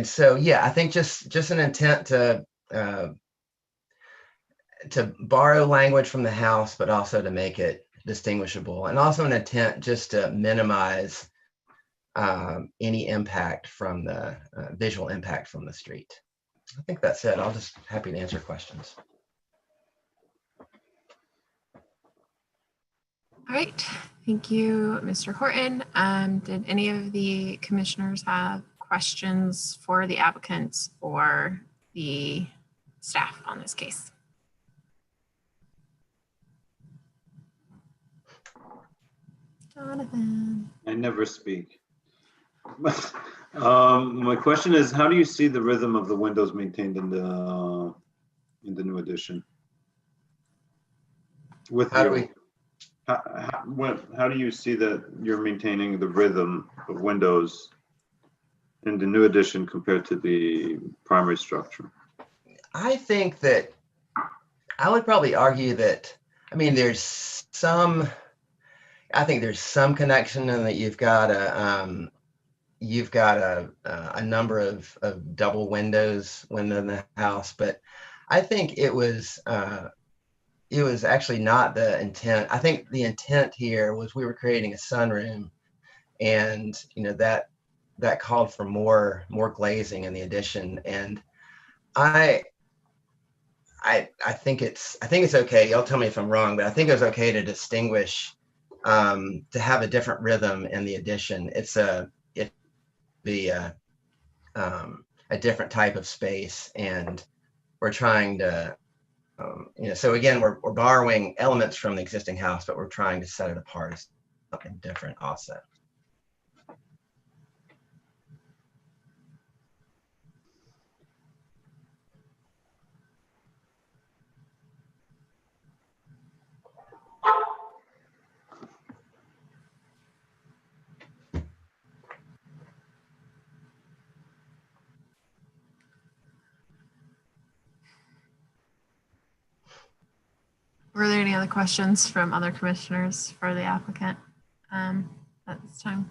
so, yeah, I think just an intent to borrow language from the house, but also to make it distinguishable, and also an intent just to minimize any impact from the visual impact from the street. I think that's it. I'll just happy to answer questions.
All right, thank you, Mr. Horton. Did any of the commissioners have questions for the applicants or the staff on this case? Jonathan.
I never speak. My question is, how do you see the rhythm of the windows maintained in the new addition? With
How do we?
How do you see that you're maintaining the rhythm of windows in the new addition compared to the primary structure?
I think that I would probably argue that, I mean, I think there's some connection in that you've got a number of double windows in the house, but I think it was actually not the intent. I think the intent here was we were creating a sunroom, and that called for more glazing in the addition. And I think it's okay. Y'all tell me if I'm wrong, but I think it was okay to distinguish, to have a different rhythm in the addition. It'd be a different type of space, and we're trying to, so again, we're borrowing elements from the existing house, but we're trying to set it apart as something different also.
Were there any other questions from other commissioners for the applicant at this time?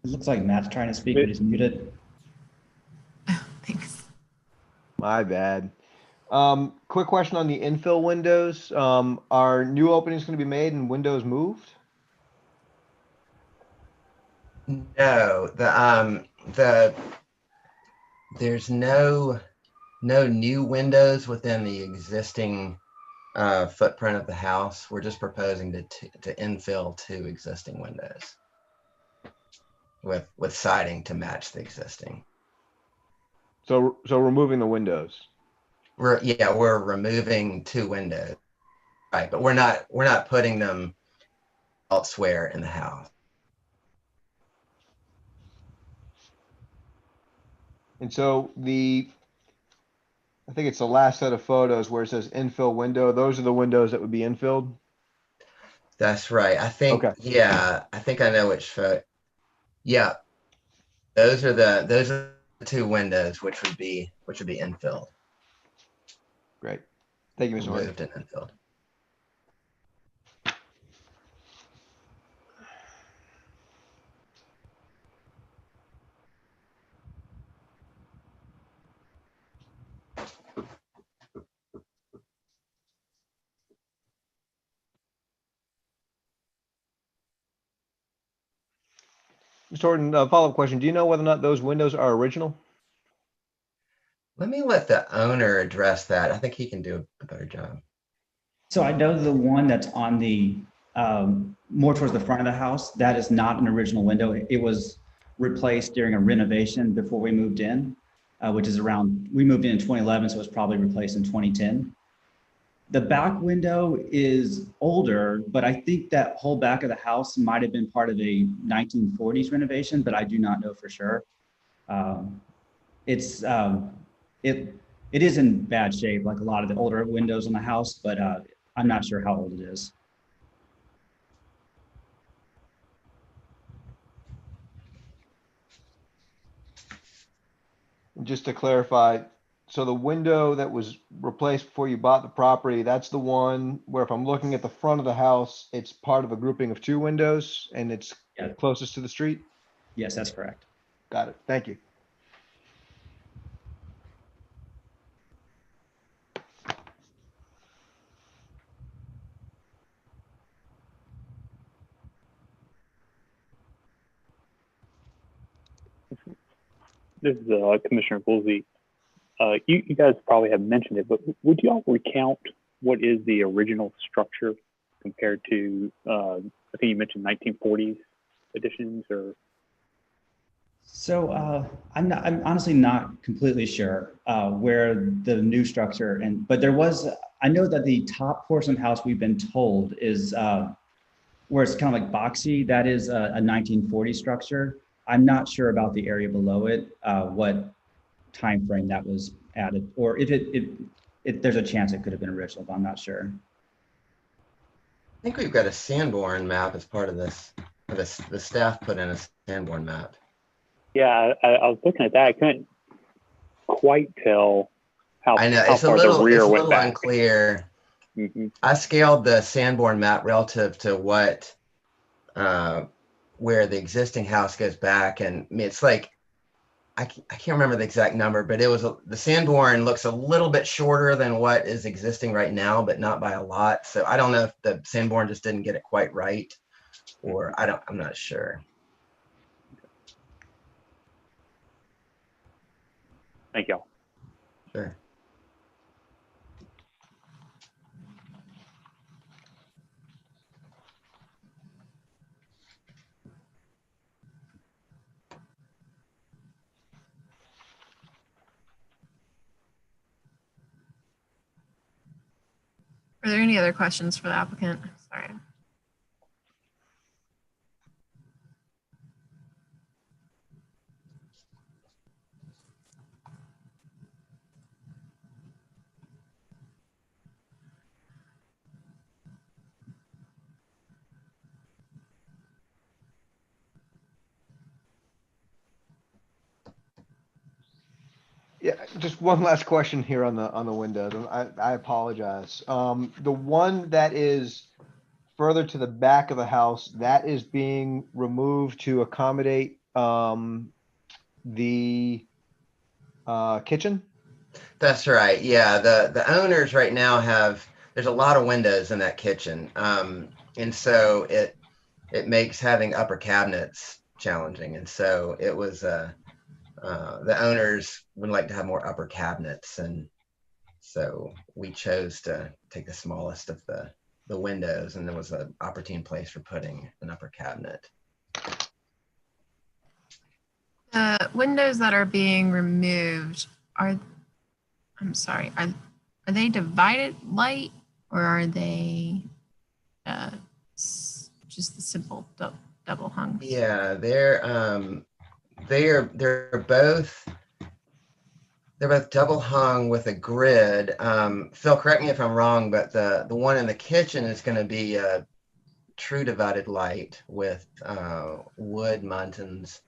It looks like Matt's trying to speak, but he's muted.
Thanks.
My bad. Quick question on the infill windows. Are new openings going to be made and windows moved?
No, there's no new windows within the existing footprint of the house. We're just proposing to infill 2 existing windows with siding to match the existing.
So removing the windows.
We're removing 2 windows, right? But we're not putting them elsewhere in the house.
And so I think it's the last set of photos where it says infill window. Those are the windows that would be infilled.
That's right. I think,
okay.
Yeah, I think I know which photo. Yeah, those are the 2 windows which would be infilled.
Great. Thank you, Mr. Horton.
Removed and infilled.
Mr. Horton, follow-up question. Do you know whether or not those windows are original?
Let me let the owner address that. I think he can do a better job.
So I know the one that's on the more towards the front of the house, that is not an original window. It was replaced during a renovation before we moved in, which is we moved in 2011, so it was probably replaced in 2010. The back window is older, but I think that whole back of the house might have been part of a 1940s renovation, but I do not know for sure. It is in bad shape, like a lot of the older windows in the house, but I'm not sure how old it is.
Just to clarify, so the window that was replaced before you bought the property, that's the one where if I'm looking at the front of the house, it's part of a grouping of 2 windows and it's closest to the street?
Yes, that's correct.
Got it. Thank you.
This is Commissioner Woolsey. You guys probably have mentioned it, but would you all recount what is the original structure compared to, I think you mentioned 1940s additions or?
So I'm honestly not completely sure where the new structure but there was, I know that the top portion of the house we've been told is where it's kind of like boxy. That is a 1940 structure. I'm not sure about the area below it, what time frame that was added, or if there's a chance it could have been original, but I'm not sure.
I think we've got a Sanborn map as part of this. The staff put in a Sanborn map.
Yeah, I was looking at that. I couldn't quite tell how,
I know
how
it's a
far
little,
the rear
it's a
went
little
back.
unclear.
Mm-hmm.
I scaled the Sanborn map relative to what where the existing house goes back, and I mean, it's like I can't remember the exact number, but it was the Sanborn looks a little bit shorter than what is existing right now, but not by a lot. So I don't know if the Sanborn just didn't get it quite right, or I'm not sure.
Thank y'all.
Sure.
Are there any other questions for the applicant? Sorry.
Yeah, just one last question here on the windows. I apologize. The one that is further to the back of the house, that is being removed to accommodate the kitchen?
That's right. Yeah, the owners right now there's a lot of windows in that kitchen, and so it makes having upper cabinets challenging. And so it was the owners would like to have more upper cabinets, and so we chose to take the smallest of the windows, and there was an opportune place for putting an upper cabinet.
The windows that are being removed are they divided light, or are they just the simple double hung?
Yeah, they're both double hung with a grid. Phil, correct me if I'm wrong, but the one in the kitchen is going to be a true divided light with wood muntins.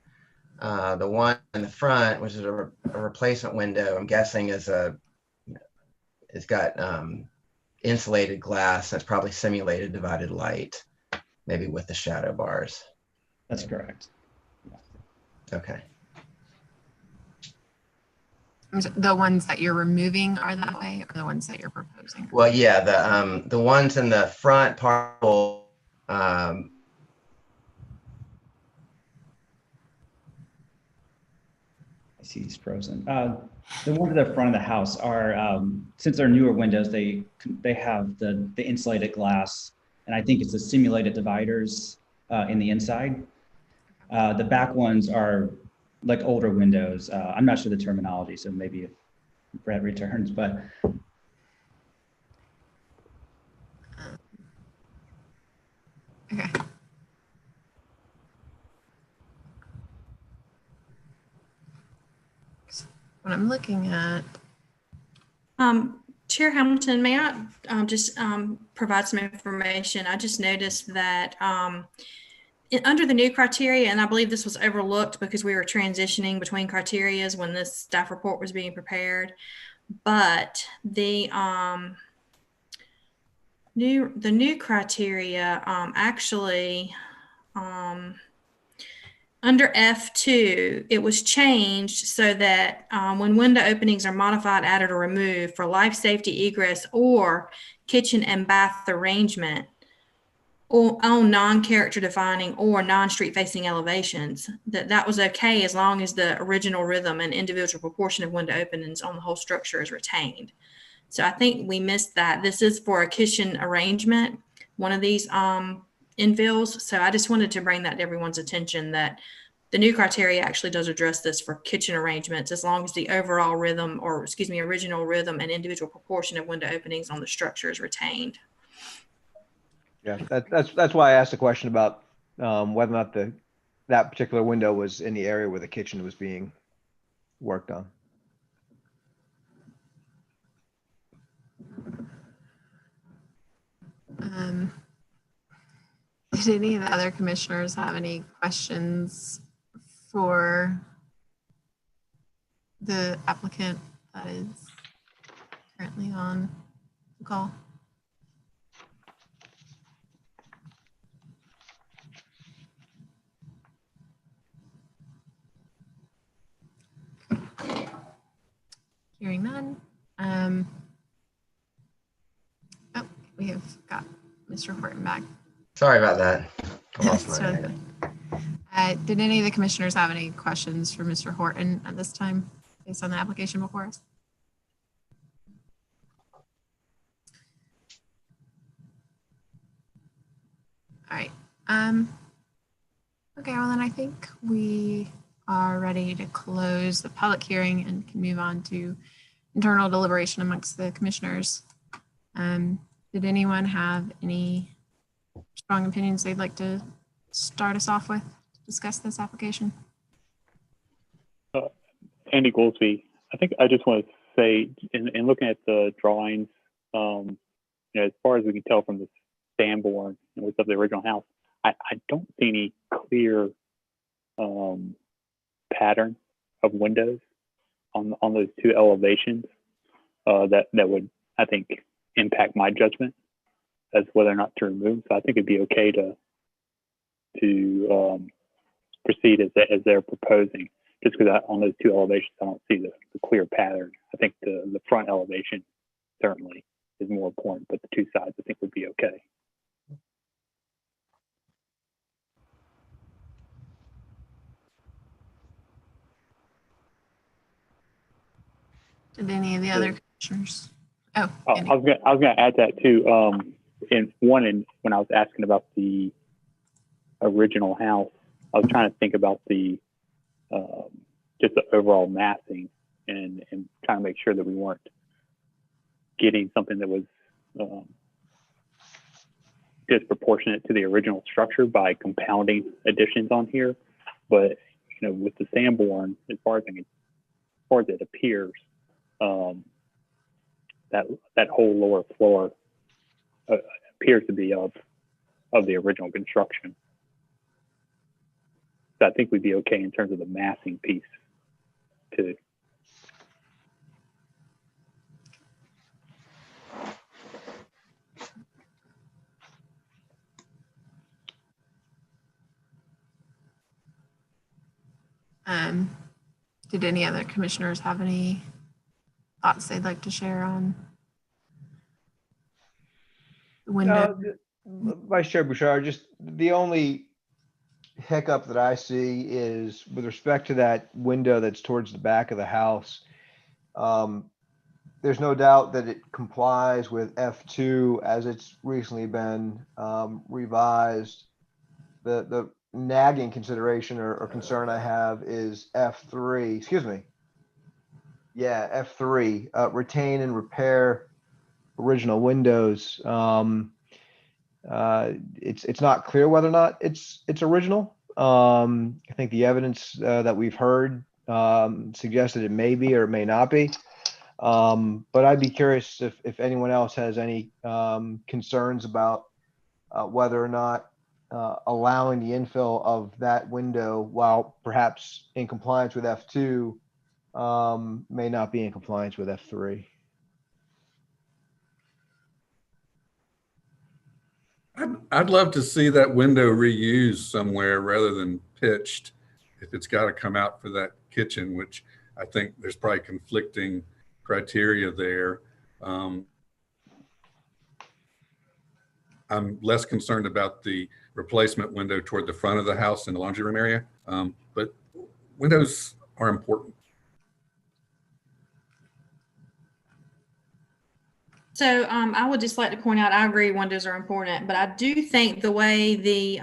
The one in the front, which is a replacement window, I'm guessing it's got insulated glass. That's probably simulated divided light, maybe with the shadow bars.
That's correct.
Okay.
The ones that you're removing are that way, or the ones that you're proposing?
Well, yeah, the ones in the front part will,
I see he's frozen. The ones at the front of the house are, since they're newer windows, they have the insulated glass, and I think it's the simulated dividers in the inside. The back ones are like older windows. I'm not sure the terminology, so maybe if Brett returns, but.
Okay. What I'm looking at.
Chair Hamilton, may I just provide some information? I just noticed that under the new criteria, and I believe this was overlooked because we were transitioning between criterias when this staff report was being prepared, but the new criteria actually under F2, it was changed so that when window openings are modified, added, or removed for life safety egress or kitchen and bath arrangement, or on non-character defining or non-street facing elevations, that was okay as long as the original rhythm and individual proportion of window openings on the whole structure is retained. So I think we missed that. This is for a kitchen arrangement, one of these infills. So I just wanted to bring that to everyone's attention that the new criteria actually does address this for kitchen arrangements as long as the overall rhythm, or excuse me, original rhythm and individual proportion of window openings on the structure is retained.
Yeah, that's why I asked the question about whether or not that particular window was in the area where the kitchen was being worked on.
Did any of the other commissioners have any questions for the applicant that is currently on the call? Hearing none. Oh, we have got Mr. Horton back.
Sorry about that. I lost my
Totally fine. Did any of the commissioners have any questions for Mr. Horton at this time based on the application before us? All right. Okay, well then I think we are ready to close the public hearing and can move on to internal deliberation amongst the commissioners. Did anyone have any strong opinions they'd like to start us off with to discuss this application?
Andy Goolsby, I think I just want to say, in looking at the drawings, as far as we can tell from the Sanborn and what's of the original house, I don't see any clear pattern of windows on those two elevations that would, I think, impact my judgment as whether or not to remove. So I think it'd be okay to proceed as they're proposing, just because on those two elevations I don't see the clear pattern. I think the front elevation certainly is more important, but the two sides I think would be okay.
Did any of the other commissioners? Oh,
I was gonna add that too. When I was asking about the original house, I was trying to think about the just the overall massing and trying to make sure that we weren't getting something that was disproportionate to the original structure by compounding additions on here. But with the Sanborn, as far as it appears, that whole lower floor appears to be of the original construction. So I think we'd be okay in terms of the massing piece too.
Did any other commissioners have any thoughts they'd like to share on the window?
Vice Chair Bouchard, just the only hiccup that I see is with respect to that window that's towards the back of the house. There's no doubt that it complies with F2 as it's recently been revised. The nagging consideration or concern I have is F3, excuse me. Yeah, F3, retain and repair original windows. It's not clear whether or not it's original. I think the evidence that we've heard suggests that it may be or it may not be. But I'd be curious if anyone else has any concerns about whether or not allowing the infill of that window, while perhaps in compliance with F2, may not be in compliance with F3.
I'd love to see that window reused somewhere rather than pitched, if it's got to come out for that kitchen, which I think there's probably conflicting criteria there. I'm less concerned about the replacement window toward the front of the house in the laundry room area. But windows are important.
So I would just like to point out, I agree windows are important, but I do think the way the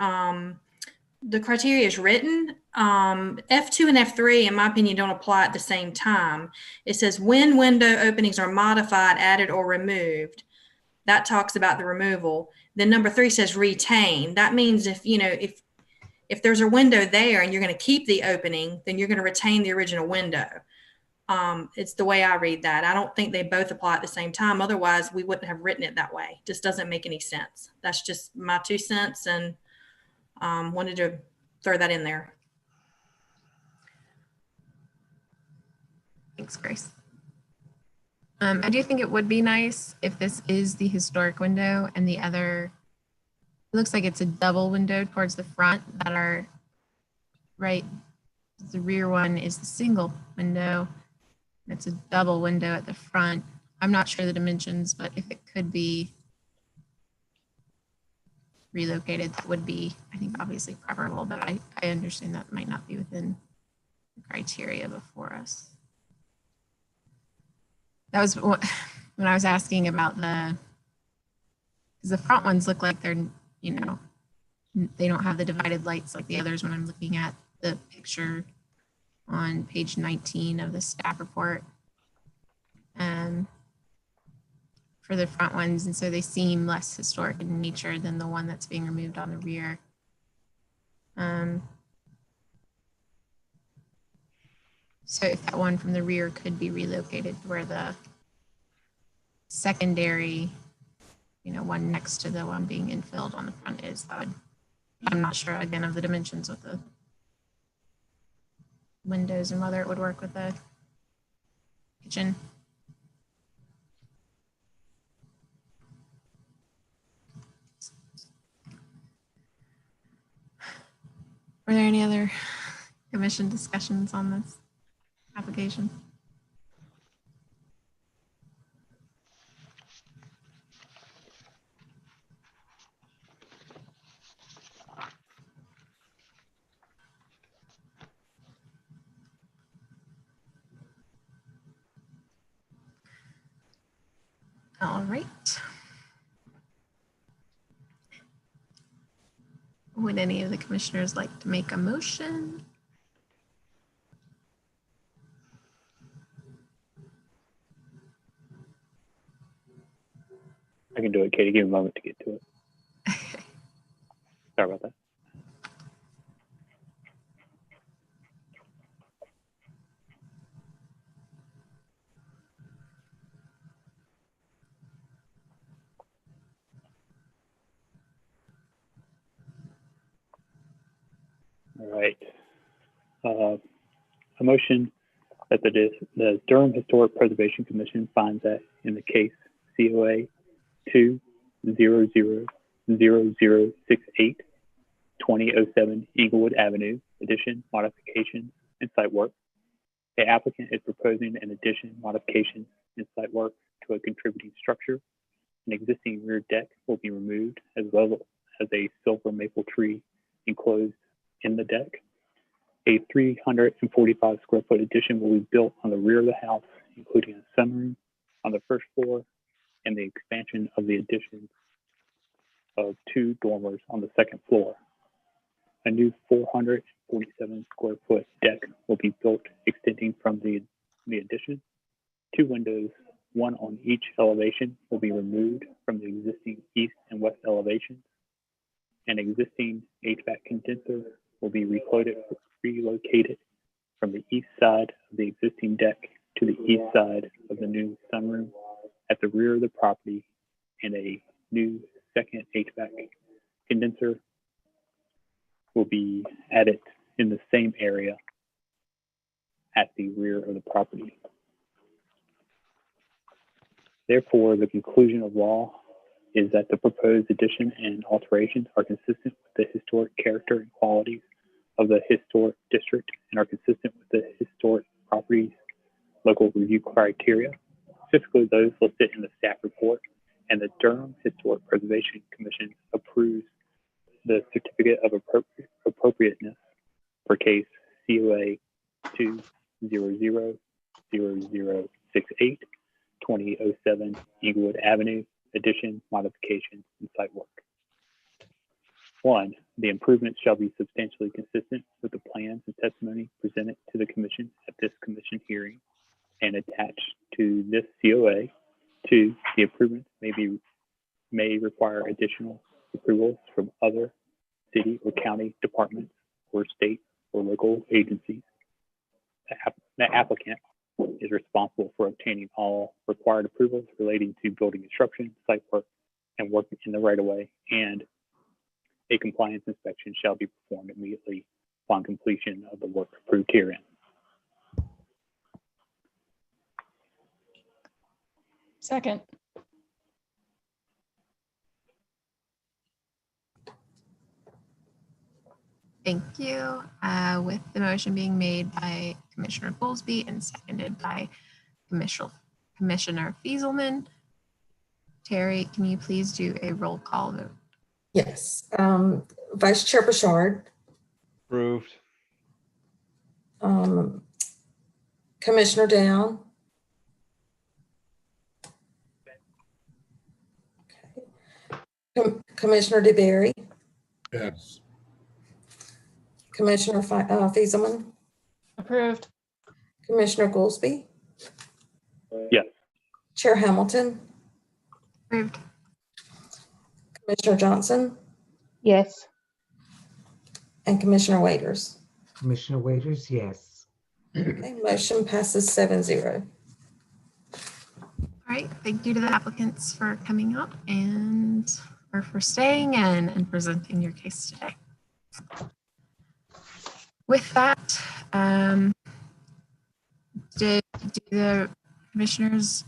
criteria is written, F2 and F3, in my opinion, don't apply at the same time. It says when window openings are modified, added, or removed. That talks about the removal. Then number 3 says retain. That means if, you know, if there's a window there and you're going to keep the opening, then you're going to retain the original window. It's the way I read that. I don't think they both apply at the same time. Otherwise, we wouldn't have written it that way. Just doesn't make any sense. That's just my 2 cents, and wanted to throw that in there.
Thanks, Grace. I do think it would be nice if this is the historic window and the other, it looks like it's a double window towards the front that are right. The rear one is the single window. It's a double window at the front. I'm not sure the dimensions, but if it could be relocated, that would be, I think, obviously preferable, but I understand that might not be within the criteria before us. That was when I was asking about because the front ones look like they're, you know, they don't have the divided lights like the others when I'm looking at the picture on page 19 of the staff report for the front ones. And so they seem less historic in nature than the one that's being removed on the rear. So if that one from the rear could be relocated to where the secondary, you know, one next to the one being infilled on the front is, that would, I'm not sure again of the dimensions with the windows and whether it would work with the kitchen. Were there any other commission discussions on this application? All right. Would any of the commissioners like to make a motion?
I can do it, Katie. Give me a moment to get to it. Sorry about that. All right. A motion that the Durham Historic Preservation Commission finds that in the case COA 2000068 2007 Inglewood Avenue, addition, modifications, and site work. The applicant is proposing an addition, modification, and site work to a contributing structure. An existing rear deck will be removed, as well as a silver maple tree enclosed in the deck. A 345 square foot addition will be built on the rear of the house, including a sunroom on the first floor and the expansion of the addition of 2 dormers on the second floor. A new 447 square foot deck will be built extending from the addition. 2 windows, one on each elevation, will be removed from the existing east and west elevations. An existing HVAC condenser will be relocated from the east side of the existing deck to the east side of the new sunroom at the rear of the property, and a new second HVAC condenser will be added in the same area at the rear of the property. Therefore, the conclusion of law is that the proposed addition and alterations are consistent with the historic character and qualities of the historic district and are consistent with the historic properties local review criteria, specifically those listed in the staff report, and the Durham Historic Preservation Commission approves the certificate of appropriateness for case COA 2000068 2007 Inglewood Avenue, addition, modification, and site work. 1, the improvements shall be substantially consistent with the plans and testimony presented to the commission at this commission hearing and attached to this COA. 2, the improvements may require additional approvals from other city or county departments or state or local agencies. The applicant is responsible for obtaining all required approvals relating to building construction, site work, and work in the right of way, and a compliance inspection shall be performed immediately upon completion of the work approved herein.
Second.
Thank you. With the motion being made by Commissioner Goolsby and seconded by Commissioner Fieselman. Terry, can you please do a roll call vote?
Yes. Vice Chair Bouchard,
Approved.
Commissioner Down. Commissioner DeBerry,
Yes.
Commissioner Fieselman,
Approved.
Commissioner Goolsby,
Yes.
Chair Hamilton,
Approved.
Commissioner Johnson,
Yes.
and Commissioner Waiters.
Commissioner Waiters, yes.
Okay, motion passes 7-0.
All right, thank you to the applicants for coming up and or for staying and presenting your case today. With that, would the commissioners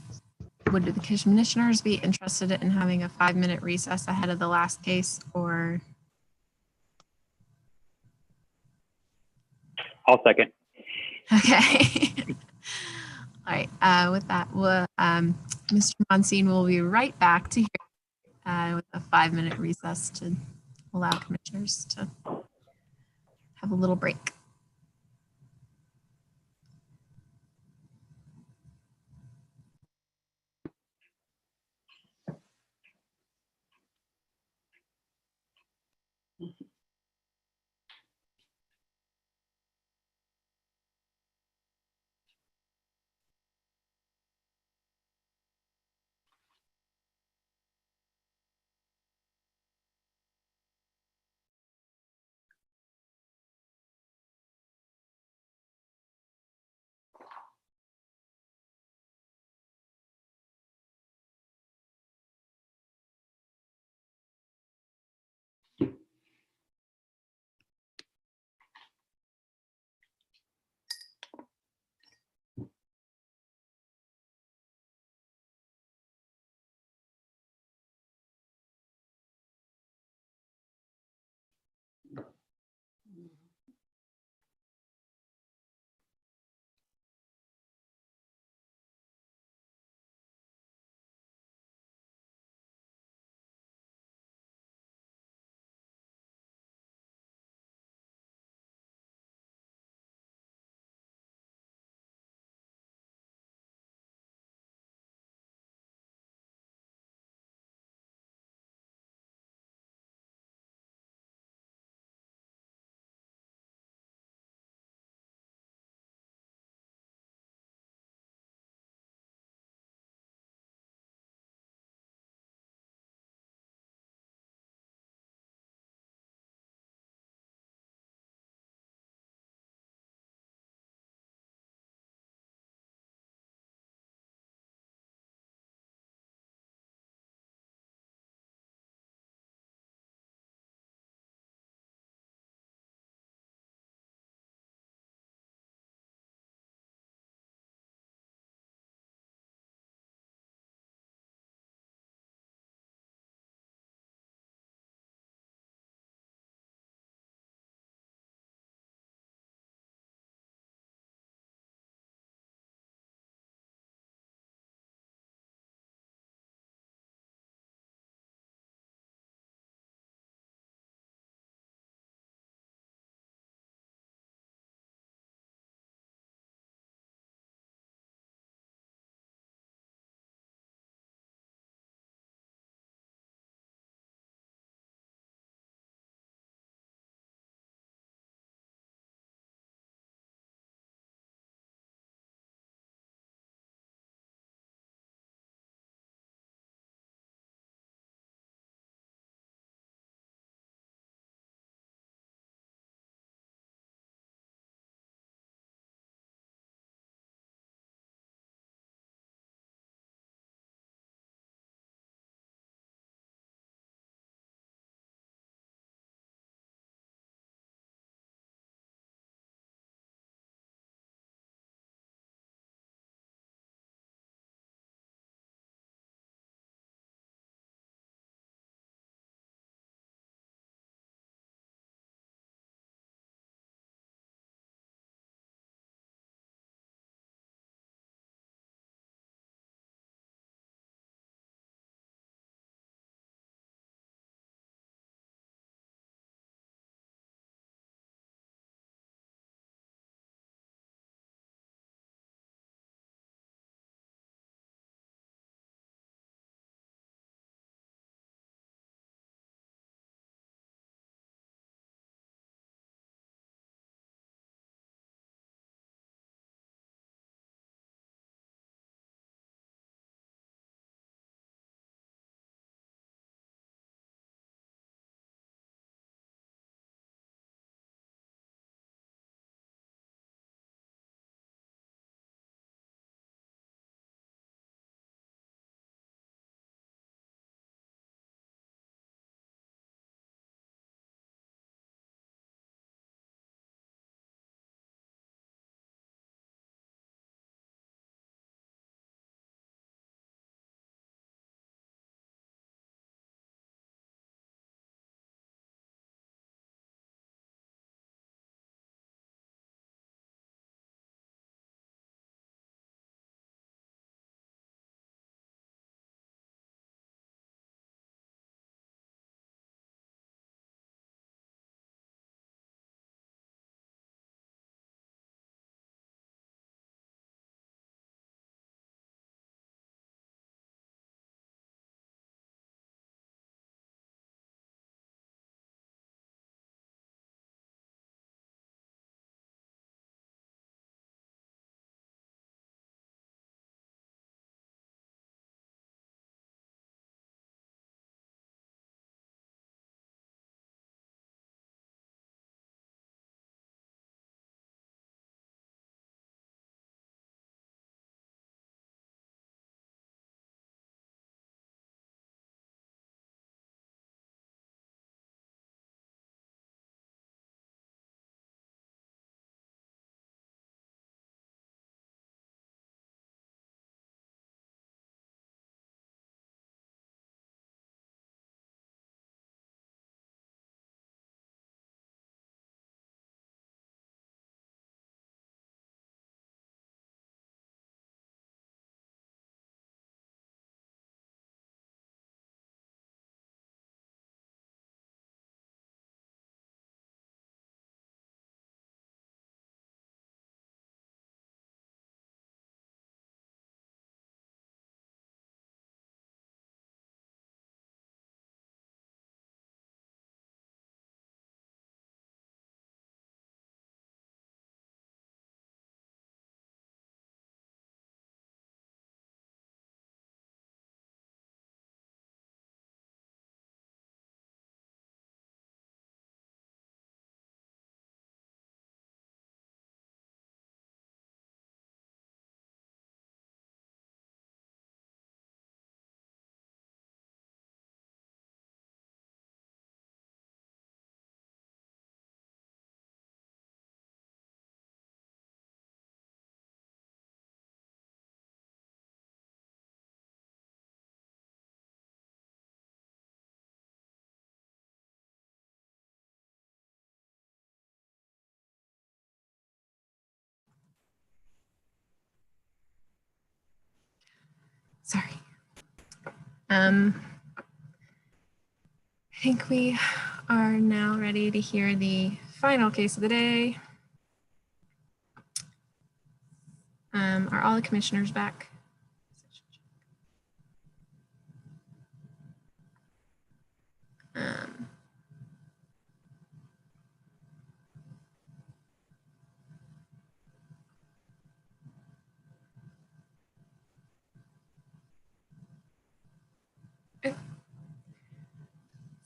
be interested in having a 5-minute recess ahead of the last case, or?
I'll second.
Okay. All right, with that, Mr. Monsine will be right back to here with a 5-minute recess to allow commissioners to have a little break. I think we are now ready to hear the final case of the day. Are all the commissioners back?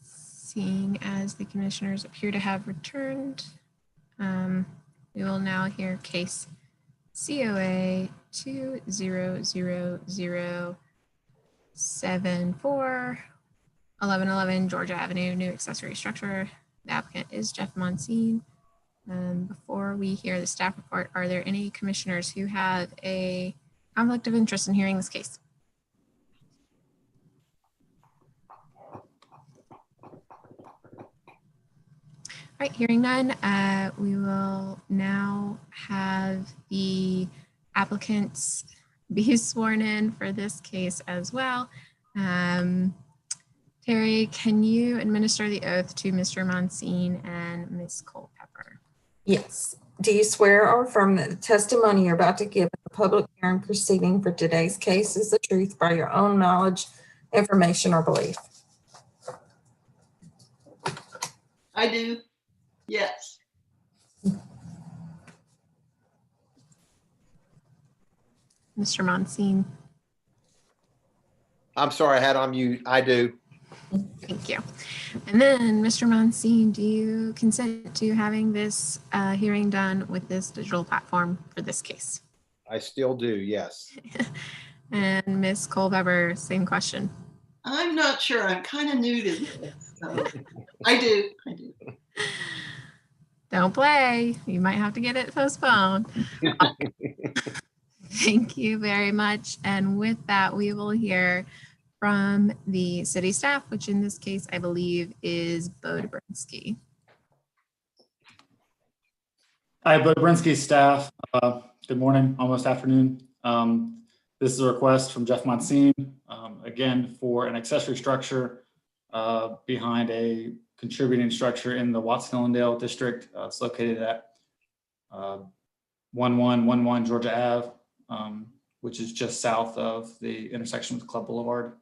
Seeing as the commissioners appear to have returned, we will now hear case COA 200074 1111 Georgia Avenue, new accessory structure. The applicant is Jeff Monsine. Before we hear the staff report, are there any commissioners who have a conflict of interest in hearing this case? All right, hearing none, we will now have the applicants be sworn in for this case as well. Terry, can you administer the oath to Mr. Monsine and Ms. Culpepper?
Yes. Do you swear or affirm that the testimony you're about to give in the public hearing proceeding for today's case is the truth by your own knowledge, information, or belief?
I do. Yes.
Mr. Monsine.
I'm sorry, I had on mute. I do.
Thank you. And then, Mr. Monsine, do you consent to having this hearing done with this digital platform for this case?
I still do, yes.
And Ms. Culpepper, same question.
I'm not sure. I'm kind of new to this. So I do.
Don't play. You might have to get it postponed. Thank you very much. And with that, we will hear from the city staff, which in this case, I believe is Bo Dobrinsky.
Hi, Bo Dobrinsky staff. Good morning, almost afternoon. This is a request from Jeff Monsine, again, for an accessory structure behind a contributing structure in the Watts-Hillendale district. It's located at 1111 Georgia Ave, which is just south of the intersection with Club Boulevard.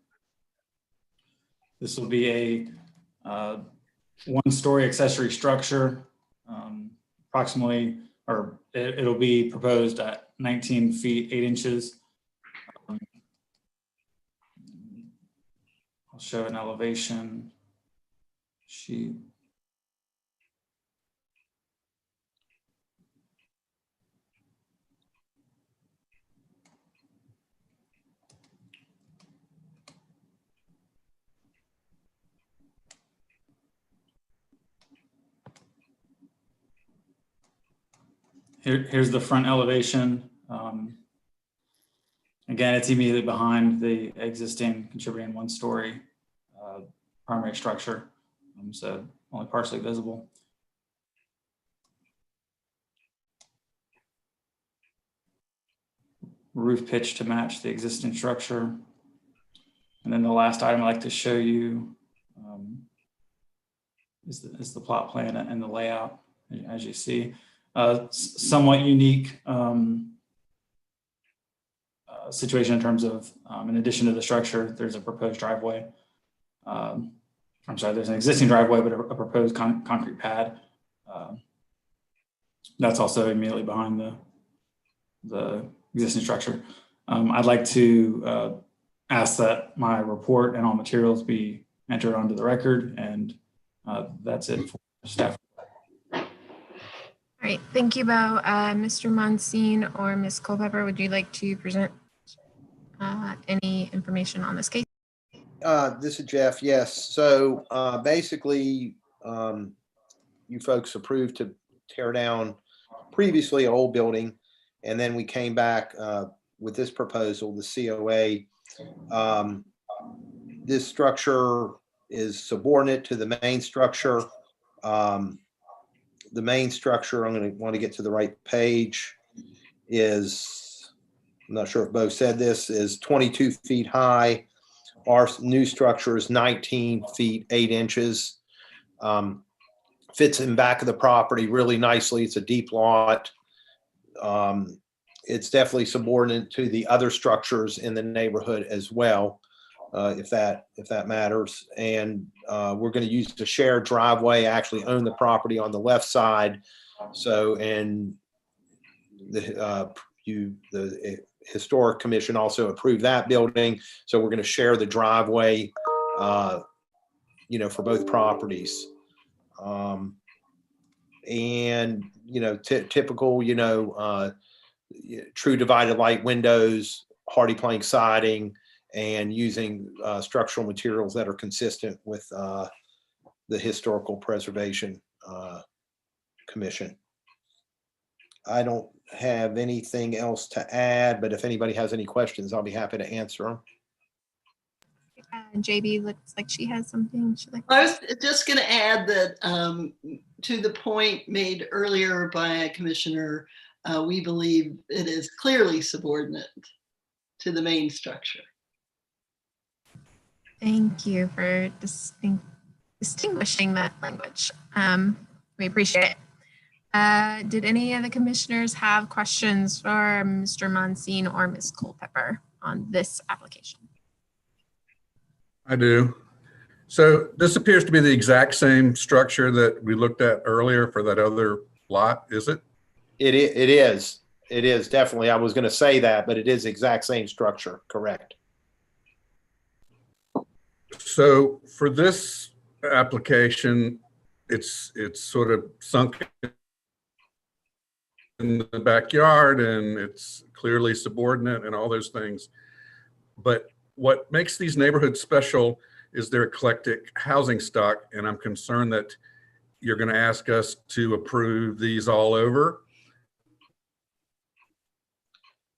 This will be a one-story accessory structure, approximately, or it'll be proposed at 19 feet 8 inches. I'll show an elevation sheet. Here's the front elevation. Again, it's immediately behind the existing contributing one-story primary structure, so only partially visible. Roof pitch to match the existing structure. And then the last item I'd like to show you is the plot plan and the layout, as you see. Somewhat unique situation in terms of, in addition to the structure, there's a proposed driveway. I'm sorry, there's an existing driveway, but a proposed concrete pad. That's also immediately behind the existing structure. I'd like to ask that my report and all materials be entered onto the record, and that's it for staff.
All right, thank you, Bo. Mr. Monsine or Ms. Culpepper, would you like to present any information on this case?
This is Jeff, yes. So basically, you folks approved to tear down previously an old building, and then we came back with this proposal, the COA. This structure is subordinate to the main structure. The main structure, I'm going to want to get to the right page, is, I'm not sure if Bo said this, is 22 feet high Our new structure is 19 feet, 8 inches. Fits in back of the property really nicely. It's a deep lot. It's definitely subordinate to the other structures in the neighborhood as well, if that matters. And we're going to use the shared driveway. I actually own the property on the left side. So, and the Historic Commission also approved that building. So we're going to share the driveway, for both properties. And, typical, true divided light windows, hardy plank siding, and using structural materials that are consistent with the Historical Preservation Commission. I don't have anything else to add, but if anybody has any questions, I'll be happy to answer them.
JB looks like she has something she'd like.
I was just going to add that to the point made earlier by a commissioner, we believe it is clearly subordinate to the main structure.
Thank you for distinguishing that language. We appreciate it. Did any of the commissioners have questions for Mr. Monsine or Ms. Culpepper on this application?
I do. So this appears to be the exact same structure that we looked at earlier for that other lot, is it?
It is. It is definitely. I was going to say that, but it is the exact same structure. Correct.
So for this application, it's sort of sunk in the backyard and it's clearly subordinate and all those things. But what makes these neighborhoods special is their eclectic housing stock. And I'm concerned that you're going to ask us to approve these all over.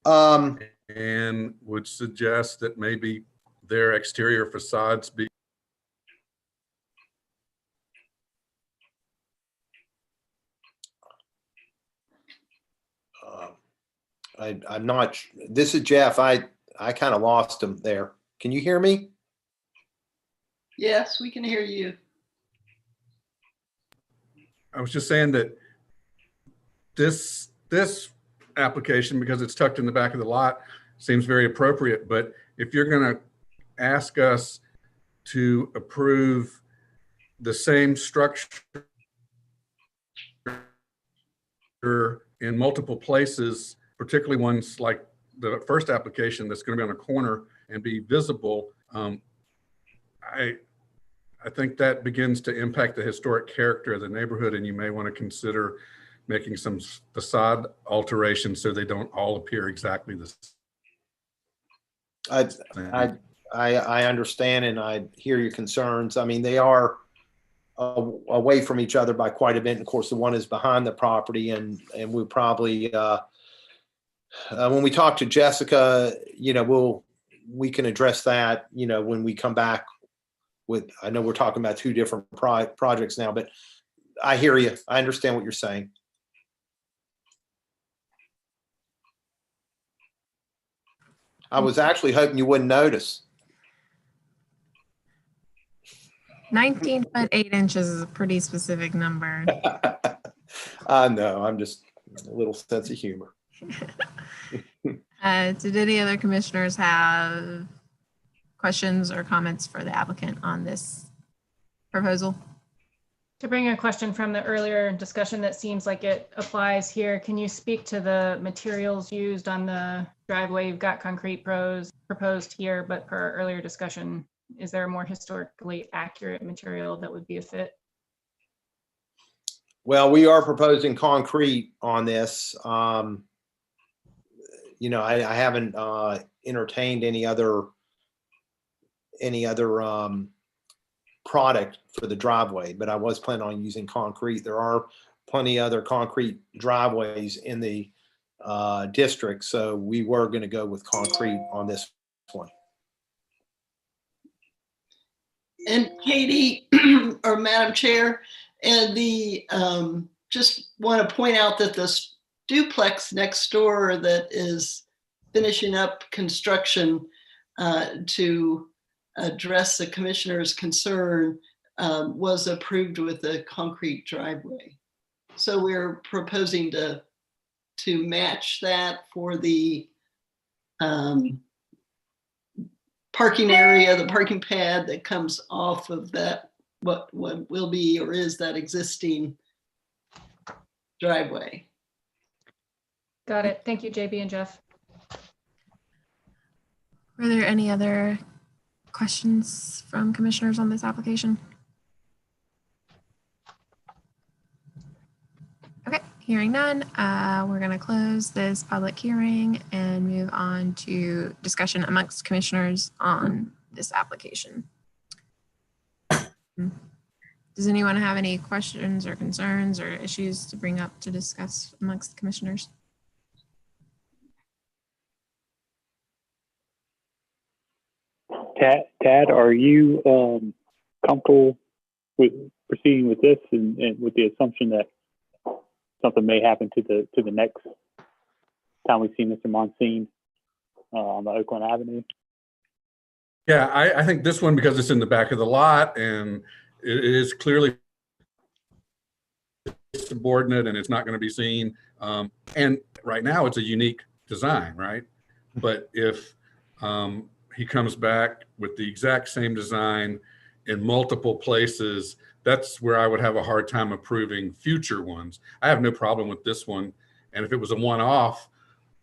And would suggest that maybe their exterior facades be
I'm not, this is Jeff. I kind of lost him there. Can you hear me?
Yes, we can hear you.
I was just saying that this application, because it's tucked in the back of the lot, seems very appropriate. But if you're going to ask us to approve the same structure in multiple places, particularly ones like the first application that's going to be on a corner and be visible, I think that begins to impact the historic character of the neighborhood, and you may want to consider making some facade alterations so they don't all appear exactly the same.
I understand and I hear your concerns. I mean, they are away from each other by quite a bit. And of course, the one is behind the property, and we'll probably when we talk to Jessica, we can address that, when we come back with, I know we're talking about two different projects now, but I hear you. I understand what you're saying. I was actually hoping you wouldn't notice.
19 foot 8 inches is a pretty specific number.
I know, I'm just a little sense of humor.
Did any other commissioners have questions or comments for the applicant on this proposal?
To bring a question from the earlier discussion that seems like it applies here, can you speak to the materials used on the driveway? You've got concrete proposed here, but per our earlier discussion, is there a more historically accurate material that would be a fit?
Well, we are proposing concrete on this. I haven't entertained any other product for the driveway, but I was planning on using concrete. There are plenty other concrete driveways in the district, so we were going to go with concrete on this one.
And Katie, or Madam Chair, and just want to point out that this duplex next door that is finishing up construction to address the commissioner's concern was approved with a concrete driveway. So we're proposing to match that for the parking area, the parking pad that comes off of that, what will be or is that existing driveway.
Got it. Thank you, JB and Jeff.
Were there any other questions from commissioners on this application? Okay, hearing none, we're going to close this public hearing and move on to discussion amongst commissioners on this application. Does anyone have any questions or concerns or issues to bring up to discuss amongst the commissioners?
Tad, are you comfortable with proceeding with this and with the assumption that something may happen to the next time we see Mr. Monsine on the Oakland Avenue?
Yeah, I think this one, because it's in the back of the lot and it is clearly subordinate and it's not going to be seen. And right now it's a unique design, right? But if he comes back with the exact same design in multiple places, that's where I would have a hard time approving future ones. I have no problem with this one. And if it was a one-off,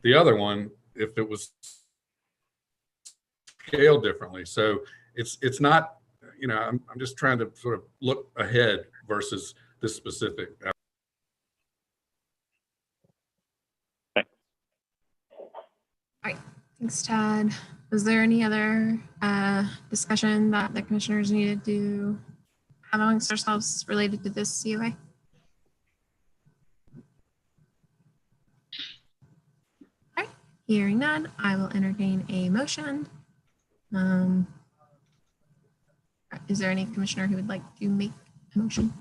the other one, if it was scaled differently. So it's not, you know, I'm just trying to sort of look ahead versus this specific.
All right, thanks, Tad. Was there any other discussion that the commissioners needed to have amongst ourselves related to this COA? All right, hearing none, I will entertain a motion. Is there any commissioner who would like to make a motion?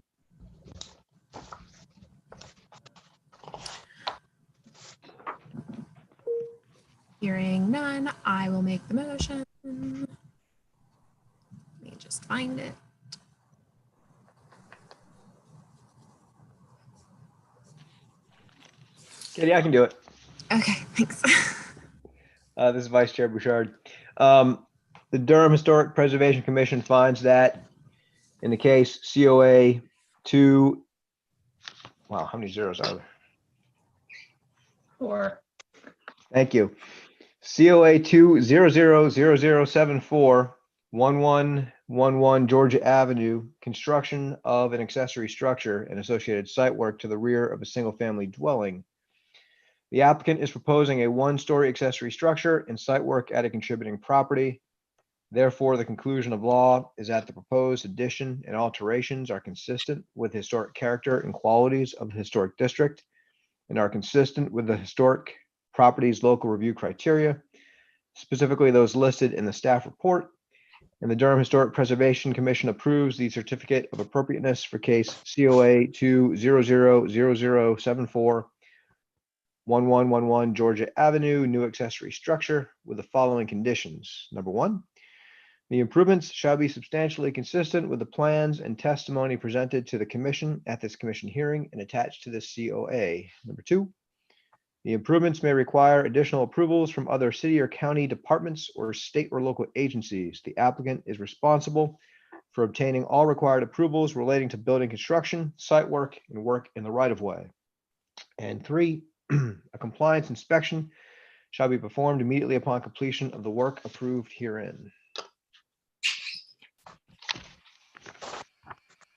Hearing none, I will make the motion. Let me just find it.
Katie, I can do it.
Okay, thanks.
This is Vice Chair Bouchard. The Durham Historic Preservation Commission finds that in the case COA 2, wow, how many zeros are there?
4.
Thank you. COA 20000741111 Georgia Avenue, construction of an accessory structure and associated site work to the rear of a single-family dwelling. The applicant is proposing a one-story accessory structure and site work at a contributing property. Therefore, the conclusion of law is that the proposed addition and alterations are consistent with the historic character and qualities of the historic district and are consistent with the historic property's local review criteria, specifically those listed in the staff report. And the Durham Historic Preservation Commission approves the certificate of appropriateness for case COA 20000741111 Georgia Avenue, new accessory structure with the following conditions. Number 1, the improvements shall be substantially consistent with the plans and testimony presented to the commission at this commission hearing and attached to this COA. Number 2, the improvements may require additional approvals from other city or county departments or state or local agencies. The applicant is responsible for obtaining all required approvals relating to building construction, site work, and work in the right-of-way. And 3, a compliance inspection shall be performed immediately upon completion of the work approved herein.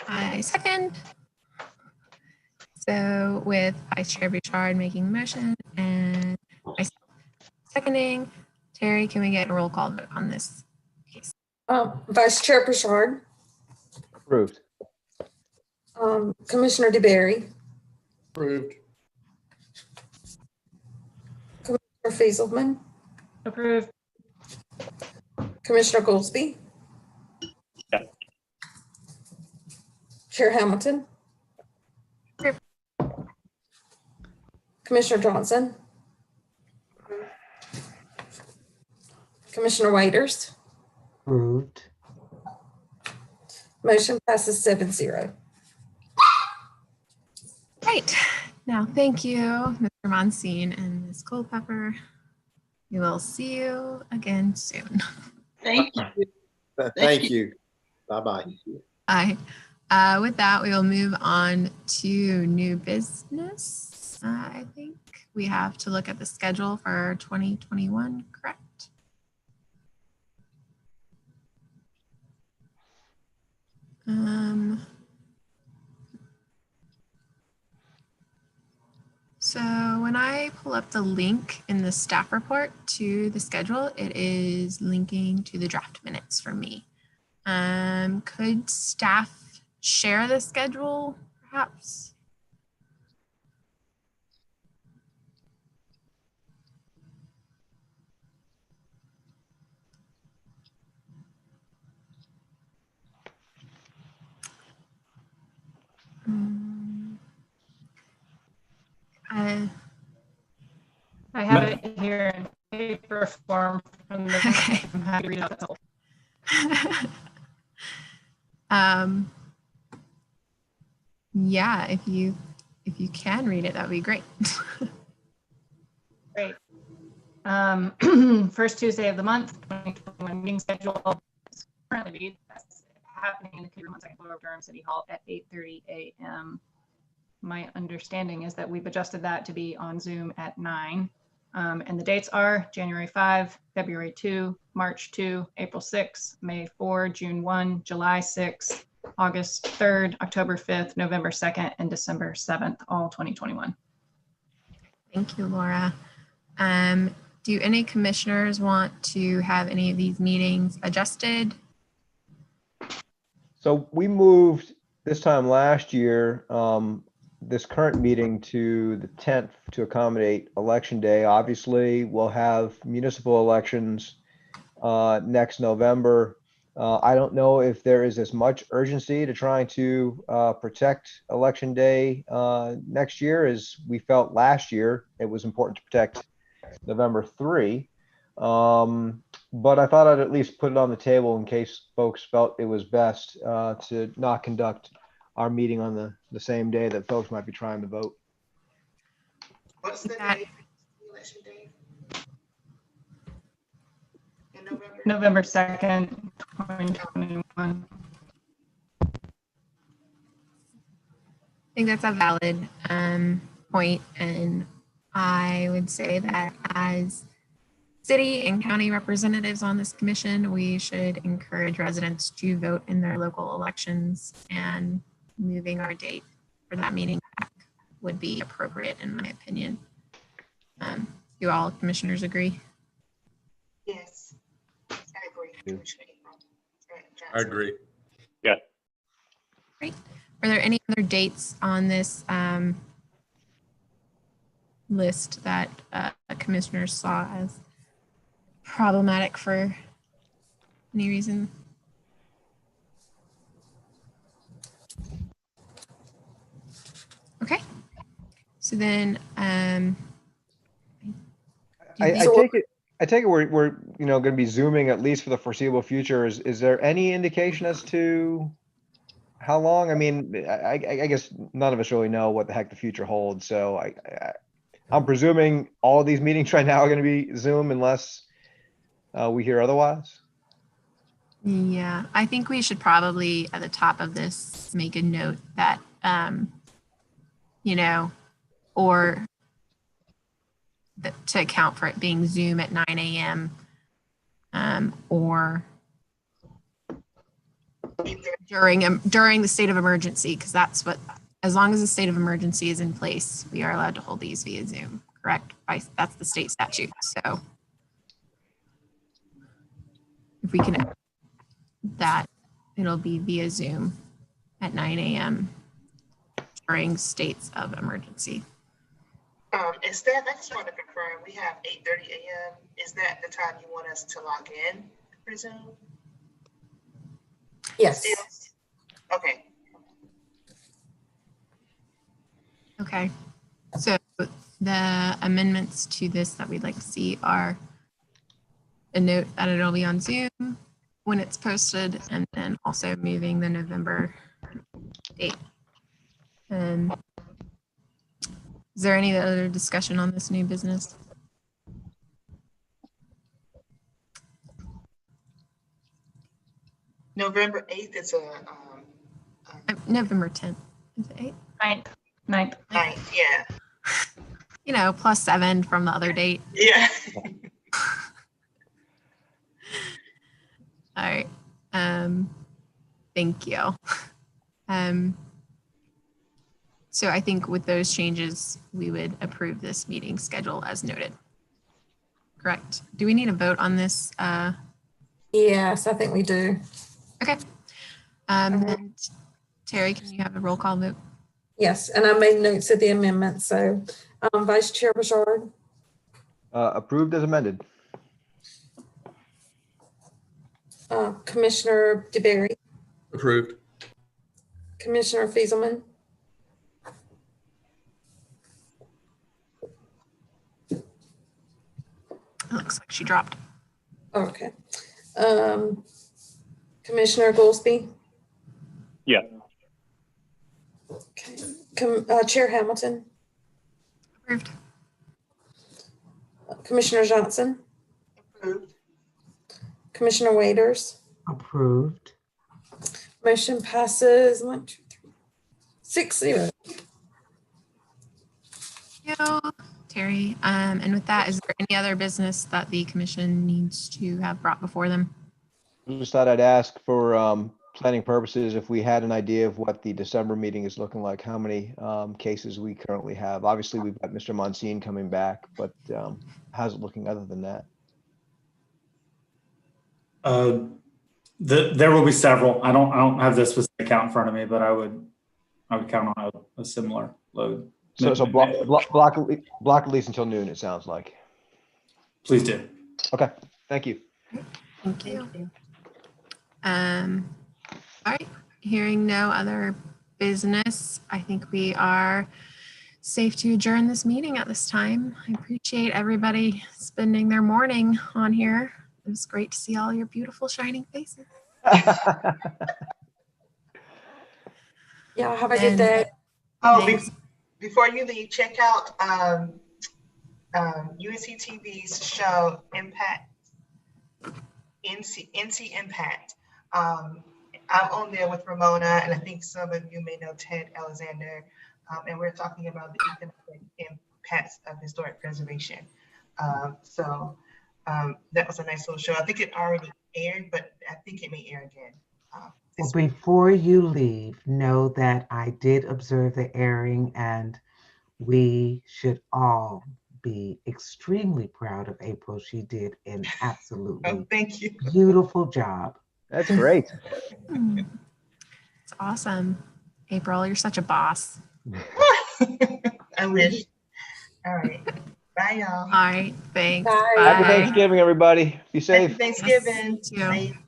I second. So with Vice Chair Bouchard making the motion and myself seconding, Terry, can we get a roll call vote on this case?
Vice Chair Bouchard.
Approved.
Commissioner DeBerry.
Approved.
Commissioner Fieselman.
Approved.
Commissioner Goolsby.
Yes.
Chair Hamilton.
Approved.
Commissioner Johnson. Commissioner Waiters.
Approved.
Motion passes 7-0.
Right. Now, thank you, Mr. Monsine and Ms. Culpepper. We will see you again soon.
Thank you.
Thank you. Bye-bye.
Bye. With that, we will move on to new business. I think we have to look at the schedule for 2021, correct? So when I pull up the link in the staff report to the schedule, it is linking to the draft minutes for me. Could staff share the schedule, perhaps?
I have it here in paper form from the.
Okay.
I'm happy to read it out.
Yeah, if you can read it, that would be great.
Great. First Tuesday of the month, 2021 meeting schedule is currently happening in the computer room on second floor of Durham City Hall at 8:30 a.m. My understanding is that we've adjusted that to be on Zoom at 9. And the dates are January 5, February 2, March 2, April 6, May 4, June 1, July 6, August 3rd, October 5th, November 2nd, and December 7th, all 2021.
Thank you, Laura. Do any commissioners want to have any of these meetings adjusted?
So we moved this time last year, this current meeting to the 10th to accommodate Election Day. Obviously, we'll have municipal elections next November. I don't know if there is as much urgency to trying to protect Election Day next year as we felt last year. It was important to protect November 3. But I thought I'd at least put it on the table in case folks felt it was best to not conduct our meeting on the same day that folks might be trying to vote.
What's the date for the election day? In November?
November 2nd, 2021.
I think that's a valid point, and I would say that as city and county representatives on this commission, we should encourage residents to vote in their local elections, and moving our date for that meeting back would be appropriate in my opinion. Do all commissioners agree?
Yes, I agree. Commissioner
I agree.
Yeah.
Great. Are there any other dates on this list that commissioners saw as problematic for any reason? Okay. So then,
I take it we're going to be zooming at least for the foreseeable future. Is there any indication as to how long? I mean, I guess none of us really know what the heck the future holds. So I'm presuming all of these meetings right now are going to be Zoom unless we hear otherwise.
Yeah, I think we should probably at the top of this make a note that, or to account for it being Zoom at 9 a.m. Or during the state of emergency, because that's what, as long as the state of emergency is in place, we are allowed to hold these via Zoom, correct? That's the state statute. So if we can, that it'll be via Zoom at 9 a.m. during states of emergency.
Is that, I just want to confirm, we have 8:30 a.m. Is that the time you want us to log in, I presume?
Yes.
Okay.
Okay. So the amendments to this that we'd like to see are a note that it'll be on Zoom, when it's posted, and then also moving the November date. Is there any other discussion on this new business?
November 8th is
November 10th. Is it 8th?
9th.
9th, yeah.
You know, +7 from the other date.
Yeah.
All right. Thank you. So I think with those changes, we would approve this meeting schedule as noted. Correct. Do we need a vote on this?
Yes, I think we do.
Okay. And Terry, can you have a roll call vote?
Yes, and I made notes of the amendment. So Vice Chair Bouchard,
Approved as amended.
Commissioner DeBerry,
Approved.
Commissioner Fieselman,
It looks like she dropped.
okay. Commissioner Goolsby,
Yeah.
okay. Chair Hamilton,
Approved.
Commissioner Johnson,
Approved.
Commissioner Waders.
Approved.
Motion passes 1, 2, 3, 6-0.
Thank you, Terry. And with that, is there any other business that the commission needs to have brought before them?
Just thought I'd ask for planning purposes, if we had an idea of what the December meeting is looking like, how many cases we currently have. Obviously, we've got Mr. Monsine coming back, but how's it looking other than that?
There will be several. I don't have this specific count in front of me, but I would count on a similar load.
So block at least until noon, it sounds like.
Please do.
Okay, thank you.
Thank you. All right, hearing no other business, I think we are safe to adjourn this meeting at this time. I appreciate everybody spending their morning on here. It was great to see all your beautiful shining faces.
Y'all have a good day.
Before you leave, check out UNC TV's show Impact, NC Impact. I'm on there with Ramona, and I think some of you may know Ted Alexander, and we're talking about the economic impacts of historic preservation. That was a nice little show. I think it already aired, but I think it may air again.
Well, before you leave, know that I did observe the airing, and we should all be extremely proud of April. She did an absolutely
thank you.
Beautiful job.
That's great.
It's awesome. April, you're such a boss.
I wish. All right. Bye, y'all.
All right. Thanks.
Bye.
Happy Thanksgiving, everybody. Be safe.
Happy Thanksgiving.
Yes, you too.
Bye.